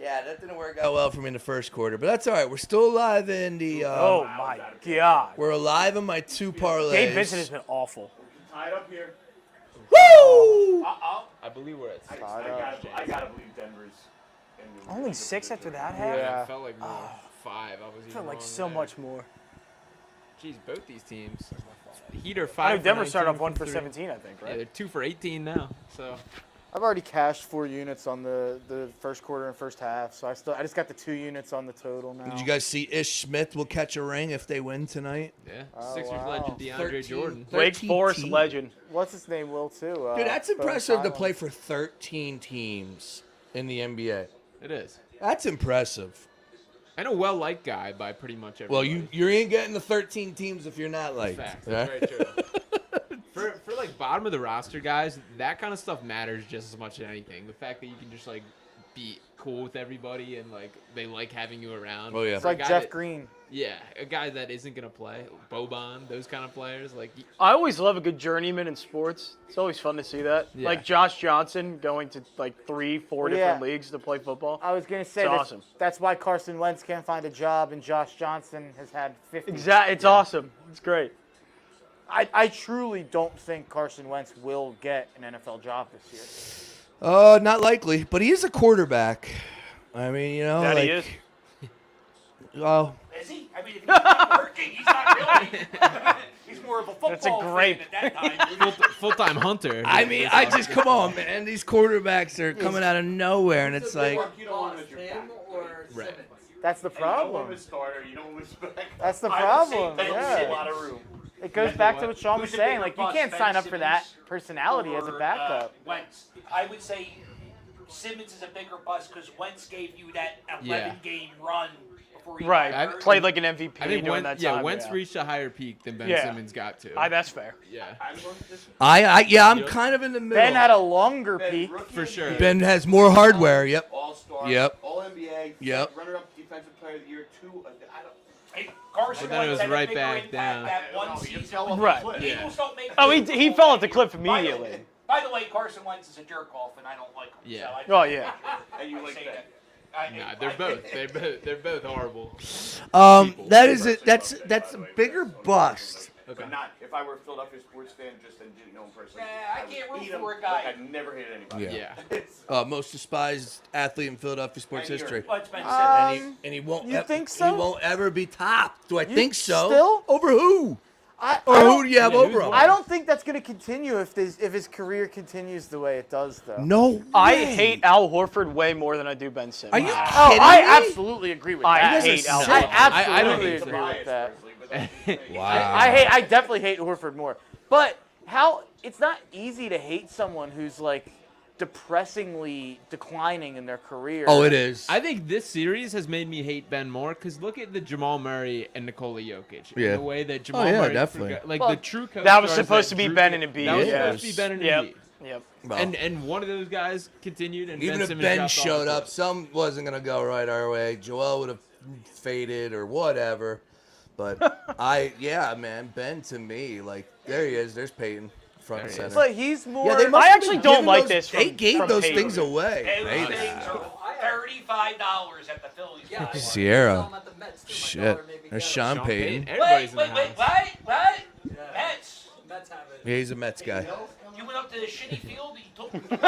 Yeah, that didn't work out well for me in the first quarter, but that's all right. We're still alive in the. Oh my God. We're alive in my two parlays. Gabe Vincent has been awful. Tied up here. Woo! I believe we're at 6. I gotta believe Denver's. Only 6 after that half? Yeah. It felt like more. 5. I was even Felt like wrong so there. much more. Jeez, both these teams. Heat are 5. I know for Denver started 19 off 1 from for 3. 17, I think, Yeah, right? they're 2 for 18 now. So I've already cashed 4 units on the first quarter and first half, so I just got the 2 units on the total now. Did you guys see Ish Smith will catch a ring if they win tonight? yeah, Oh, Sixers wow. legend DeAndre 13. Jordan. Wake 13 Forest teams. legend. What's his name? Will too. Dude, that's Bones impressive to Island. play for 13 teams in the NBA. It is. That's impressive. And a well-liked guy by pretty much Well, everybody. you ain't getting the 13 teams if you're not liked. Facts. Yeah? That's very true. for like bottom of the roster guys, that kind of stuff matters just as much as anything. The fact that you can just like be cool with everybody and like they like having you around. Oh, yeah. It's like A guy Jeff that- Green. Yeah, a guy that isn't gonna play, Boban, those kind of players. Like, I always love a good journeyman in sports. It's always fun to see that. Yeah. Like Josh Johnson going to like 3-4 Yeah. different leagues to play football. I was gonna say It's that's, awesome. that's why Carson Wentz can't find a job, and Josh Johnson has had 50. Exactly. It's awesome. It's great. I truly don't think Carson Wentz will get an NFL job this year. Not likely, but he is a quarterback. I mean, you know, That like, he is. Well, Is he? I mean, if he's not working, he's not really. He's more of a football That's a great. fan at that time. full-time hunter. I mean, I just come on, man. These quarterbacks are coming out of nowhere, and it's like, You don't want him as your Him backup. or Right. Simmons? That's the And you don't want him problem. as starter. You don't want him as backup. That's the I would say problem. Ben Yeah. Simmons. A lot of room. It goes back to what Sean was Who's a saying. bigger Like, you bust, can't Ben sign up for that Simmons personality as a or, backup. Wentz. I would say Simmons is a bigger bust because Wentz gave you that 11-game run before he Right. I- got Played like an MVP I think during that time. Wentz reached a higher peak than Ben Yeah. Simmons got to. That's fair. Yeah, I'm kind of in the middle. Ben had a longer peak. for sure. Ben has more hardware. Yep. All-star. Yep. All-NBA. Yep. Runner-up defensive player of the year 2. I don't. Hey, Carson But then it Wentz was had a right bigger back impact down. that one No, he season. fell off the Right. cliff. Yeah. Eagles don't make Oh, big he moves. fell off the cliff By the way- immediately. By the way, Carson Wentz is a jerk off, and I don't like him. Yeah. So Oh yeah. And you I like say that. Nah, they're both. They're both horrible. That is it. That's a bigger bust. Okay. But not if I were a Philadelphia sports fan just and didn't know him personally. I would can't root hate him for a guy. Like I'd never hated anybody. Yeah. Yeah. Most despised athlete in Philadelphia sports And you're- history. Well, it's been And he won't. You think so? He won't ever be topped. Do I You think so? still? Over who? I Or who do you have Yeah, over who's him? the- I don't think that's going to continue if his career continues the way it does, though. No. I way. hate Al Horford way more than I do Ben Simmons. Are you Oh, kidding I me? absolutely agree with I that. hate Al sick. I Horford. absolutely I don't hate agree with that. Wow. I definitely hate Horford more. But it's not easy to hate someone who's like depressingly declining in their career. Oh, it is. I think this series has made me hate Ben more because look at the Jamal Murray and Nikola Jokic. Yeah. In the way that Jamal yeah, Murray definitely. like Well, the true coach. That was supposed to be Ben and Embiid. That was Yeah. supposed to be Ben and Yep. Embiid. Yep. Well, And one of those guys continued, and even Ben if Simmons Ben dropped off showed the up, court. some wasn't gonna go right our way. Joel would have faded or whatever. But man, Ben to me, like there he is. There's Peyton. front and center. But he's more. Yeah, they must I have actually been don't giving like those- this They from- gave from those Peyton. things away. Those things are $35 at the Phillies. Yeah, I Sierra. saw him at the Mets, too. My Shit. daughter made me There's get Sean Sean Payton. Payton. Everybody's Wait, in the house. what? Yeah. Mets. Mets have it. Yeah, he's a Mets guy. You went up to the shitty field and you took your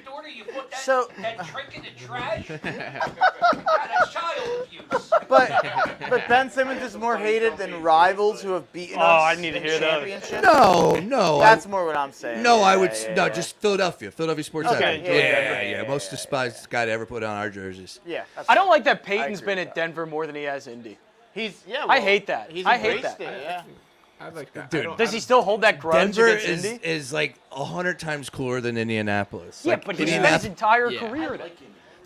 daughter, you put that trick in the trash? That's child abuse. But Ben Simmons is more hated than rivals who have beaten us. I need to in hear that. championships. No. That's more what I'm saying. No, I would Yeah. just Philadelphia Sports Okay, Center. yeah. Most despised guy to ever put on our jerseys. Yeah. that's I don't like that I Peyton's agree been with at that. Denver more than he has Indy. He's yeah. I well, hate that. He's I hate embraced that. it, yeah. I like that. Dude, Does he still hold that grudge Denver against Indy? is like 100 times cooler than Indianapolis. Yeah, Like, but he spent his entire Yeah. career there.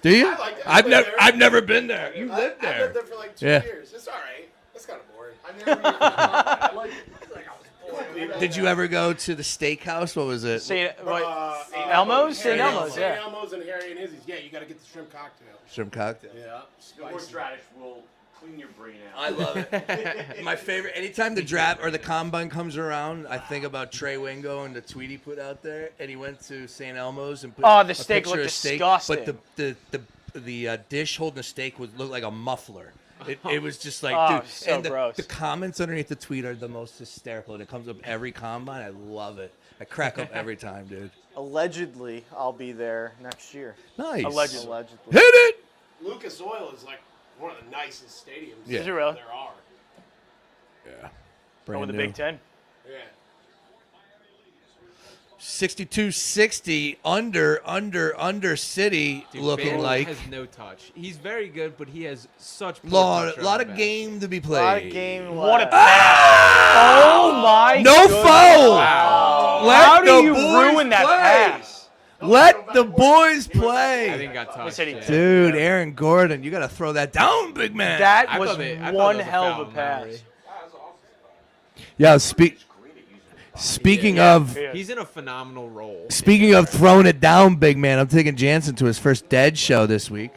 Do you? I like that. I've never been there. You I lived there. lived there for like 2 Yeah. years. It's all right. It's kind of boring. I like it. It's like I was bored. Did you ever go to the steakhouse? What was it? St. Elmo's? St. Elmo's, St. yeah. Elmo's and Harry and Izzy's. Yeah, you got to get the shrimp cocktail. Shrimp cocktail. Yeah. The horseradish will clean your brain out. I love it. My favorite. Anytime the draft or the combine comes around, I think about Trey Wingo and the tweet he put out there. And he went to St. Elmo's and put Oh, the a steak picture looked of steak, disgusting. but the dish holding the steak looked like a muffler. It was just like, Oh, dude. so and gross. the comments underneath the tweet are the most hysterical. And it comes up every combine. I love it. I crack up every time, dude. Allegedly, I'll be there next year. Nice. Allegedly. Hit it. Lucas Oil is like one of the nicest stadiums Yeah. Is it really? there are. Yeah. Over the Big Ten. Yeah. 62-60 under City Dude, looking Baylor like has no touch. He's very good, but he has such poor lot touch of around the game to be played. A lot of game What a left. Oh my No goodness. foul. Wow. Let How do the you boys ruin that play. pass? Let the boys I think play. he got touched. said he yeah. did. Dude, Aaron Gordon, you got to throw that down, big man. That I was thought I thought one that was hell foul, of a Maury. pass. Yeah, speaking of Yeah. He's in a phenomenal role. speaking of throwing it down, big man, I'm taking Jansen to his first Dead show this week.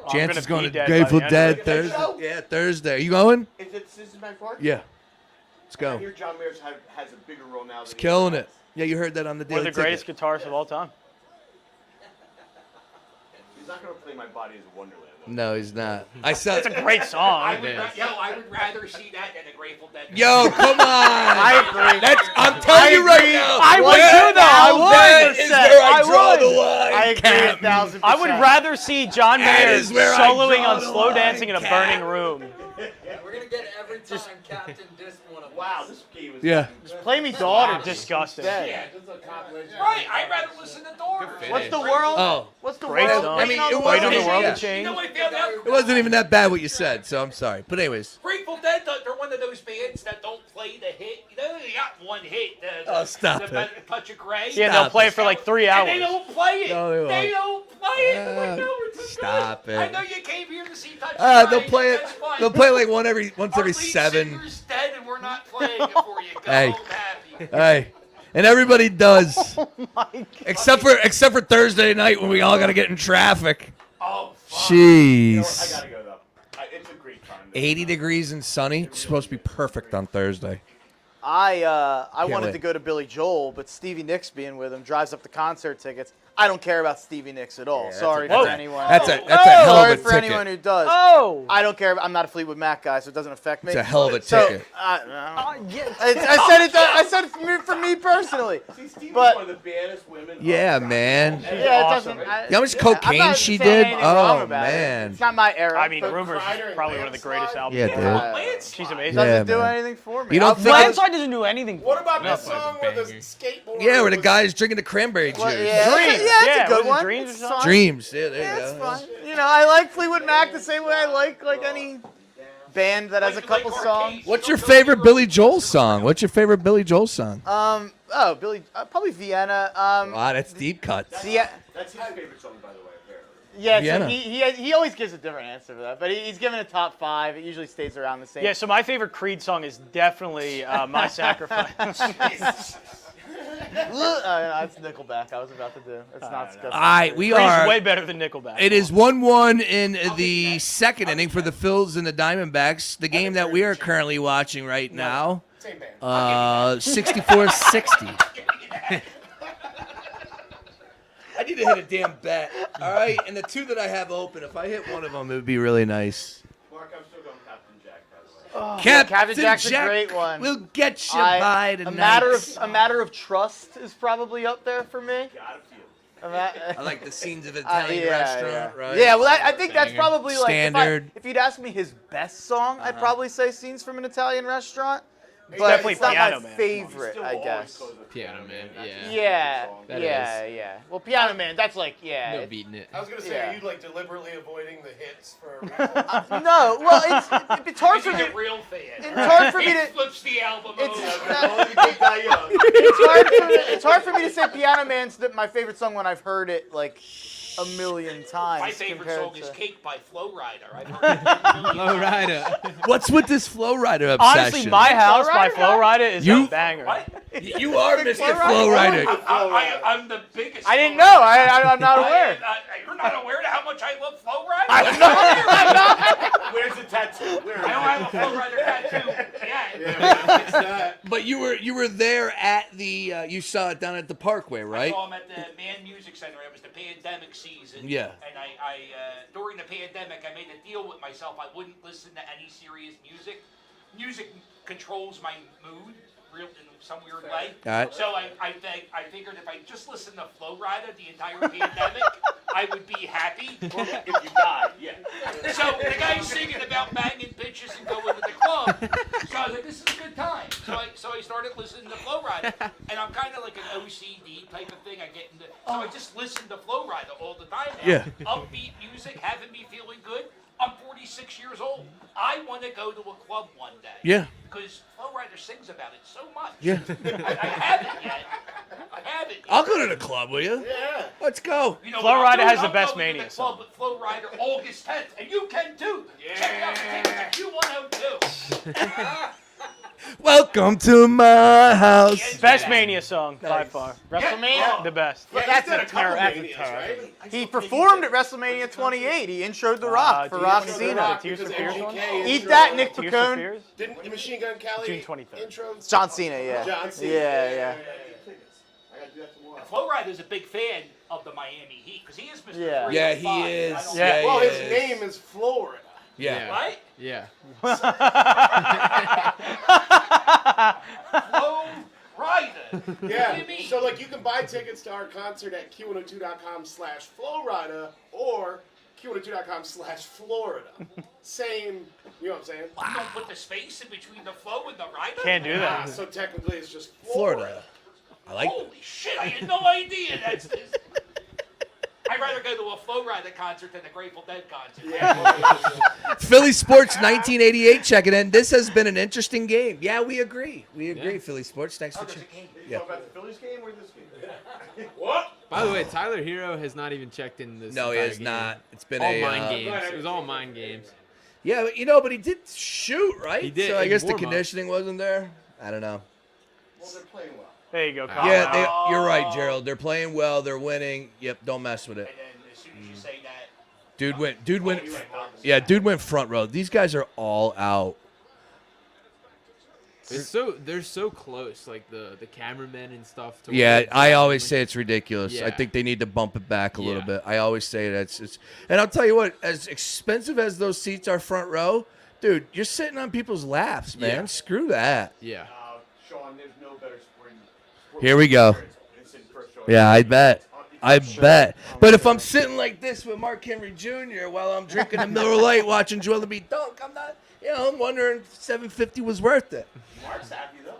I'm Jansen's gonna going be to dead by Grateful the end of Dead it. Thursday. Yeah, Thursday. You going? Is it Citizen Bank Park? Yeah. Let's I go. hear John Mayer's has a bigger role now. He's than he killing has. it. Yeah, you heard that on the One of Daily the greatest Ticket. guitarists of all time. He's not going to play My Body is a Wonderland. Though. No, he's not. I saw. It's a great song. I would rather see that than a Grateful Dead. Yo, come on! I agree. I'm telling you right now. I would that- too, though. I would. That is where I draw the line. I agree Cap. 1,000%. I would rather see John That Mayer is where I soloing draw on the Slow line, Dancing in a Cap. burning room. We're gonna get every time Captain dissed one of us. Wow, this game is. Yeah. Play me daughter. Disgusting. Yeah, just a compilation. Right, I'd rather listen to Doors. What's the world? Oh. What's the Great world? song. I mean, Waiting on it the Wait on world? the world Yeah. to change. You know what I found out? It wasn't even that bad what you said, so I'm sorry. But anyways. Grateful Dead, they're one of those bands that don't play the hit. You know, they got one hit. Oh, stop the it. Touch of Grey. Yeah, Stop they'll play it. it for like 3 And they hours. don't play it. No, they won't. They don't play it. I'm like, no, it's a Stop good. it. I know you came here to see Touch of Grey. They'll play it. That's fine. They'll play like once Our every lead 7. singer's dead and we're not playing it for you. Go Hey. home happy. Hey, and everybody does, Oh my God. except for Thursday night when we all gotta get in traffic. Oh, fuck. You know what? I Jeez. gotta go though. It's a great time. 80 degrees and sunny. It's supposed to be perfect on Thursday. I wanted wait. to go to Billy Joel, but Stevie Nicks being with him drives up the concert tickets. I don't care about Stevie Nicks at all. Yeah, that's Sorry a- for that's a- anyone. That's a hell Sorry of a for ticket. anyone who does. Oh. I don't care. I'm not a Fleetwood Mac guy, so it doesn't affect me. It's a hell of a So, ticket. Yeah. I said it for me personally. See, Stevie's But- one of the baddest women. Yeah, man. Yeah, it awesome. doesn't. You know how much I'm cocaine not she saying did? anything wrong Oh, about it. man. It's not my era. I mean, but Rumors Crider is and probably one of the greatest albums. Yeah, of all dude. time. Landslide. She's amazing. doesn't Yeah, do man. anything for me. You don't I'll- think- Landslide doesn't do anything. What about that That's song a where the banger. skateboard? Yeah, where the was- guy's drinking the cranberry juice. Well, yeah, Dreams. yeah, it's Yeah, a good was it one. Dreams or It's something? fine. Dreams. Yeah, there Yeah, you it's go. fine. You know, I like Fleetwood Mac the same way I like any band that has a couple songs. What's your favorite Billy Joel song? What's your favorite Billy Joel song? Billy, probably Vienna. Wow, that's deep cuts. Yeah, That's his favorite song, by the way. Apparently. yeah. So Vienna. he always gives a different answer for that, but he's given a top 5. It usually stays around the same. Yeah, so my favorite Creed song is definitely My Sacrifice. That's Nickelback. I was about to do. It's not. All right, we Freeze are. way better than Nickelback. It is 1-1 in the second inning for the Phillies and the Diamondbacks. The game that we are currently watching right now, 64-60. I need to hit a damn bet. All right, and the two that I have open, if I hit one of them, it would be really nice. Mark, I'm still going Captain Jack, by the way. Captain Jack's Jack a great one. will get you by tonight. A matter of trust is probably up there for me. I like the scenes of an Italian restaurant, right? Yeah, well, I think that's probably like Standard. if you'd ask me his best song, I'd probably say "Scenes from an Italian Restaurant." But definitely it's not Piano my Man. favorite, I guess. Piano Man, Yeah. Well, Piano Man, that's like, No beating it. I was gonna say, Yeah. are you like deliberately avoiding the hits for a reason? No, well, it's hard for me. real fan. It's hard for me to. Flips the album It's hard for me to say Piano Man's my favorite song when I've heard it like a million times. My favorite compared song to... is Cake by Flo Rida. I've heard it. Low rider. What's with this Flow Rider obsession? Honestly, My House by Flo Rida is a banger. You are Mr. Flow Rider. I'm the biggest. I didn't know. I'm not aware. You're not aware of how much I love Flo Rida? I'm not. Where's the tattoo? I don't have a Flo Rida tattoo yet. But you were there at the you saw it down at the Parkway, I right? saw him at the Man Music Center. It was the pandemic season. Yeah. And I during the pandemic, I made a deal with myself. I wouldn't listen to any serious music. Music controls my mood, in some weird way. All right. So I figured if I just listened to Flo Rida the entire pandemic, I would be happy. If you died, yeah. So the guy's singing about banging bitches and going to the club. So I was like, this is a good time. So I started listening to Flo Rida. And I'm kind of like an OCD type of thing. I get into, so I just listen to Flo Rida all the time now. Yeah. Upbeat music, having me feeling good. I'm 46 years old. I want to go to a club one day. Yeah. Because Flo Rida sings about it so much. Yeah. I haven't yet. I haven't yet. I'll go to the club with you. Yeah. Let's go. You know, Flo what I'm Rida has doing? the best I'm going Mania to the club song. with Flo Rida August 10th, and you can too. Check out the tickets at Q102. Welcome to my house. Best Mania song by far. WrestleMania. The best. Yeah, That's he's done a a couple terror- that's a Manias, terror. right? He performed at WrestleMania 28. He introed The Rock for Rock Tears for Cena. Fears. Tears for Fears one? Eat that, Nick Tears for Picone. Fears? Didn't Machine Gun Kelly June 23rd. intro? John Cena, yeah. John Cena. Yeah. I gotta do that tomorrow. Flo Rida's a big fan of the Miami Heat because he is Mr. Yeah. 305. Yeah, he I is. don't- Yeah, Well, he his is. name is Florida. Yeah. Right? Yeah. Flo Rida. What do Yeah. you mean? So, like, you can buy tickets to our concert at Q102.com/Florida or Q102.com/Florida. Same, you know what I'm saying? You don't put the space in between the Flo and the Rida? Can't do that. So technically it's just Florida. I like Holy shit, I had no idea that's this. I'd rather go to a Flo Rida concert than a Grateful Dead concert. Philly Sports 1988 checking in. This has been an interesting game. Yeah, we agree. We agree, Philly Sports. Thanks for checking. You talking about the Phillies game or this game? What? By the way, Tyler Hero has not even checked in this. No, he entire has game. not. It's been All a mind games. It was all mind games. Yeah, but but he did shoot, right? He did, So I in guess the warm-up. conditioning wasn't there. I don't know. Well, they're playing well. There you go, Yeah, Colorado. you're right, Gerald. They're playing well. They're winning. Yep, don't mess with it. And then as soon as you say that, Dude went. Yeah, dude went front row. These guys are all out. They're so close, like the cameramen and stuff. To Yeah, where- I always say it's ridiculous. I Yeah. think they need to bump it back a little Yeah. bit. I always say that it's and I'll tell you what, as expensive as those seats are front row, dude, you're sitting on people's laps, man. Yeah. Screw that. Yeah. Sean, there's no better sport Here we go. It's in first choice. Yeah, I bet. I bet. But if I'm sitting like this with Mark Henry Jr. while I'm drinking a Miller Lite watching Joel Embiid dunk, I'm not, I'm wondering if $750 was worth it. Mark's happy though.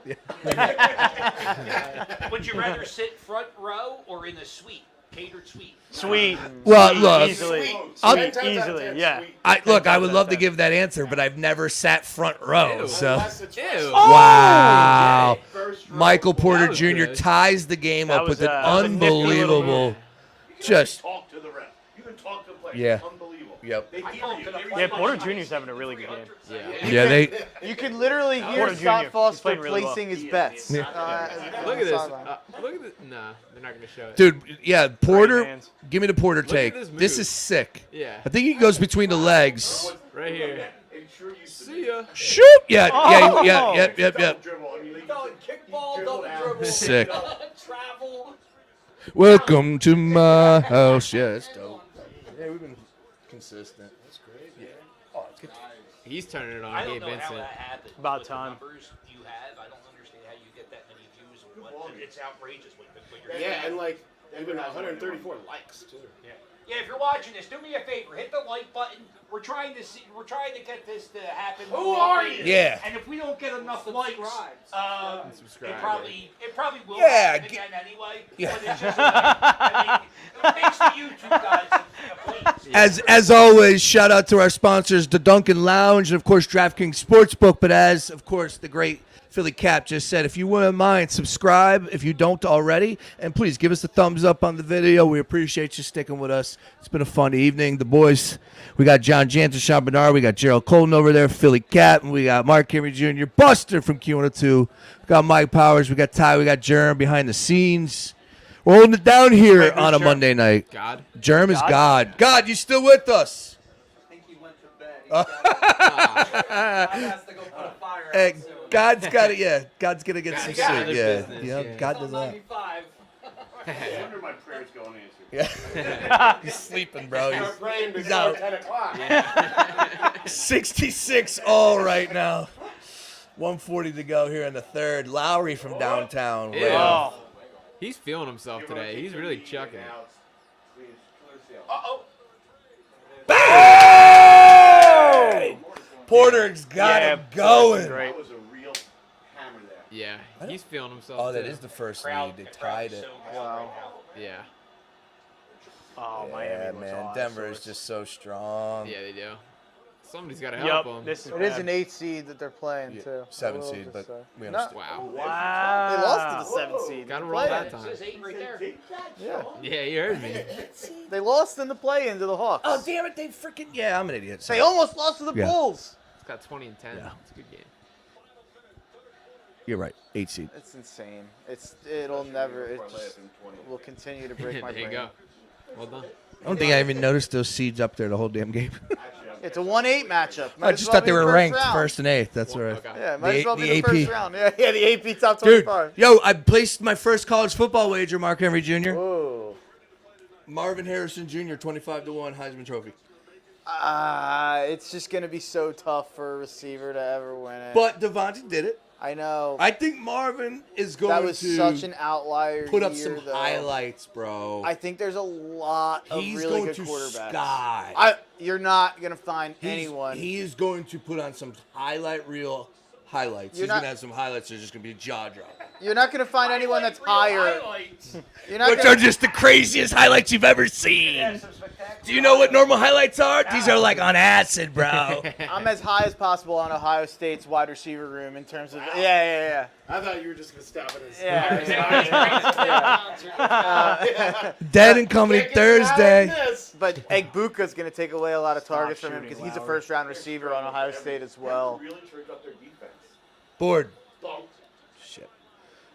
would you rather sit front row or in a suite, catered suite? Sweet. Well, look, Easily. I'll- 10 times out of Easily, 10, yeah. sweet. I would love to give that answer, but I've never sat front row. Ew. So, Unless it's Ew. wow. first row. Michael Porter was Jr. good. ties the game That up with was, an that was a nifty little unbelievable, move. just Talk to the ref. You can talk to the player. Yeah. Unbelievable. Yep. Yeah, Porter Jr.'s having a really good game. Yeah, they. You can literally hear Porter Jr. Scott He's Foster playing really placing well. his bets. Look at this. Look at this. Nah, they're not gonna show it. Dude, yeah, Porter. hands. Give me the Porter at take. this This move. is sick. Yeah. I think he goes between the legs. Right here. See ya. Shoot! Yeah, yep. Kickball, double dribble. Sick. Travel. Welcome to my house. Yeah, it's dope. Yeah, we've been consistent. That's great. Yeah. Oh, it's good. He's turning it on. I don't Gabe know how Vincent. that happened. About With time. The numbers you have, I don't understand how you get that many views. It's outrageous what you're Yeah, and like even 134 likes too. Yeah, if you're watching this, do me a favor, hit the like button. We're trying to get this to happen. Who are you? Yeah. And if we don't get enough likes, Subscribe. it probably will Yeah, happen again anyway. Yeah. But it's just, I mean, thanks to you two guys, please. As always, shout out to our sponsors, the Dunkin Lounge, and of course DraftKings Sportsbook. But as of course the great Philly Cap just said, if you wouldn't mind, subscribe if you don't already, and please give us a thumbs up on the video. We appreciate you sticking with us. It's been a fun evening. The boys, we got John Janter, Sean Bernard, we got Gerald Colton over there, Philly Cap, and we got Mark Henry Jr., Buster from Q102. We got Mike Powers, we got Ty, we got Jerm behind the scenes. We're holding it down here on a Monday night. God. Jerm is God. God, you still with us? I think he went to bed. God has to go put a fire out Hey, soon. God's got it. Yeah, God's gonna get some got sleep. other Yeah, business, yeah. yeah. God It's does on that. 95. No wonder my prayers go unanswered. Yeah, he's sleeping, bro. Start praying He's before out. 10 o'clock. 66 all right now. 140 to go here in the third. Lowry from downtown. Yeah. Oh, He's feeling himself today. He's really chucking it. Uh-oh. Bang! Porter's got yeah, it going. Great. That was a real hammer there. Yeah, he's feeling himself. Oh, that too. is the first Crowd- lead. They the crowd tied is it. so loud right now. Yeah. Oh, Yeah, Miami was man. awesome. Denver's just so strong. Yeah, they do. Somebody's got to help Yup, him. this is It is bad. an 8 seed that they're playing Yeah, too. 7 I will seed, just but say. we No, understand. Wow. Wow. They lost to the 7 seed. Got him in roll the that play-in. time. It says 8 right there. Yeah, Yeah, you heard me. they lost in the play-in to the Hawks. Oh, damn it. They freaking. Yeah, I'm an idiot. They Sorry. almost lost to the Yeah. Bulls. It's got 20 and 10. Yeah. It's a good game. You're right. 8 seed. It's insane. It'll never. It just will continue to break my There you brain. go. Well done. I don't think I even noticed those seeds up there the whole damn game. It's a 1-8 matchup. Might I as just well thought be they the were first ranked round. first and eighth. That's Well, right. okay. Yeah, might as well be the AP. first round. Yeah, the AP top Dude, 25. yo, I placed my first college football wager, Mark Henry Jr. Whoa. Marvin Harrison Jr., 25-1 Heisman Trophy. It's just gonna be so tough for a receiver to ever win it. But Devontae did it. I know. I think Marvin is going that was to such an outlier. put up year, some though. highlights, bro. I think there's a lot of He's really going good to quarterbacks. sky. You're not gonna find He's- anyone. He is going to put on some highlight reel highlights. You're He's not- going to have some highlights that are just going to be jaw dropping. You're not gonna find anyone that's higher. You're not Which gonna, are just the craziest highlights you've ever seen. Do you know what normal highlights are? These are like on acid, bro. I'm as high as possible on Ohio State's wide receiver room in terms of yeah. I thought you were just gonna stop it. As Dead and Company Thursday. But Egbuka's going to take away a lot of targets from him shooting because he's a Lowry. first-round receiver on Ohio State as well. Really turned up their defense. Board. Don't. Shit.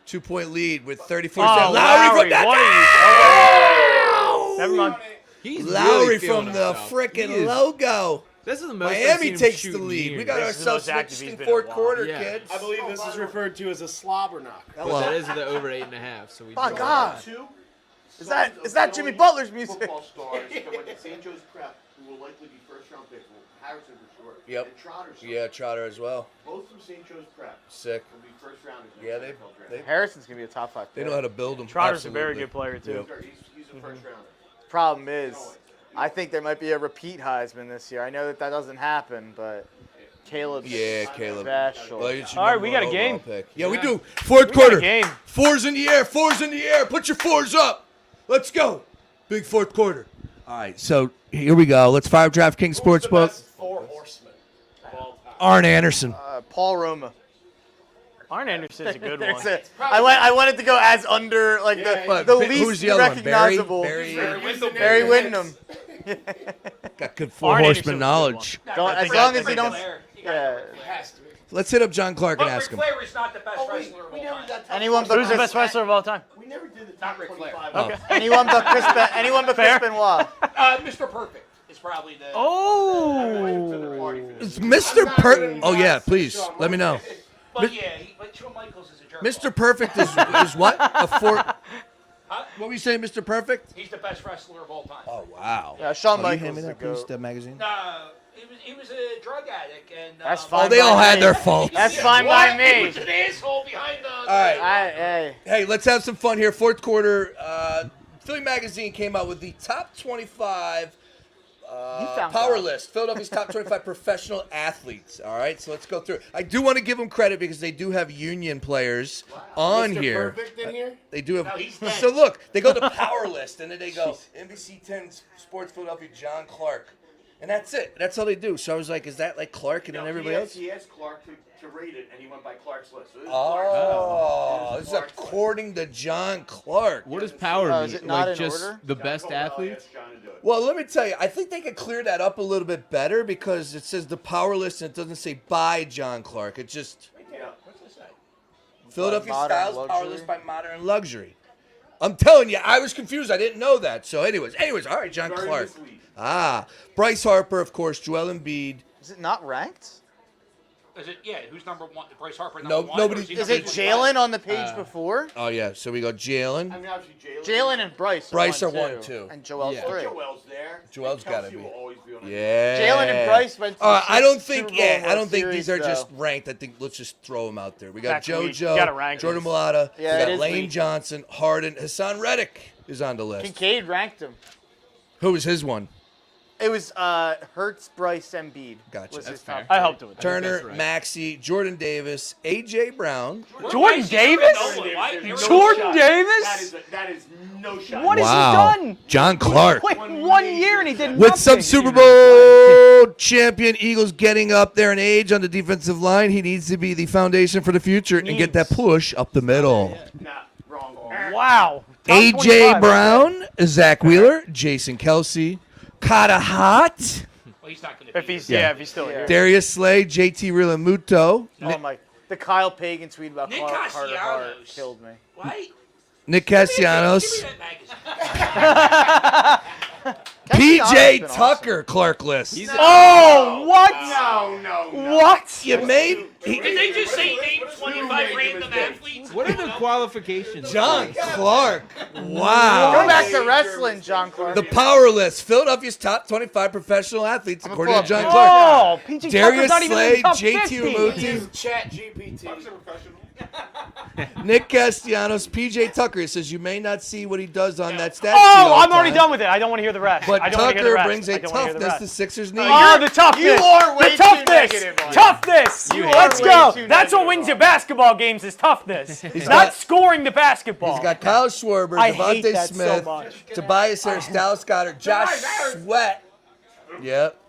2-point lead with 34 Oh, seconds. Lowry, from that. what are you? Never mind. He's Lowry really from feeling the himself. freaking He is- logo. This is the most I've Miami seen him takes the shoot in lead. years. We got This is the ourselves most active switched he's in been in a fourth while. quarter, Yeah. kids. I believe this is referred to as a slobber knock. But that is the over 8.5. So we. My do God. Two. Is that sons Jimmy of brilliant Butler's music? Football stars that went to St. Joe's Prep, who will likely be first-round picks. Well, Harrison for sure. Yep. And Trotter's son, Yeah, Trotter as well. both from St. Joe's Prep, Sick. will be first-rounders. in the Yeah, NFL draft. they Harrison's going to be a top 5 they pick. know how to build them. Trotter's a very good player, too. He's a first-rounder. Problem is, I think there might be a repeat Heisman this year. I know that doesn't happen, but Caleb's Yeah, Caleb. special. Well, it's your All right, number we got a one game. overall pick. Yeah, we Yeah. do. Fourth We got a quarter. game. Fours in the air. Fours in the air. Put your fours up. Let's go. Big fourth quarter. All right, so here we go. Let's fire DraftKings Who's the Sportsbook. best four horsemen of all time? Arn Anderson. Paul Roma. Arn Anderson's a good one. There's I wanted to go as under like Yeah, the But the who's least the other one? Barry? recognizable. Barry? Barry Windham. Got good four Arn horseman Anderson was a good knowledge. As long as you don't. Yeah. Let's hit up John Clark and ask him. Flair is not the best wrestler of all time. Anyone but Who's the best wrestler of all time? We never did the Not top Ric Flair. 25. Okay. anyone but Chris Benoit. Mr. Perfect is probably the. Oh. It's Mr. Perfect. Oh yeah, please let me know. But yeah, but Shawn Michaels is a jerk. Mr. Perfect is what? A four. What were you saying, Mr. Perfect? He's the best wrestler of all time. Oh wow. Yeah, Shawn You Michaels hand me is that, the please, GOAT. that magazine. He was a drug addict, and That's Oh, fine. they all by had me. their faults. That's fine by He me. was an asshole behind the. All right. Hey. Hey, let's have some fun here. Fourth quarter. Philly Magazine came out with the top 25 found power out. list. Philadelphia's top 25 professional athletes. All right, so let's go through. I do want to give them credit because they do have union players on Mr. here. Perfect in here? They do have. No, he's dead. So look, they go to power list and then they go NBC 10 Sports Philadelphia John Clark, and that's it. That's all they do. So I was like, is that like Clark and then everybody else? He asked Clark to rate it, and he went by Clark's list. So this is Clark's Oh, list. this is according to John Clark. What does power is mean? it not Like in just order? the best Caldwell athletes? asked John to do it. Well, let me tell you, I think they could clear that up a little bit better because it says the power list and it doesn't say by John Clark. It just Yeah. What's this say? Philadelphia Modern Styles power luxury? list by modern luxury. I'm telling you, I was confused. I didn't know that. So, anyways, all right, John Very Clark. misleading. Bryce Harper, of course, Joel Embiid. Is it not ranked? Is it? Yeah. Who's number one? Bryce Harper. No, Number one, nobody- or he Is number it 25? Jalen on the page before? Oh yeah, so we go Jalen. I mean, obviously, Jalen and Bryce. Bryce are 1, 1, 2. And Joel's Yeah. 3. Joel's there. Joel's Kelsey gotta be. will always be on that. Yeah. Jalen and Bryce went to the I don't Super think. Bowl Yeah, I World don't think Series, these are just though. ranked. I think let's just throw them out there. We got That's weak. You JoJo, gotta rank Jordan these. Mailata. Yeah, we it got is Lane weak. Johnson, Harden, Hassan Reddick is on the list. Kincaid ranked him. Who was his one? It was Hurts, Bryce, Embiid. Gotcha. Was That's his top fair. I helped him with that. Turner, that's right. Maxey, Jordan Davis, AJ Brown. Jordan Davis? Jordan Davis? That is no shot. What has Wow. he done? John Clark. Wait, 1 year and he did With nothing. some Super Bowl champion Eagles getting up there in age on the defensive line, he needs to be the foundation for the future and get that push up the middle. Nah, wrong. Wow. Top AJ 25. Brown, Zach Wheeler, Jason Kelsey, Kata Hot, Well, he's not going to. If he's if he's still here. Darius Slay, JT Realmuto, Oh my! The Kyle Pagan tweet about Nick Carter Hart Castellanos. killed me. What? Nick Give me Castellanos, that magazine. PJ Castellanos been Tucker, Clark list. Oh, what? No. What? You made Did they just say name 25 random athletes? What are the qualifications? John Clark. Go Wow. back to wrestling, John Clark. The power list, Philadelphia's top 25 professional athletes, according to pull John up- Clark. Oh, PG Tucker's Darius not even in Slay, the top JT 50. Realmuto, Chat GPT. Nick Castellanos, PJ Tucker. It says you may not see what he does on that stat sheet Oh, all I'm the already time, done with it. I don't want to hear the rest. But I don't want to hear the Tucker rest. brings I a don't wanna hear the toughness the rest. Sixers need. Oh, the toughness. You are way the toughness. too negative on it. Toughness. You Let's are way go. too That's what negative wins on you it. basketball games is toughness. He's Not got- scoring the basketball. He's got Kyle Schwarber, I hate Devontae that so Smith, much. Tobias Harris, Dallas Goddard, Josh Sweat. Yep.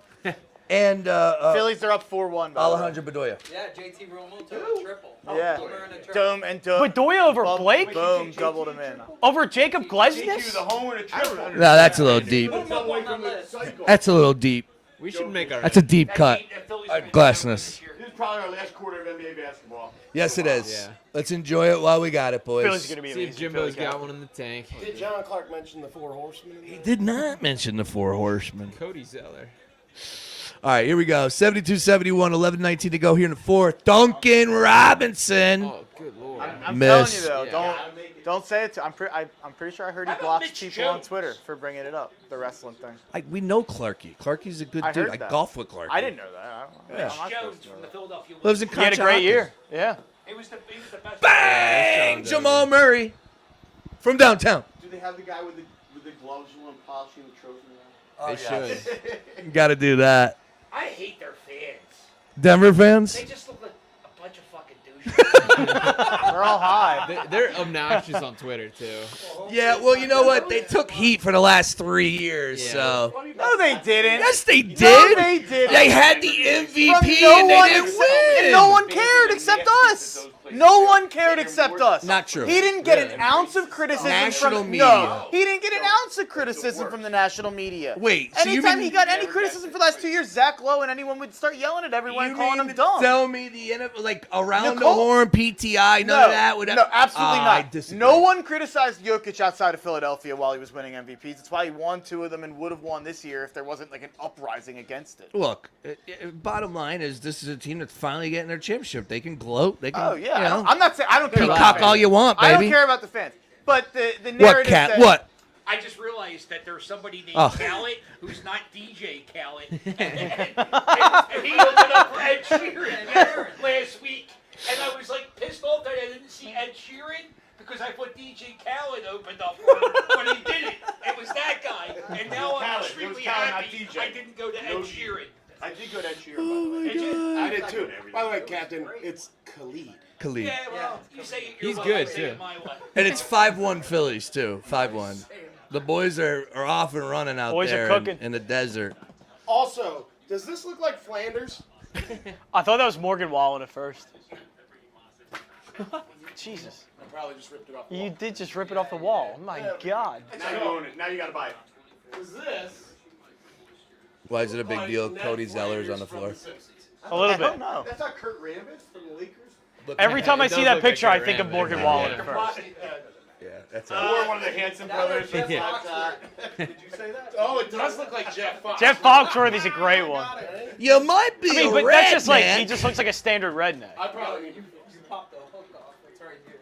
And Phillies are up 4-1. by the way. Alejandro Bedoya. Yeah, JT Realmuto, triple. Yeah. Homer and a triple. Dome and Dome. But Doyle over Blake? Boom, doubled him in. Over Jacob The Glesnes? home and a triple. No, that's a little deep. Put him up on that list. That's a little deep. We should make our. That's a deep cut. Glassness. This is probably our last quarter of NBA basketball. Yes, it is. Yeah. Let's enjoy it while we got it, Philly's boys. going to be See if amazing. Jimbo's Philly's got one in the tank. Did John Clark mention the Four Horsemen? He did not mention the Four Horsemen. Cody Zeller. All right, here we go. 72-71, 11-19 to go here in the fourth. Duncan Robinson. Oh, good lord. I'm Miss. telling you though, Yeah. don't say it. I'm pretty sure I heard he How about blocks Mitch people on Jones? Twitter for bringing it up, the wrestling thing. We know Clarky. Clarky's a good I dude. heard I that. golf with Clarky. I didn't know that. I don't know. Yeah. I'm not Jones supposed to know from the that. Philadelphia Lives in He had a Contra great Hawkins. year. Yeah. He was the best. Bang! Jamal Murray from downtown. Do they have the guy with the gloves when polishing the trophy now? They should. Got to do that. I hate their fans. Denver fans? They just look like a bunch of fucking douchebags. They're all high. They're obnoxious on Twitter too. Yeah, well, you know what? They took heat for the last 3 years, Yeah. so. No, they didn't. Yes, they did. No, they didn't. They had the MVP From no and they one didn't ex- win. And no one cared except us. No one cared except us. Not true. He didn't get an ounce of criticism National from media. No, he didn't get an ounce of criticism from the national media. Wait, so you anytime mean- he got any criticism for the last 2 years, Zach Lowe and anyone would start yelling at everyone, calling him dumb. Tell me the NFL, like around Nicole- the horn, PTI, none of that would. No, absolutely I not. disagree. No one criticized Jokic outside of Philadelphia while he was winning MVPs. That's why he won 2 of them and would have won this year if there wasn't like an uprising against it. Look, bottom line is this is a team that's finally getting their championship. They can gloat. They can. Oh yeah, You know, I'm not saying I don't care about the peacock fans. all you want, baby. I don't care about the fans, but the What, narrative. Cat? that- What? I just realized that there's somebody named Oh. Khaled who's not DJ Khaled, and he opened up for Ed Sheeran last week, and I was like pissed off that I didn't see Ed Sheeran because I thought DJ Khaled opened up for him, but he didn't. It was that guy, and now I'm Khaled. It was extremely Khaled, not happy DJ. I didn't go to Ed Sheeran. I did go to Ed Sheeran, by the way. Did you? I did too. By the way, Captain, it's Khalid. Khalid. Yeah, well, you say it your He's way, good, I say too. it my way. And it's 5-1 Phillies too. 5-1. The boys are off and running out Boys are there cooking. in the desert. Also, does this look like Flanders? I thought that was Morgan Wallen at first. Jesus. I probably just ripped it off. You did just rip it off the wall. Oh my God. Now you own it. Now you gotta buy it. Is this? Why is it a big like deal? Ned Cody Zeller's Flanders on the from floor. Simpsons? A little I don't bit. know. That's not Kurt Rambis from the Lakers? Every time I It see does that look like picture, I Kurt think of Rambis. Morgan Wallen Yeah. at first. Yeah, that's Or one of the Hanson brothers. Yeah. Did you say that? Oh, it does look like Jeff Fox. Jeff Foxworthy's a great one. You might be I mean, a but red that's just like man. he just looks like a standard redneck. I probably. You popped the hook off. It's right here.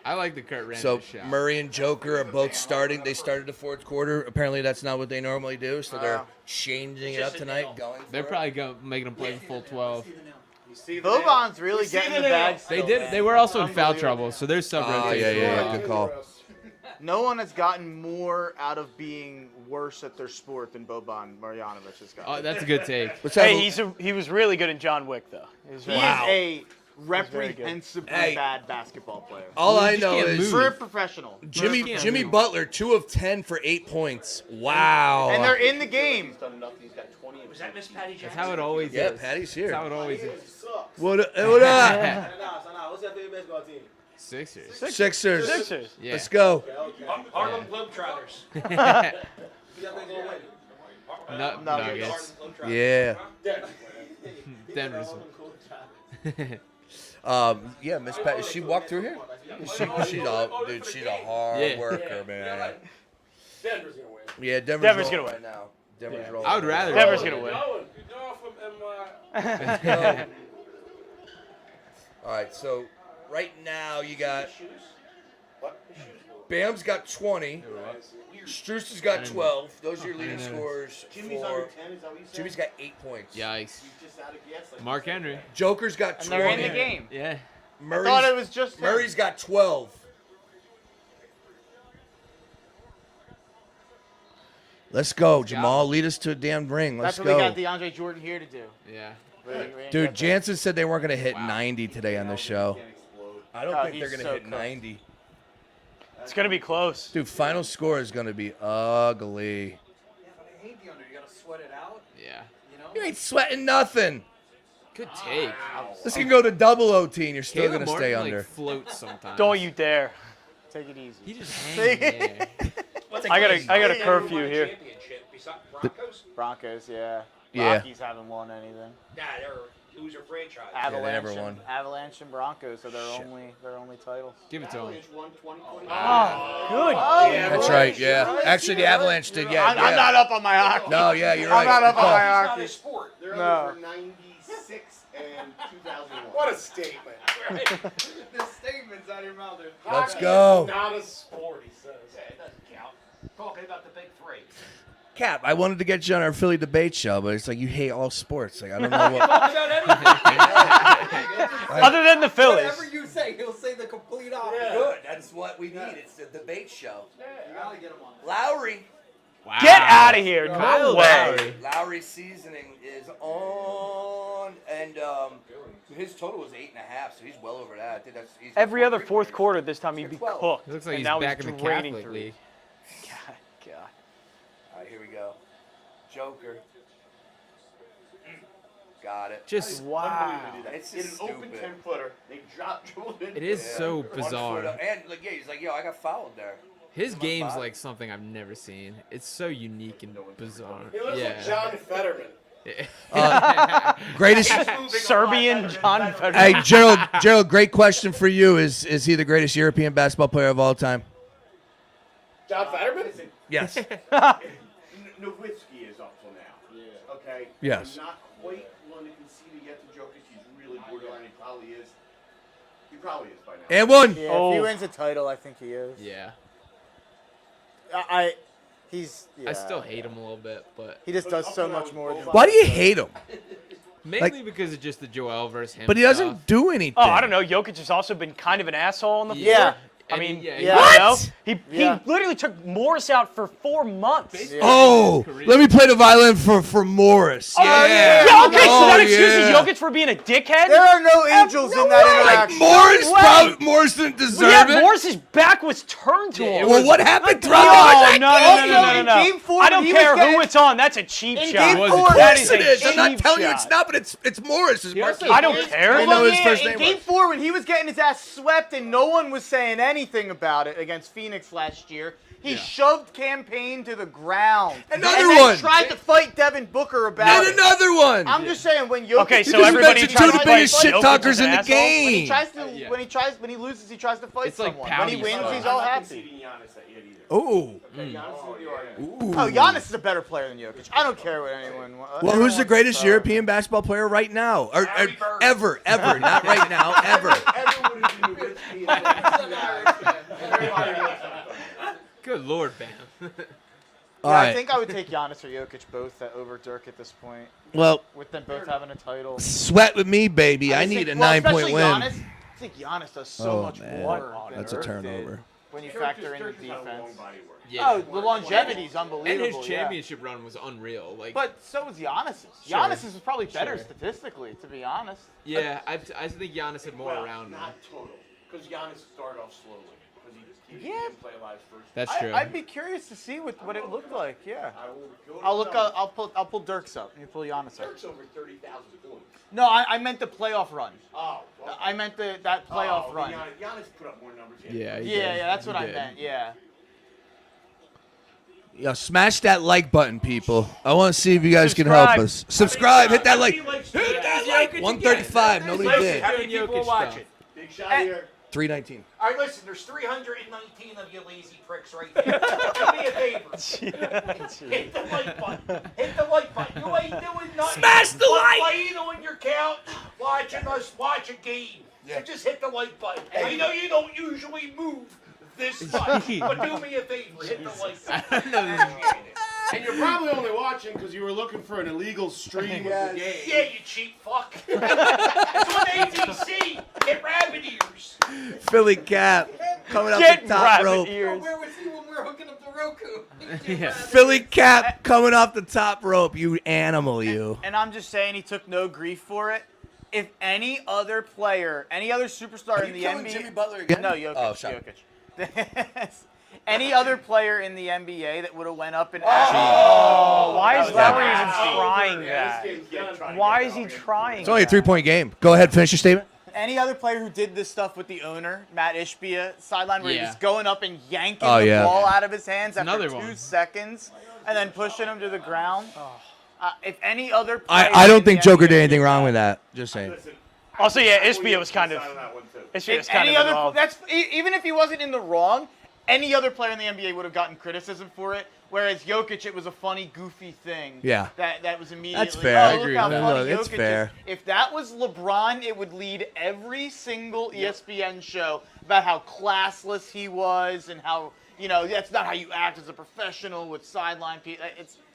I like the Kurt Rambis So shot. Murray and Joker are both starting. They started the fourth quarter. Apparently, that's not what they normally do. So they're changing it up tonight. Going. They're probably making them play the full 12. Boban's really getting the bag. They still, did. man. They were also in foul Unbelievable. trouble, so there's some Oh, rotation. yeah. Good call. No one has gotten more out of being worse at their sport than Boban Marjanovic has gotten. Oh, that's a good take. Let's have Hey, a- he was really good in John Wick though. He is Wow. a very good. reprehensibly Hey. bad basketball player. all I just know can't is move. For a professional. Jimmy Butler, 2 of 10 for 8 points. Wow. And they're in the game. Was that Miss Patty Jackson? That's how it always Yeah, is. Patty's here. That's how it always is. What up? What's your favorite basketball team? Sixers. Sixers. Sixers. Yeah. Let's go. Harlem Globetrotters. Who y'all think gonna win? Nuggets. Yeah. Denver's. Yeah, Miss Pat. She walked through here. She's a hard Yeah. worker, man. Denver's gonna win. Yeah, Denver's Denver's rolling gonna right now. Denver's Yeah. rolling. I would rather. Denver's gonna win. Y'all from MI. All right, so right now you got Bam's got 20. Struce has got 12. Those are your leading scorers. Jimmy's For under 10, is that what you said? Jimmy's got 8 points. Yikes. He's just out of gas. Like Mark Henry. Joker's got And 20. they're in the game. Yeah. I thought it was just him. Murray's got 12. Let's go, Jamal. Lead us to a damn ring. Let's That's what we got go. DeAndre Jordan here to do. Yeah. Dude, Jansen said they weren't going to hit 90 today on the show. I don't Oh, think they're he's going to so hit cooked. 90. It's gonna be close. Dude, final score is going to be ugly. Yeah, but I hate the under. You gotta sweat it out. Yeah. You know. You ain't sweating nothing. Good take. This can go to double OT and you're still Caleb going to Martin, stay like, under. floats sometimes. Don't you dare. Take it easy. He just hangs there. I got a curfew here. Championship beside Broncos? Broncos, yeah. Yeah. Rockies haven't won anything. Nah, they're a loser franchise. they never won. Avalanche and Broncos are their only titles. Give it to him. Avalanche won 2020. Good. That's right, yeah. Actually, the Avalanche did, yeah. I'm not up on my hockey. No, yeah, you're right. I'm not up on my It's not hockey. a sport. They're No. over 96 and 2001. What a statement. The statements out of your mouth. Let's Hockey go. is not a sport, he says. Yeah, it doesn't count. Talking about the big three. Cap, I wanted to get you on our Philly debate show, but it's like you hate all sports. Like I don't know what. Other than the Phillies. Whatever you say, he'll say the complete opposite. Good. That's what we need. It's the debate show. You gotta get him on. Lowry. Wow. Get out of here. No Kyle way. Lowry. Lowry's seasoning is on, and his total was 8.5, so he's well over that. I think that's he's Every other fourth quarter, this time he'd be 12. cooked. It looks like and he's now back in the draining Catholic through. League. God. All right, here we go. Joker. got it. Just Wow. It's In just an open stupid. 10-footer, they dribbled in. it is so 1 bizarre. foot up. And like, yeah, he's like, yo, I got fouled there. His My game's body. like something I've never seen. It's so unique and bizarre. He looks Yeah. like John Fetterman. Greatest. Serbian John Federer. Hey, Gerald, great question for you. Is he the greatest European basketball player of all time? John Fetterman? Yes. Nowitzki is up till now. Yeah. Okay. Yes. I'm not quite willing to concede it yet to Jokic. He's really borderline. He probably is. He probably is by now. And one. Yeah, Oh. if he wins a title, I think he is. Yeah. He's. Yeah. I still hate him a little bit, but He just does so much more. Than Why do you hate him? mainly because of just the Joel versus him. But he stuff. doesn't do anything. Oh, I don't know. Jokic has also been kind of an asshole on the floor. Yeah. I And mean, he- yeah, I he- don't What? know. He Yeah. literally took Morris out for 4 months. Yeah. Oh, let me play the violin for Morris. Yeah. Yeah, okay, so that excuses yeah. Jokic for being a dickhead? There are no angels in that interaction. Morris didn't deserve Yeah, it. Morris's back was turned to him. Well, what happened? No, Throw no, no, Also, no, in no. Game 4, I don't when he was care getting- who it's on. That's a cheap In shot. Game was 4, Of That course is it a is. I'm not cheap telling you shot. it's not, but it's Morris. It's Marquise. I don't care. I know his Yeah, first in name Game was. 4, when he was getting his ass swept and no one was saying anything about it against Phoenix last year, he shoved Campaign to the ground. Another and then one. tried to fight Devin Booker about And it. another one. I'm just saying when Jokic. Okay, so Because you everybody mentioned tries two to of the biggest fight shit Jokic talkers as an in the asshole. when he game. tries to, Yeah. when he loses, he tries to fight It's like someone. When he pouty wins, stuff. he's all I'm not happy. conceding Giannis that yet either. Oh. Okay, Giannis is the argument. Oh, Giannis is a better player than Jokic. I don't care what anyone. Well, who's the greatest European basketball player right now? Or ever, not right now, ever. Everyone is Nowitzki and Good Lord, Bam. All I right. think I would take Giannis or Jokic both over Dirk at this point. Well, With them both having a title. sweat with me, baby. I just need think- a well, 9-point especially win. Giannis, I think Giannis does so much more. than That's a Dirk turnover. did when you factor in the defense. Yeah. Oh, the longevity's And unbelievable. his yeah. championship run was unreal. Like, But so was Giannis's. Sure. Giannis's was probably better Sure. statistically, to be honest. yeah, I think Giannis had more around him. Not total. Because Giannis started off slowly. Because he Yeah. didn't play a lot his first. That's true. I'd be curious to see what it looked like. Yeah. I will go to I'll look. the numbers. I'll pull Dirk's up. You pull Giannis up. Dirk's over 30,000 points. No, I meant the playoff run. Oh, okay. I meant that playoff run. Giannis put up more numbers. Yeah, he Yeah, did. yeah, that's what He I did. meant. Yeah. Yo, smash that like button, people. I want to see if you guys can help us. Subscribe, hit that like. Hit that like. 135. Nobody did. How many people are watching? Big shot here. 319. All right, listen, there's 319 of you lazy pricks right there. Do me a favor. Hit the like button. Hit the like button. You ain't doing nothing. Smash the like! Laying on your couch, watching us watch a game. You just hit the like button. I know you don't usually move this much, but do me a favor. Hit the like button. And you're probably only watching because you were looking for an illegal stream of the game. Yeah, you cheap fuck. It's on ABC. Get rabbit ears. Philly Cap coming up Get the top rabbit rope. ears. Where was he when we were hooking up the Roku? Yeah. Philly Cap coming off the top rope. You animal, you. And I'm just saying he took no grief for it. If any other player, any other superstar in the NBA, Jimmy Butler again? No, Jokic. Oh, sorry. Jokic. Any other player in the NBA that would have went up and Why is that Lowry was even bad. trying This that? game's done. Why is he trying It's only a that? 3-point game. Go ahead, finish your statement. any other player who did this stuff with the owner, Matt Ishbia, sideline where he Yeah. was going up and yanking Oh, the yeah. ball out of his hands after Another 2 one. seconds and then pushing him to the ground. If any other player I don't in the think Joker NBA did anything wrong with that. Just saying. Listen, Also, yeah, I Ishbia was kind of. on that one too. Ishbia was If kind any of other, involved. even if he wasn't in the wrong, any other player in the NBA would have gotten criticism for it. Whereas Jokic, it was a funny, goofy thing. Yeah. That was immediately. That's fair. Oh, I look agree how with that. funny No, it's Jokic is. fair. If that was LeBron, it would lead every single ESPN show about how classless he was and how that's not how you act as a professional with sideline people.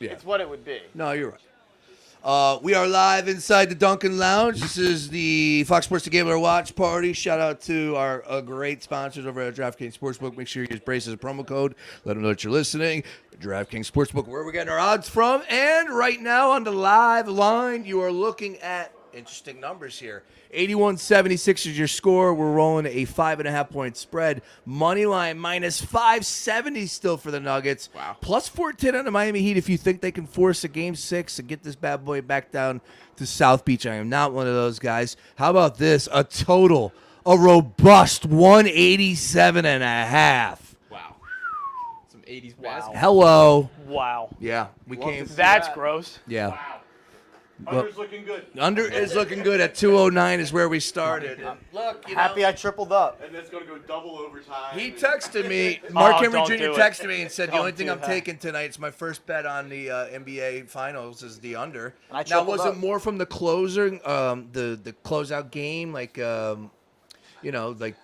It's what it would be. No, you're right. We are live inside the Dunkin Lounge. This is the Fox Sports The Gambler Watch Party. Shout out to our great sponsors over at DraftKings Sportsbook. Make sure you use Brace as a promo code. Let them know that you're listening. DraftKings Sportsbook, where we're getting our odds from. And right now on the live line, you are looking at interesting numbers here. 81-76 is your score. We're rolling a 5.5-point spread. Money line minus 570 still for the Nuggets. Wow. Plus 410 on the Miami Heat if you think they can force a Game 6 and get this bad boy back down to South Beach. I am not one of those guys. How about this? A robust 187.5. Wow. Some 80s basketball. Hello. Wow. Yeah, we came. That's gross. Yeah. Under's looking good. Under is looking good at 209 is where we started. And look, Happy I tripled up. And that's going to go double overtime. he texted me. Mark Henry don't Jr. do it. texted me and said the Don't only thing do I'm that. taking tonight is my first bet on the NBA Finals is the under. And I Now tripled was up. it more from the closer, the closeout game, like like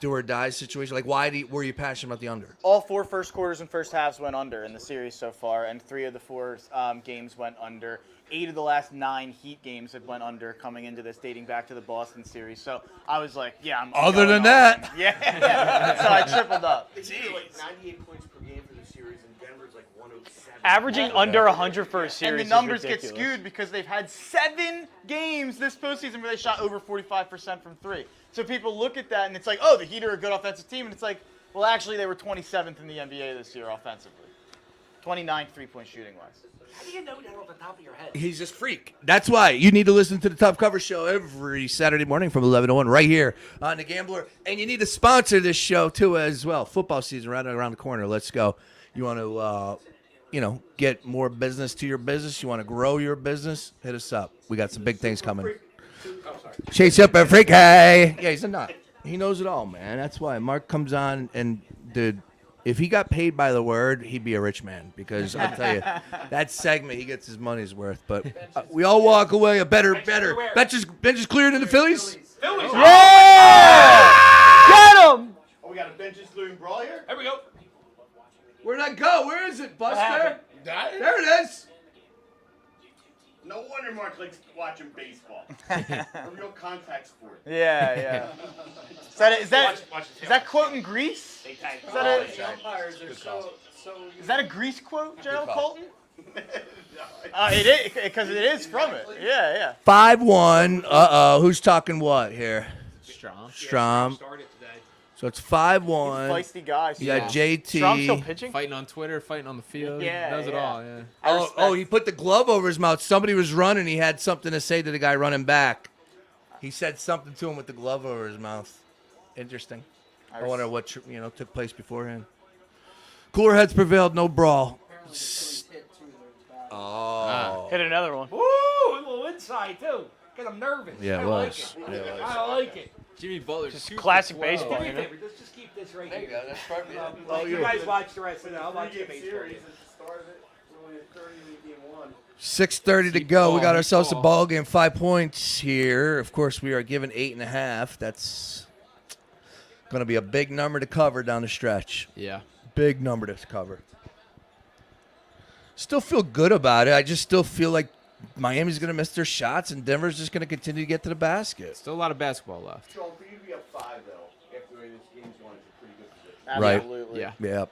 do or die situation? Like why were you passionate about the under? All 4 first quarters and first halves went under in the series so far, and 3 of the 4 games went under. 8 of the last 9 Heat games had went under coming into this, dating back to the Boston series. So I was like, yeah, I'm Other going than all that. in. Yeah. So I tripled up. It's like 98 points per game for the series, and Denver's like 107. Averaging under 100 for a series. And the numbers is get ridiculous. skewed because they've had 7 games this postseason where they shot over 45% from 3. So people look at that and it's like, oh, the Heat are a good offensive team. And it's like, well, actually, they were 27th in the NBA this year offensively. 29th three-point shooting-wise. How do you know that off the top of your head? He's just freak. That's why you need to listen to the Tough Cover Show every Saturday morning from 11 to 1 right here on The Gambler. And you need to sponsor this show, too, as well. Football season right around the corner. Let's go. You want to, get more business to your business? You want to grow your business? Hit us up. We got some big things coming. Chase up a freak. Hey. Yeah, he's a nut. He knows it all, man. That's why Mark comes on and, dude, if he got paid by the word, he'd be a rich man because I'll tell you, that segment, he gets his money's worth. But we all walk away a better. Bench is cleared in the Phillies? Phillies. Yeah! Get him! Oh, we got a benches looting brawl here? There we go. Where'd that go? Where is it, Buster? happened? There it is. No wonder Mark likes watching baseball. A real contact sport. Yeah. Is that quoting Grease? Is that The umpires are so is that a Grease quote, Gerald call. Colton? It is, because it is from it. Yeah. 5-1. Who's talking what here? Strom. Strom. So it's 5-1. Feisty guy. You got Strom's still JT. pitching? Fighting on Twitter, fighting on the field. Yeah, Does it yeah. all, yeah. Oh, he put the glove over his mouth. Somebody was running. He had something to say to the guy running back. He said something to him with the glove over his mouth. Interesting. I wonder what took place beforehand. Cooler heads prevailed. No brawl. Oh. Hit another one. Woo! A little inside, too. Because I'm nervous. Yeah, it I was. Like it. Yeah, it was. I like it. Jimmy Butler. Just classic 2 for 12. baseball. Do me a You know? favor. Let's just keep this right There you here. go. That's perfect. You guys watch the rest of it. I'll watch the baseball. Series at the start of it. We're only at 30 in game 1. 6:30 to go. We got ourselves a ball game. 5 points here. Of course, we are given 8.5. That's going to be a big number to cover down the stretch. Yeah. Big number to cover. Still feel good about it. I just still feel like Miami's going to miss their shots, and Denver's just going to continue to get to the basket. Still a lot of basketball left. Sean, for you to be up 5, though, after the way this game's going, it's a pretty good position. Absolutely. Yeah. Yep.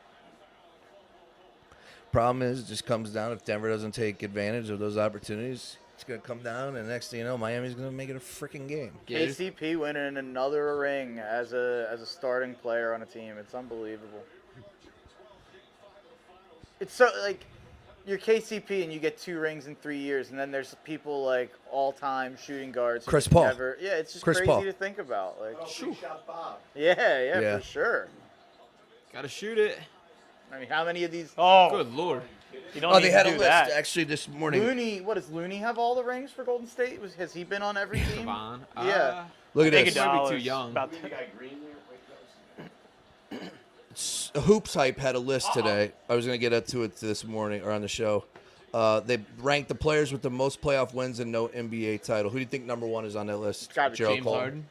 Problem is, it just comes down if Denver doesn't take advantage of those opportunities. It's going to come down, and next thing you know, Miami's going to make it a freaking game. KCP winning another ring as a starting player on a team. It's unbelievable. It's so like you're KCP and you get 2 rings in 3 years, and then there's people like all-time shooting guards. who Chris just Paul. Never, yeah, it's just Chris crazy Paul. to think about. Like, Shot Bob. yeah, for sure. Gotta shoot it. I mean, how many of these? Oh, Good Lord. you don't Oh, need they to had a do list that. actually this morning. Looney, what does Looney have all the rings for Golden State? Has he been on every team? Devon. Yeah. Look at Take this. $1. Might be too young. About The guy Green there. Hoops Hype had a list today. I was going to get to it this morning or on the show. They ranked the players with the most playoff wins and no NBA title. Who do you think number 1 is on that list? It's gotta be Gerald James Cole. Harden.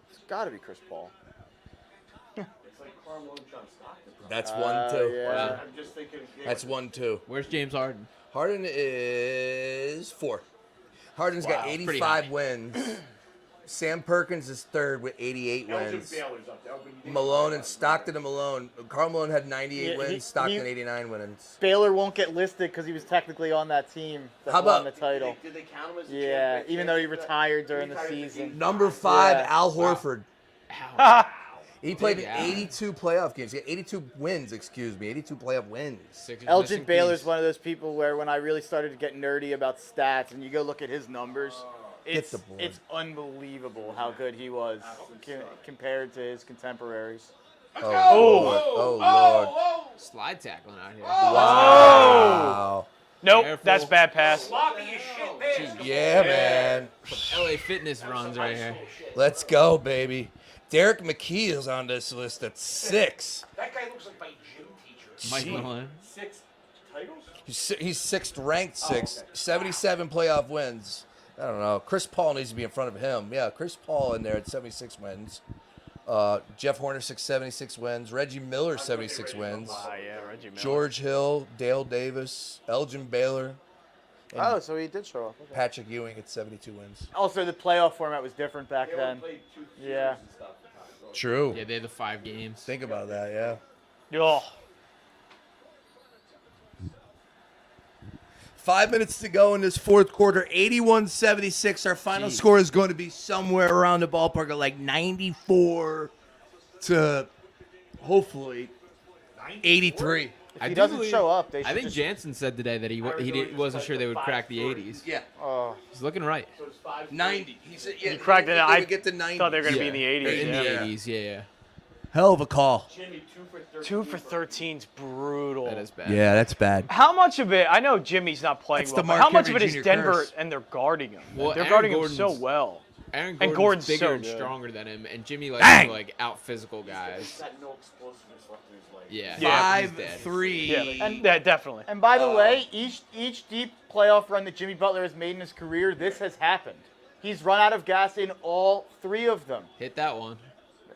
It's got to be Chris Paul. It's like Carmelo and John Stockton. That's 1, 2. Yeah. I'm just thinking. That's 1, 2. Where's James Harden? Harden is 4. Harden's got Wow, pretty 85 high. wins. Sam Perkins is third with 88 Elgin wins. Baylor's up there. Malone and Stockton and Malone. Karl Malone had 98 Yeah, wins. Stockton 89 wins. Baylor won't get listed because he was technically on that team that How won about- the title. Did they count him as a Yeah, champion? even though he retired during the season. Number 5, Yeah. Al Horford. He played in Big Al. 82 playoff games. He had 82 wins, 82 playoff wins. Sixers Elgin missing Baylor's piece. one of those people where when I really started to get nerdy about stats and you go look at his numbers, it's the board. it's unbelievable how good he was compared to his contemporaries. Oh, Lord. Slide tackling out here. Wow. Nope, Careful. that's bad pass. Yeah, man. LA Fitness runs right here. Let's go, baby. Derek McKee is on this list at 6. That guy looks like my gym teacher. Mike Malone. 6 titles? He's 6th ranked, 6. 77 playoff wins. I don't know. Chris Paul needs to be in front of him. Yeah, Chris Paul in there at 76 wins. Jeff Horner, 76 wins. Reggie Miller, 76 wins. Yeah, Reggie Miller. George Hill, Dale Davis, Elgin Baylor, Oh, so he did show up. Okay. Patrick Ewing at 72 wins. Also, the playoff format was different back then. Yeah. True. Yeah, they had the 5 games. Think about that, yeah. Oh, 5 minutes to go in this fourth quarter. 81-76. Our final score is going to be somewhere around the ballpark of like 94 to hopefully 83. If he doesn't show up, they should I think just... Jansen said today that he wasn't sure they would crack the 80s. Yeah. Oh. He's looking right. 90. He said, yeah, he cracked it. they I would get to 90. thought they were going to be in the Yeah. 80s. In yeah. the 80s, yeah. Hell of a call. Jimmy, 2 for 13. 2 for 13's brutal. That is bad. Yeah, that's bad. How much of it? I know Jimmy's not playing That's well. the But Mark how much of Henry it is Jr. Denver curse. and they're guarding him? Well, They're Aaron guarding him so Gordon's- well. Aaron And Gordon's, Gordon's bigger so and good. stronger than him, and Jimmy likes Bang! to like out physical guys. He's got no explosiveness left in his leg. Yeah. Yeah. He's dead. 5-3. Yeah, yeah, definitely. And by the way, each deep playoff run that Jimmy Butler has made in his career, this has happened. He's run out of gas in all 3 of them. Hit that one.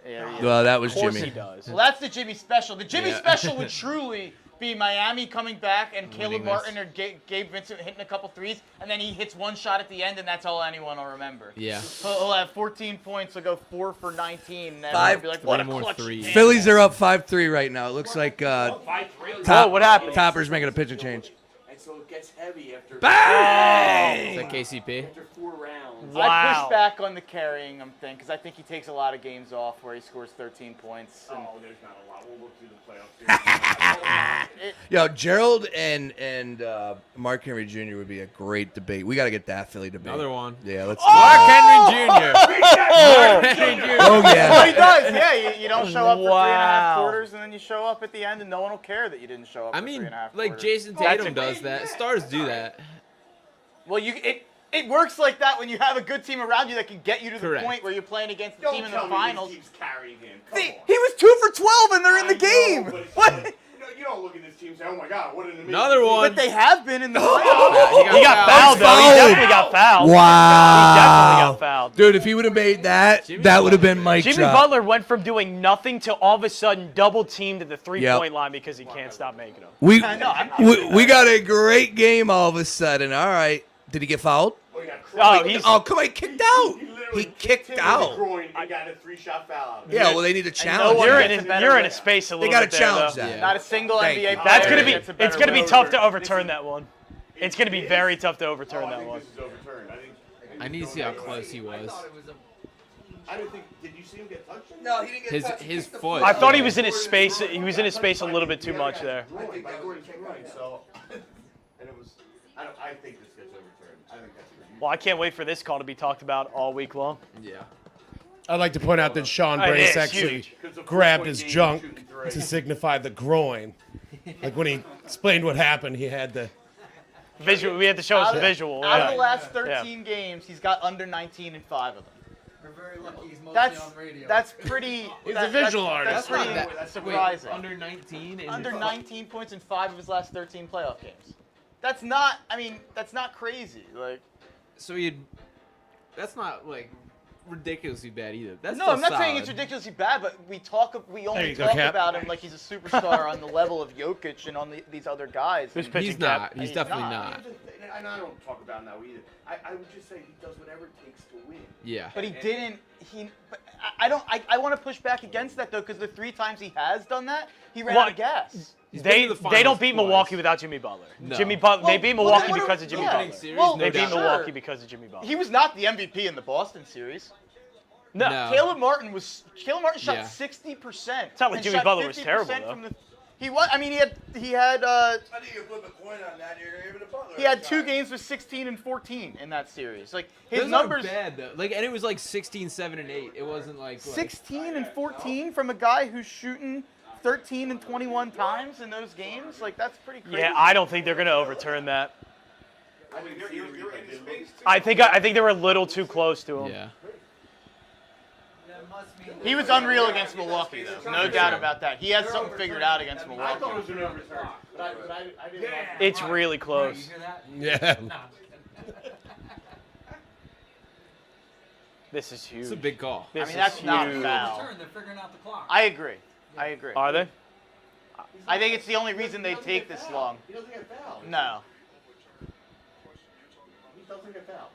Yeah, Well, that was Of course Jimmy. he does. Well, that's the Jimmy special. The Jimmy Yeah. special would truly be Miami coming back and Caleb Winning Martin this. or Gabe Vincent hitting a couple threes, and then he hits one shot at the end, and that's all anyone will remember. Yeah. He'll have 14 points. He'll go 4 for 19. And everyone 5 will be like, what a 3 more clutch threes. damn. Phillies are up 5-3 right now. It looks like Oh, what happened? Topper's making a pitching change. And so it gets heavy after Is Bang! that KCP? after 4 rounds. I Wow. push back on the carrying him thing because I think he takes a lot of games off where he scores 13 points. And Oh, there's not a lot. We'll look through the playoffs. Yo, Gerald and Mark Henry Jr. would be a great debate. We got to get that Philly debate. Another one. Yeah, let's. Mark Henry Jr. Mark Henry Jr. Oh Well, he yeah. does, yeah. You don't show up for 3.5 Wow. quarters, and then you show up at the end, and no one will care that you didn't show up I for mean, 3.5 like quarters. Jason Tatum does that. Stars do that. Well, it works like that when you have a good team around you that can get you to the Correct. point where you're playing against the Don't team in the tell me finals. this team's carrying him. Come He on. was 2 for 12, and they're in the I game. know, but What? You don't look at this team and say, oh my God, what an amazing Another team. one. But they have been in the playoffs. He got fouled, though. He definitely got fouled. Wow. He definitely got fouled. Dude, if he would have made that, Jimmy that would have Butler. been Mike Jimmy drop. Butler went from doing nothing to all of a sudden double teamed at the three-point Yep. line because he can't stop making them. We I'm we got a great game all of a sudden. All right. Did he get fouled? Oh, he got Oh, crushed. he's Oh, come on, he kicked out. literally He kicked him in the out. groin and got a 3-shot foul out of it. Yeah, well, they need to no challenge. one you're that. gets in a better you're in a rate. space a They little got to bit there, challenge though. that. Not a single Thank NBA you. player. That's gonna be gets a better it's gonna be rate. tough to overturn that one. It's gonna be very tough to overturn I that think one. this is overturned. I need to see how close he was. I didn't think. Did you see him get touched? No, he didn't get His touched. He his kicked the foot. I thought he was in his space. He was in his space a little bit too much there. I think by Gordon came right. So, and it was. I think this gets overturned. I think that's a Well, I can't wait for this call to be talked about all week long. Yeah. I'd like to point out that Sean It Brace is actually huge. grabbed his junk to signify the groin. Like when he explained what happened, he had the. Visual. We had to show us a visual. Out of Yeah. the last 13 games, he's got under 19 in 5 of them. We're very lucky he's mostly That's on radio. that's pretty. He's that- a visual that's artist. pretty That- surprising. Wait, under 19? and Under his- 19 points in 5 of his last 13 playoff games. That's not. I mean, that's not crazy. Like, So he. That's not like ridiculously bad either. That's no, still I'm not saying it's solid. ridiculously bad, but we There only you go, talk Cap. about him like he's a superstar on the level of Jokic and on these other guys. Who's And pitching He's not. cap? He's He's definitely not. not. and I don't talk about him now either. I would just say he does whatever it takes to win. Yeah. But he didn't. But I don't. I want to push back against that though, because the 3 times he has done that, he ran out of gas. They don't beat Milwaukee without Jimmy Butler. No. Jimmy Butler. They beat Milwaukee because of Jimmy Butler. Well, They for beat sure. Milwaukee because of Jimmy Butler. He was not the MVP in the Boston series. No. Caleb Martin shot Yeah. 60%. It's not like and Jimmy shot Butler was 50% terrible, from though. He was. I mean, he had. I think you flip a coin on that, you're able to Butler. He had 2 games with 16 and 14 in that series. Like his Those numbers. aren't bad though. Like, and it was like 16, 7, and 8. It wasn't like 16 and 14 from a guy who's shooting 13 and 21 times in those games. Like that's pretty crazy. Yeah, I don't think they're going to overturn that. I mean, you're in his face, too. I think they were a little too close to him. Yeah. He was unreal against Milwaukee, though. No doubt about that. He has something figured out against I Milwaukee. thought it was an overturn, but I didn't. Like it. It's really close. Yeah. This is huge. It's a big call. This I mean, that's is not a huge. foul. They're figuring out the clock. I agree. Are they? I think it's the only reason they take this long. He doesn't get fouled. No. He doesn't get fouled.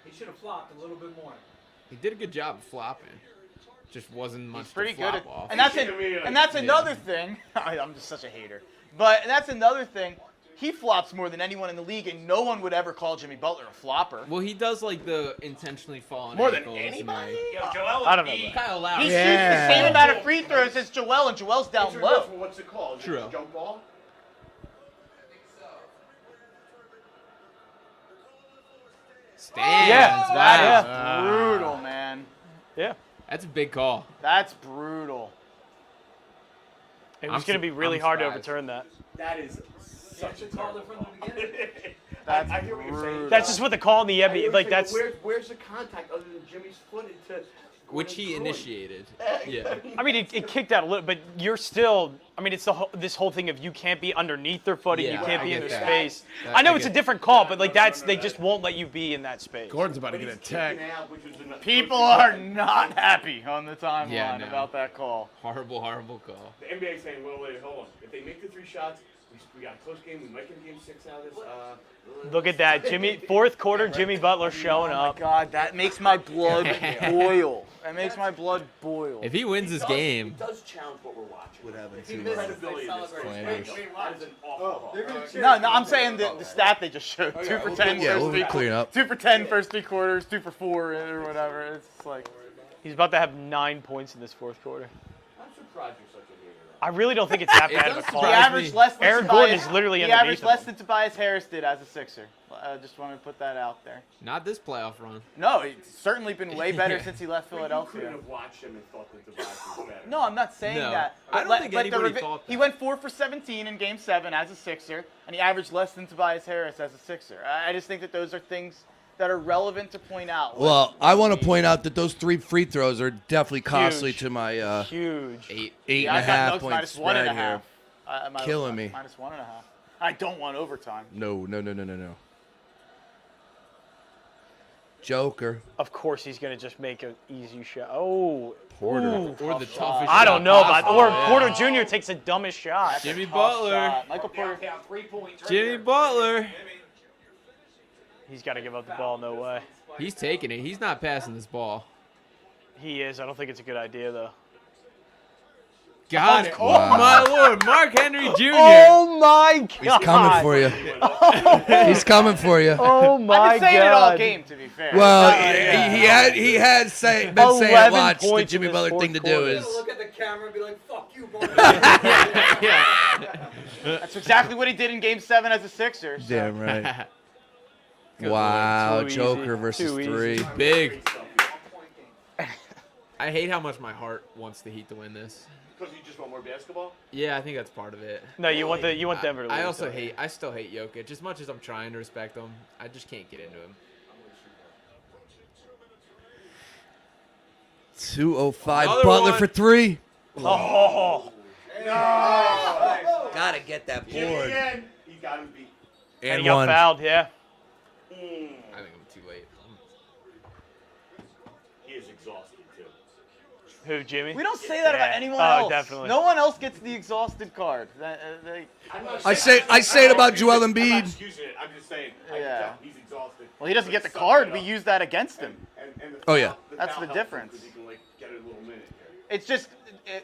He should have flopped a little bit more. He did a good job of flopping. Just wasn't much He's pretty to good flop at, off. and that's another thing. I'm just such a hater. But that's another thing. He flops more than anyone in the league, and no one would ever call Jimmy Butler a flopper. Well, he does like the intentionally falling More than ankles and, anybody? like, I don't know. About Kyle He Lowry. shoots the same amount of free throws as Joel, and Joel's down It's low. for what's it called? True. Is it jump ball? Stands. Yeah, Wow. That's brutal, man. Yeah. That's a big call. That's brutal. It was I'm going to be really I'm hard to surprised. overturn that. That is such a Called it from the beginning. That's I hear what you're saying. brutal. That's just what the call in the I hear NBA. what Like you're that's. saying, but where's the contact other than Jimmy's foot into Which he initiated. Yeah. I mean, it kicked out a little, but you're still. I mean, it's this whole thing of you can't be underneath their footing, Yeah, you can't I be in get their that. space. That- I know I it's a get- different call, but like they just won't let you be in that space. Gordon's about to But get he's attacked. kicking out, which was in the People first are game. not happy on the timeline Yeah, no. about that call. Horrible, horrible call. The NBA saying, well, wait, hold on. If they make the 3 shots, we got a close game. We might get game 6 out of this. Look at that, fourth quarter, Jimmy Butler showing Oh my up. God, that makes my blood boil. That makes my blood boil. If he wins this game, It does challenge what we're watching. What happened He to misses, Credibility they of this celebrate. Flanders. That is an awful call. No, I'm saying the stat they just showed. 2 for 10 Yeah, first we'll three clean up. 2 for 10 first 3 quarters, 2 for 4 or whatever. It's like He's about to have 9 points in this fourth quarter. I'm surprised you're such a hater. I really don't think it's that It bad of a does call. he surprise averaged me. less than Aaron Tobias, Gordon is literally he underneath averaged of less him. than Tobias Harris did as a Sixer. I just want to put that out there. not this playoff run. No, he's certainly been way better Yeah. since he left You Philadelphia. couldn't have watched him and thought that Tobias was better. No, I'm not saying No. that. I don't But think but anybody the thought He that. went 4 for 17 in Game 7 as a Sixer, and he averaged less than Tobias Harris as a Sixer. I just think that those are things that are relevant to point out. Well, I want to point out that those 3 free throws are definitely costly Huge. to my Huge. 8.5 Yeah, I got Nuggets point minus spread 1.5. here. Killing me. Minus 1.5. I don't want overtime. No. Joker. Of course, he's gonna just make an easy shot. Oh, Porter. Or the toughest I don't know shot about. Or possible. Porter Jr. takes the dumbest shot. Jimmy Tough Butler. shot. Michael Porter. Jimmy Butler. He's got to give up the ball. No way. He's taking it. He's not passing this ball. He is. I don't think it's a good idea though. Got it. Wow. Oh, my Lord. Mark Henry Jr. Oh my God. He's coming for you. He's coming for you. Oh my I've been saying it all God. game, to be fair. Well, yeah. he had been saying 11 watch the points Jimmy in this Butler fourth thing to quarter. do is Look at the camera and be like, fuck you, boy. That's exactly what he did in Game 7 as a Sixer. So. damn right. Good Wow, Too easy. Joker versus Too 3. easy. Big. I hate how much my heart wants the Heat to win this. Because you just want more basketball? Yeah, I think that's part of it. No, you want Denver to lose. I also though. I still hate Jokic. As much as I'm trying to respect him, I just can't get into him. 205 Another Butler one. for 3. Oh, Gotta get that Jimmy board. again. He got him beat. and And he got one. fouled. Yeah. I think I'm too late. He is exhausted, too. Who, Jimmy? We don't say that about anyone Oh, else. definitely. No one else gets the exhausted card. I say it about Joel I'm not Embiid. excusing it. I'm just saying. I Yeah. can tell he's exhausted. Well, he doesn't get the Sucking card. it We up. use that against him. And the Oh, yeah. That's foul the helps him difference. 'cause he can, like, get a little minute here. It's just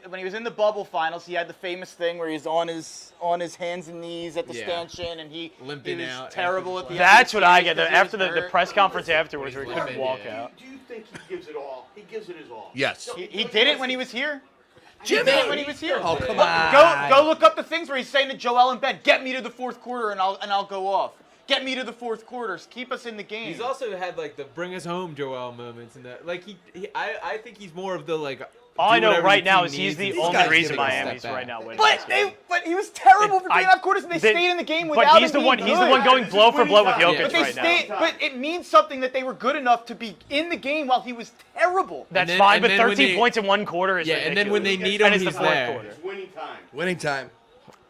when he was in the bubble finals, he had the famous thing where he's on his hands and knees at the stanchion, and he Limping was out terrible at the end. That's of what I series get. 'cause he After was the hurt. press conference afterwards, where he couldn't limping, walk yeah. out. Do you think he gives it all? He gives it his all. Yes. He did it when he was here. Jimmy! He did it when he was here. Oh, come Look, on. Go look up the things where he's saying to Joel Embiid, "Get me to the fourth quarter, and I'll go off. Get me to the fourth quarters. Keep us in the game." He's also had like the bring us home Joel moments and that. Like I think he's more of the like. All I do know whatever right the now team is he's needs the and These only guys reason give it a step Miami's back. right now winning. But this game. he was terrible for 3.5 quarters, and they They- stayed in the game But without he's him the one. being He's the good. one going blow for blow with Yeah. Jokic But they right now. stayed. But it means something that they were good enough to be in the game while he was terrible. That's then- fine, and but then when 13 they- points in one quarter is Yeah, and then when they ridiculous. need And him, it's the he's fourth there. quarter. It's winning time. Winning time.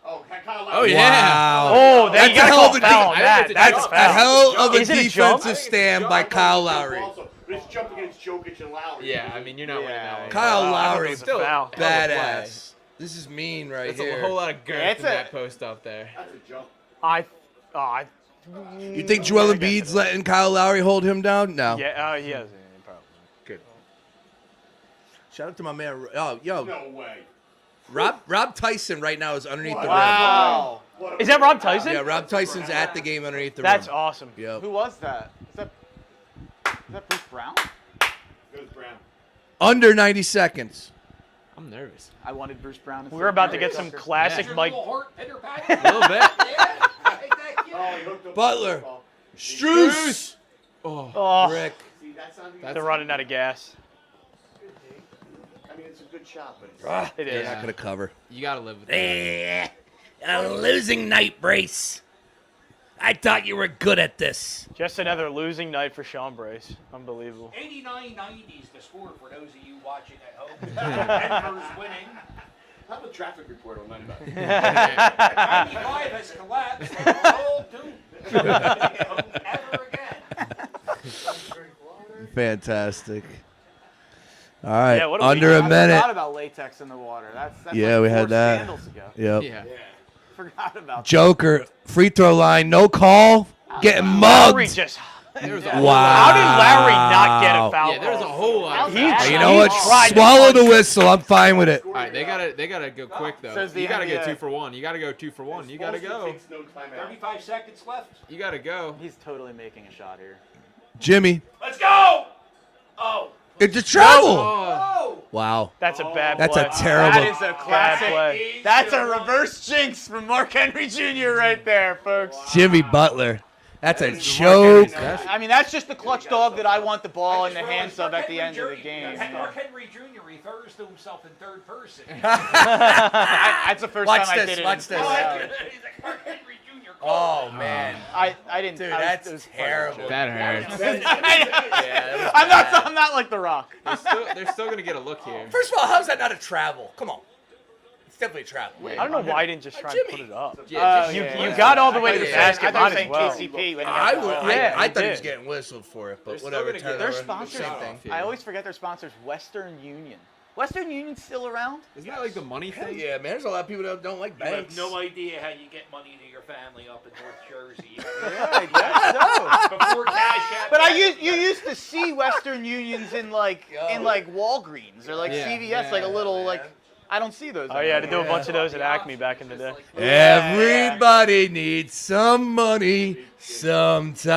Oh, Kyle Oh Lowry. yeah. Wow. Oh, That's you gotta a hell call of a foul on I that. think it's a That's jump. a A foul. hell of a Is it a jump? defensive stand by Kyle Lowry. Also, but it's jump against Jokic and Lowry. Yeah, I mean you're not winning that one. Kyle I don't Lowry, think it's a foul. badass. This is mean right That's here. a whole lot of girth It's in a- that post up there. That's a jump. You think Joel Embiid's letting Kyle Lowry hold him down? No. Yeah, he has. Probably. Good. Shout out to my man. Oh, yo, No way. Rob Tyson right now is underneath the rim. Wow. What a Is that Rob Tyson? Yeah, Rob Tyson's at the game underneath the That's rim. awesome. Yep. Who was that? Is that Bruce Brown? Goes Brown. Under 90 seconds. I'm nervous. I wanted Bruce Brown. We're about to get some classic Mike. A little bit. Oh, he hooked up. Butler. Ball. Struce. Oh, Rick. See, that's not they're running out of gas. I mean, it's a good shot, but it's It is. Not going to cover. You gotta live with that. A losing night, Brace. I thought you were good at this. Just another losing night for Sean Brace. Unbelievable. 89-90 is the score for those of you watching at home. Denver's winning. how about traffic report on 95? 95 has collapsed. And we're all doomed. Ever again. Fantastic. All right, Yeah, what a under a weekend. I minute. forgot about latex in the water. That's Yeah, like we 4 had that. scandals ago. Yep. Yeah. Forgot about that. Joker, free throw line, no call, getting Larry mugged. just. There was a Wow. How did Larry not get a foul? Yeah, there's a call? whole lot. Of He fouls. You know what? tried to Swallow the punch. whistle. I'm fine with it. All right, they gotta go quick though. Says the You gotta go NBA. 2 for 1. You gotta go 2 for 1. You gotta go. Takes no timeout. 35 seconds left. You gotta go. He's totally making a shot here. Jimmy, Let's go! Oh. it's a travel. Oh. Wow. That's a bad That's play. a terrible. That is a Bad classic. play. That's a reverse jinx from Mark Henry Jr. right there, folks. Jimmy Butler. That's a choke. I mean, that's just the clutch dog that I want the ball in the hands of at the end of the game. Mark Henry Jr. refers to himself in third person. That's the first Watch time I this, did it. watch this. He's like Mark Henry Jr. Oh man, I didn't. dude, I was- that's it was terrible. That hurts. I'm not like The Rock. They're still gonna get a look here. First of all, how's that not a travel? Come on, it's definitely a travel. I don't know why I didn't just try and put it up. Yeah, You got all the way to the basket. I thought Might you as were well. saying KCP when he I, had the would, ball. Yeah, I he thought he was did. getting whistled for it, but They're still whatever. gonna get Their Same sponsors, thing. I always forget their sponsors. Western Union. Western Union's still around? Isn't that like the money Hell thing? yeah, man. There's a lot of people that don't like You have banks. no idea how you get money to your family up in North Jersey. Yeah, I guess so. Before Cash App. But you used to see Western Unions in like Walgreens or like Yeah. CVS, like a little like. I don't see those. Oh yeah, to do a anymore. bunch of those at Acme back in the day. Everybody needs some money sometimes.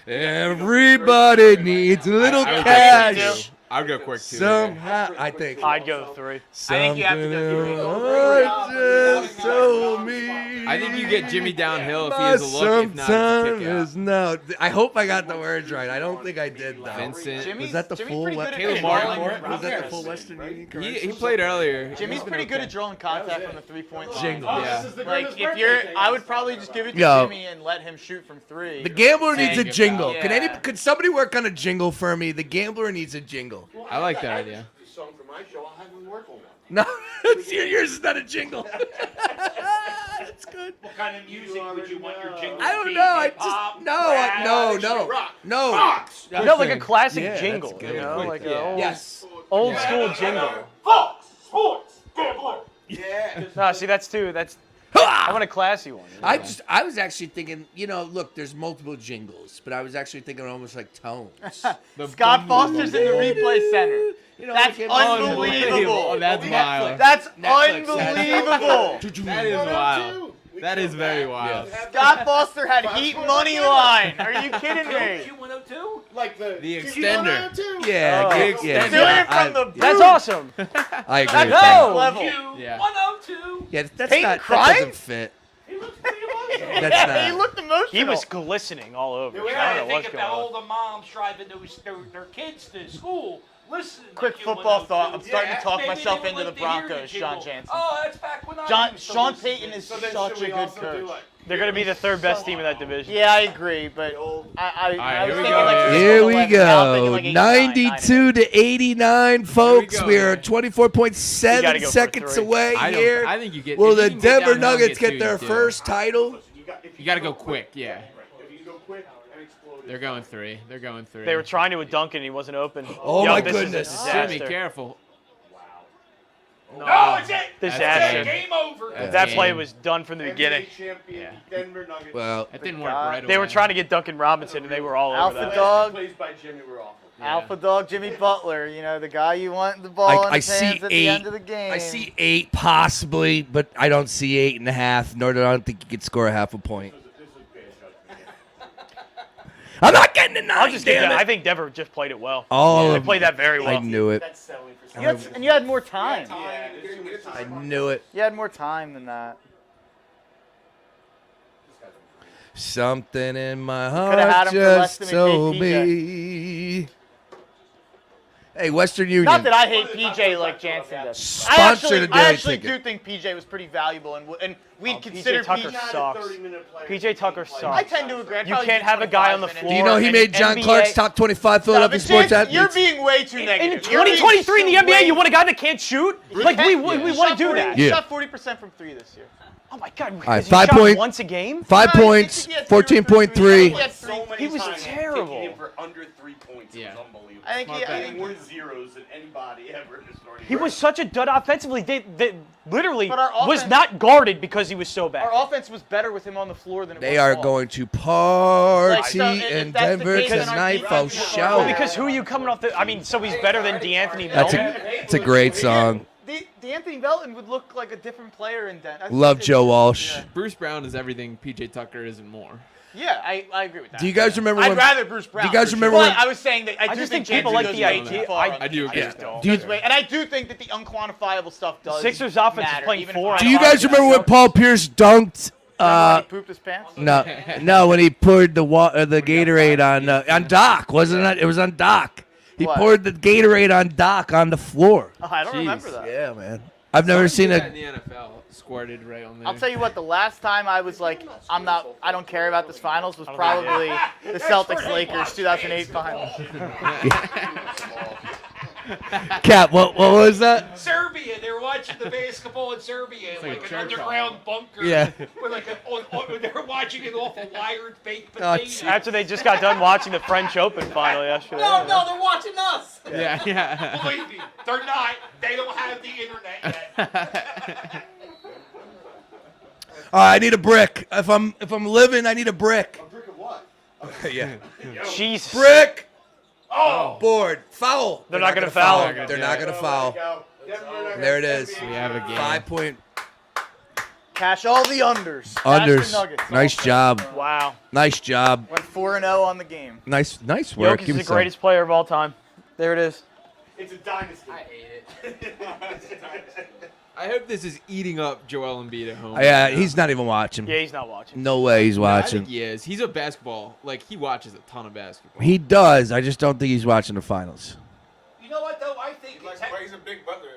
Everybody needs a little I would cash I'd go quick too. somehow. I think. I'd go 3. think you have to go Something just told me. I think you get Jimmy downhill if he has a look. If not, it's a kick out. Sometimes no. I hope I got the words right. I don't think I did though. Vincent. Was that the Jimmy's full? pretty good at Caleb drawing- Martin? Was that the full Western Union? He correction? played earlier. Jimmy's He's been pretty good okay. at drawing contact from the 3-point line. Jingle. Yeah. Like if you're, I would probably just give it to Yo. Jimmy and let him shoot from 3. The gambler needs a Dang it, jingle. pal. Could somebody work on a jingle for me? The gambler needs a jingle. I like that idea. Song for my show. I'll have him work on that. No, yours is not a jingle. That's good. What kind of music would you want your jingle I to don't be? know. I Hip-hop, just rap? no. Rock. No. Fox. No, like a classic Yeah, jingle. that's good. You know, like Yeah. a Yes. Old school jingle. Fox Sports Gambler. Yeah. No, see, that's too. I want a classy one. I was actually thinking, look, there's multiple jingles, but I was actually thinking almost like tones. Scott Foster's in the replay center. That's like unbelievable. Oh, that's wild. That's Netflix. unbelievable. That is wild. That is very wild. Scott Foster had Heat money line. Are you kidding me? Q102? Like the extender. Yeah, Doing it from the That's awesome. I agree That's with that. next level. Yeah. 102. Yeah, that's Peyton not. crying? That doesn't fit. That's Yeah, he not. looked emotional. He was glistening all over. We I gotta don't know what's think going about on. all the moms driving their kids to school. Listen. Quick football thought. I'm starting to talk myself into the Broncos, Sean Jansen. Oh, that's back when I used to Sean listen to Payton is So then such should a we good also do coach. like They're going to be the third best team in that division. Yeah, I agree, but I was here we thinking go. like Here we 11, now I'm thinking go. like 89, 92 to 89, folks. go, We are man. 24.7 You gotta go for seconds three. away here. I think you get. Will if you the can get Denver downhill and Nuggets two, get their you do. first title? You got to go quick. Yeah. if you can go quick and explode. They're going three. They're going three. They were trying to with Duncan. He wasn't open. Oh, Yo, my this is a goodness. Jimmy, disaster. careful. No, it's it. Disaster. Game over. That game. play was done from the NBA beginning. champion Denver Nuggets. Well, That didn't work right away. They were trying to get Duncan Robinson, and they were all over Alpha that. dog. Plays by Jimmy were awful. Alpha dog Jimmy Butler, the guy you want the ball in I his see hands at the end of the 8. game. I see 8 possibly, but I don't see 8.5. Nor do I don't think you could score half a point. I'm not getting the 9. I'll just give damn that. it. I think Denver just played it well. All They of played that very well. I knew it. That's selling for You had more time. I knew it. You had more time than that. Something in my Coulda had heart him for less just than a told PJ. me. Hey, Western Union. Not that I hate PJ like Jansen does. Sponsor the I daily actually do ticket. think PJ was pretty valuable, and we'd PJ consider Tucker PJ. sucks. PJ Tucker sucks. I tend to agree. I'd You probably can't give have a guy on the 25 floor. Do you know he and made John NBA Clark's top 25 Philadelphia but sports Jansen, athletes? You're being way too In negative. You're being 2023 in the so NBA, way- you want a guy that can't shoot? Like, we want to do that. He Yeah. shot 40% from 3 this year. Oh, my God. right, Has he 5 shot point- once a game? 5 No, he points, had 14.3. He had So three. many He was times terrible. Kicking him for under 3 points. Yeah. It was unbelievable. I think he. I Getting think more zeros than anybody ever starting. He was such a dud offensively. They literally But our was offense- not guarded because he was so bad. our offense was better with him on the floor than it They was are off. going to party Like, so if in that's the Denver case, then our tonight for defense will show. Well, because who are you coming off the? I mean, so he's better than DeAnthony That's Melton. it's a great song. D'Anthony Melton would look like a different player in Denver. Love Joe Walsh. Bruce Brown is everything PJ Tucker is and more. Yeah, I agree with that. Do you guys remember I'd when? rather Bruce Brown. Do you guys for remember sure. when- But I was saying that I do just think think people Jansen like goes the way idea. too far I do agree with that. Do you, Goes way- and I do think that the unquantifiable stuff does. Sixers offense is matter, playing even 4 if do you guys remember when Paul Pierce dunked? he pooped his pants? No, when he poured the Gatorade on Doc, wasn't it? It was on Doc. He What? poured the Gatorade on Doc on the floor. Oh, I don't remember Jeez. that. Yeah, man. I've never seen that in a. the NFL. Squirted right on there. I'll tell you what. The last time I was like, I don't care about this finals was probably the Celtics Lakers 2008 finals. Cap, what was that? Serbia. They were watching the basketball in Serbia, like a like an church underground bunker. Yeah. With like they were watching it off a wired baked Oh, potato. After they just got done watching the French Open final yesterday. No, they're watching us. Yeah. Believe me, they're not. They don't have the internet yet. All right, I need a brick. If I'm living, I need a brick. A brick of what? Yeah. Jesus. Brick. Oh! Board. Foul. They're not gonna foul. They're not gonna foul. There it is. We have a game. 5 point Cash all the unders. Cash the unders. Nuggets. Nice job. Wow. Nice job. Went 4-0 on the game. Nice work. Jokic Give is me the some. greatest player of all time. There it is. It's a dynasty. I hate it. I hope this is eating up Joel Embiid at home. Yeah, he's not even watching. Yeah, he's not watching. No way he's I watching. think he is. He's a basketball. Like, he watches a ton of basketball. He does. I just don't think he's watching the finals. You know what though? I think He's a big Butler.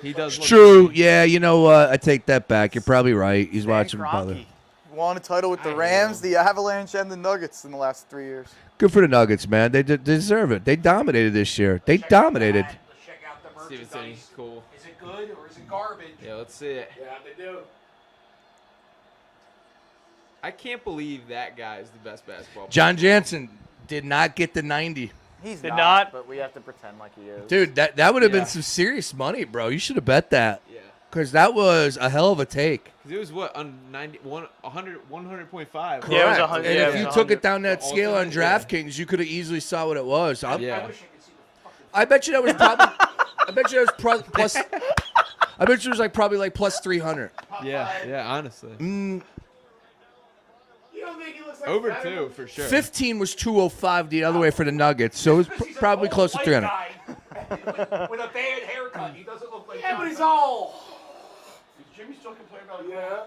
He does. It's look true. big. Yeah, you know what? I take that back. You're probably right. He's watching brother. Kroenke won a title with the Rams, the Avalanche, and the Nuggets in the last 3 years. Good for the Nuggets, man. They deserve it. They dominated this year. They dominated. Let's check out the See what's in. merchandise. Cool. Is it good or is it garbage? Yeah, let's see it. Yeah, they do. I can't believe that guy is the best basketball player. John Jansen did not get the 90. He's Did not, not? but we have to pretend like he is. Dude, that would have Yeah. been some serious money, bro. You should have bet that. Yeah. Because that was a hell of a take. 'Cause it was what on 100.5. Yeah, it was Correct. 100, And yeah, if it you was took 100. it down that The scale on ultimate, yeah. DraftKings, you could have easily saw what it was. Yeah. I bet you that was probably. I bet you that was plus. I bet you it was probably plus 300. Yeah, honestly. You don't think he looks like Over a veteran? 2 for sure. 15 was 205 the other way for the Nuggets, so it was probably close to 300. With a bad haircut, he doesn't look like. Yeah, but he's all. Does Jimmy still complain about Yeah.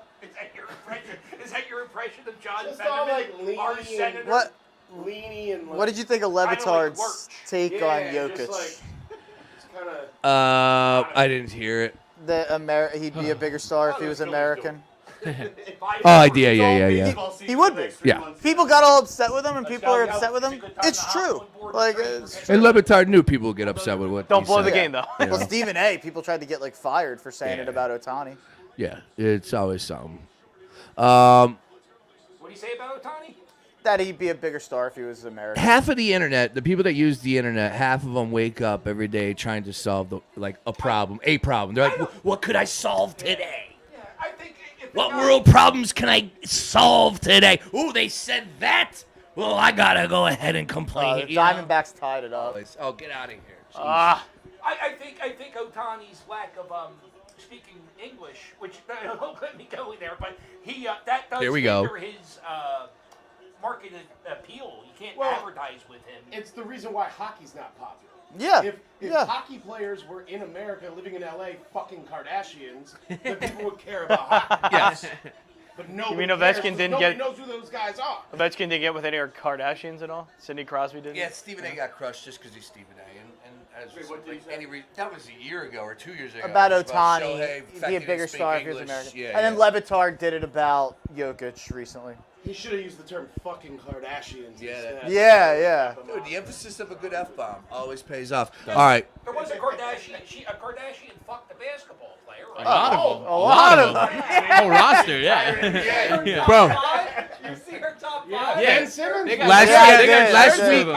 Is that your impression of John Just all like our leany senator? and What leany and. Like, What did you think of Kinda like Levitard's Lurch. take yeah, on Jokic? Just like, kind of. I didn't hear it. He'd be a bigger star if he was American. Oh, yeah. He would be. Yeah. People got all upset with him, and people are upset with him. It's true. Like, it's true. And Levitard knew people would get upset with what Don't he blow said. the game, though. You know? Well, Stephen A. People tried to get fired for saying it Yeah. about Otani. Yeah, it's always something. What do you say about Otani? That he'd be a bigger star if he was American. Half of the internet, the people that use the internet, half of them wake up every day trying to solve a problem. They're like, what could I solve today? I think if What world problems can I solve today? Ooh, they said that? Well, I gotta go ahead and complain. The Diamondbacks tied it up. Oh, get out of here. I think Otani's lack of speaking English, which don't let me go in there, but that does Here we go. hinder his market appeal. You can't Well, advertise with him. It's the reason why hockey's not popular. Yeah. If hockey players were in America living in LA fucking Kardashians, then people would care about hockey. Yes. But nobody mean cares, Ovechkin 'cause didn't nobody get- knows who those guys are. Ovechkin didn't get with any of Kardashians at all. Sidney Crosby didn't. Yeah, Stephen A. got crushed just because he's Stephen A. That was a year ago or 2 years ago. About It was Otani, Shohei, he'd fact be a he bigger didn't speak star if he was English. American. Yeah, And then Levitard did it about Jokic recently. He should have used the term fucking Kardashians instead. Yeah. Dude, the emphasis of a good F-bomb always pays off. All right. There was a Kardashian. A Kardashian fucked a basketball player. Right? A lot of them. Whole roster, yeah. Bro. You see her top 5? Yeah. Ben Simmons? They got- Last yeah, week- they got last shirts week- of them.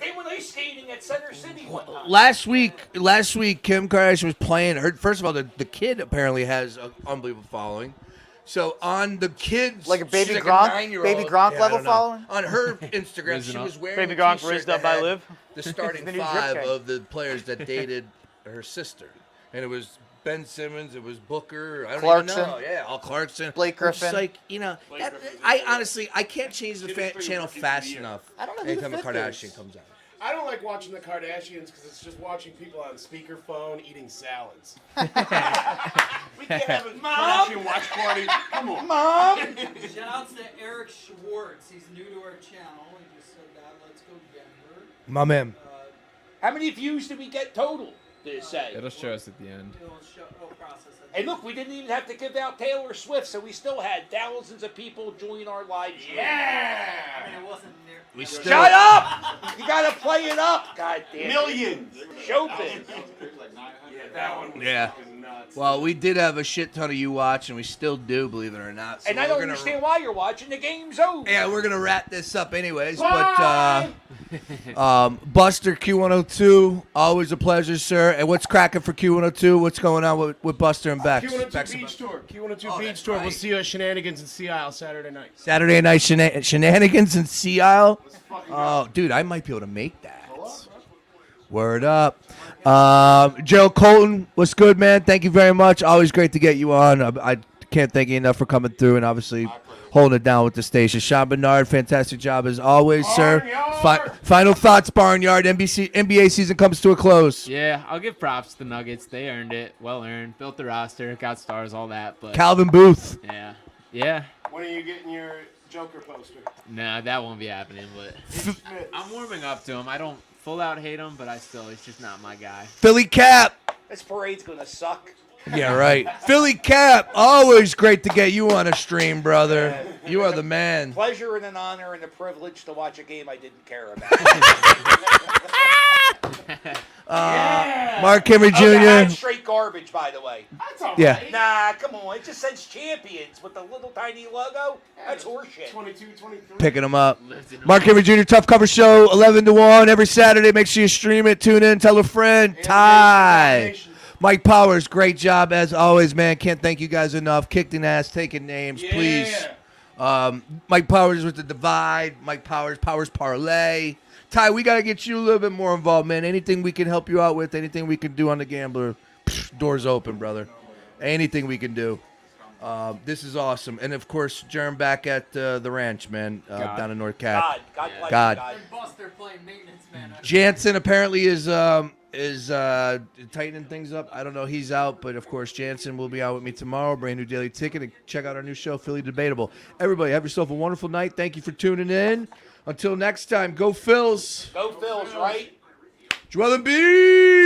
They were skating at Center City one time. Last week, Kim Kardashian was playing. First of all, the kid apparently has an unbelievable following. So on the kids, Like a baby she's Gronk? 9-year-old. Baby Gronk I level don't know. following? On her Instagram, Risen she up. was wearing Baby a Gronk t-shirt rizzed that up by had Liv. the starting The new drip 5 king. of the players that dated her sister, and it was Ben Simmons, it was Booker, I don't Clarkson. even know. Yeah, all Clarkson, Blake Griffin. It's like I honestly can't change the channel fast enough. I don't know who the Anytime a fifth Kardashian is. comes out. I don't like watching the Kardashians because it's just watching people on speakerphone eating salads. We can't have a Kardashian watch party. Come on. Mom! Shout outs to Eric Schwartz. He's new to our channel. He just said that. Let's go Denver. My man. How many views did we get total? Did it say? It'll show us at the end. It'll show, process it. Hey, look, we didn't even have to give out Taylor Swift, so we still had thousands of people join our live stream. I mean, it wasn't near. We still, Shut up! You gotta play it up, goddamn. Millions. Showbiz. Yeah, that one was Yeah. fucking nuts. Well, we did have a shit ton of you watch, and we still do, believe it or not. So And I we're don't gonna- understand why you're watching. The game's over. Yeah, we're gonna wrap this up anyways. But Buster Q102, always a pleasure, sir. And what's cracking for Q102? What's going on with Buster and Bex? Q102 Bex and Beach Bex. Tour. Q102 Oh, Beach that's Tour. We'll right. see you at Shenanigans in Sea Isle Saturday night. Saturday night shenanigans in Sea Isle. Oh, dude, I might be able to make that. Word up. Gerald Colton, what's good, man? Thank you very much. Always great to get you on. I can't thank you enough for coming through and obviously holding it down with the station. Sean Bernard, fantastic job as always, sir. Final thoughts, Barnyard. NBA season comes to a close. Yeah, I'll give props to the Nuggets. They earned it. Well earned. Built the roster. Got stars, all that. But Calvin Booth. Yeah. When are you getting your Joker poster? No, that won't be happening. But I'm warming up to him. I don't full out hate him, but he's just not my guy. Philly Cap. This parade's gonna suck. Yeah, right. Philly Cap, always great to get you on a stream, brother. You are the man. Pleasure and an honor and a privilege to watch a game I didn't care about. Mark Henry Jr. I had straight garbage, by the way. That's all Yeah. right. Nah, come on. It just says champions with the little tiny logo. That's horseshit. 22, 23. Picking them up. Mark Henry Jr. Tough Cover Show, 11 to 1 every Saturday. Make sure you stream it, tune in, tell a friend. Ty. Mike Powers, great job as always, man. Can't thank you guys enough. Kicking ass, taking names, please. Mike Powers with the Divide. Mike Powers, Powers Parlay. Ty, we got to get you a little bit more involved, man. Anything we can help you out with, anything we can do on the Gambler, doors open, brother. Anything we can do. This is awesome. And, of course, Jerm back at the ranch, man, down in North Cat. God bless God. you, God. Buster playing maintenance man. Jansen apparently is tightening things up. I don't know. He's out, but of course Jansen will be out with me tomorrow. Brand new daily ticket. And check out our new show, Philly Debatable. Everybody, have yourself a wonderful night. Thank you for tuning in. Until next time, go Phils. Go Phils, right? Joel Embiid.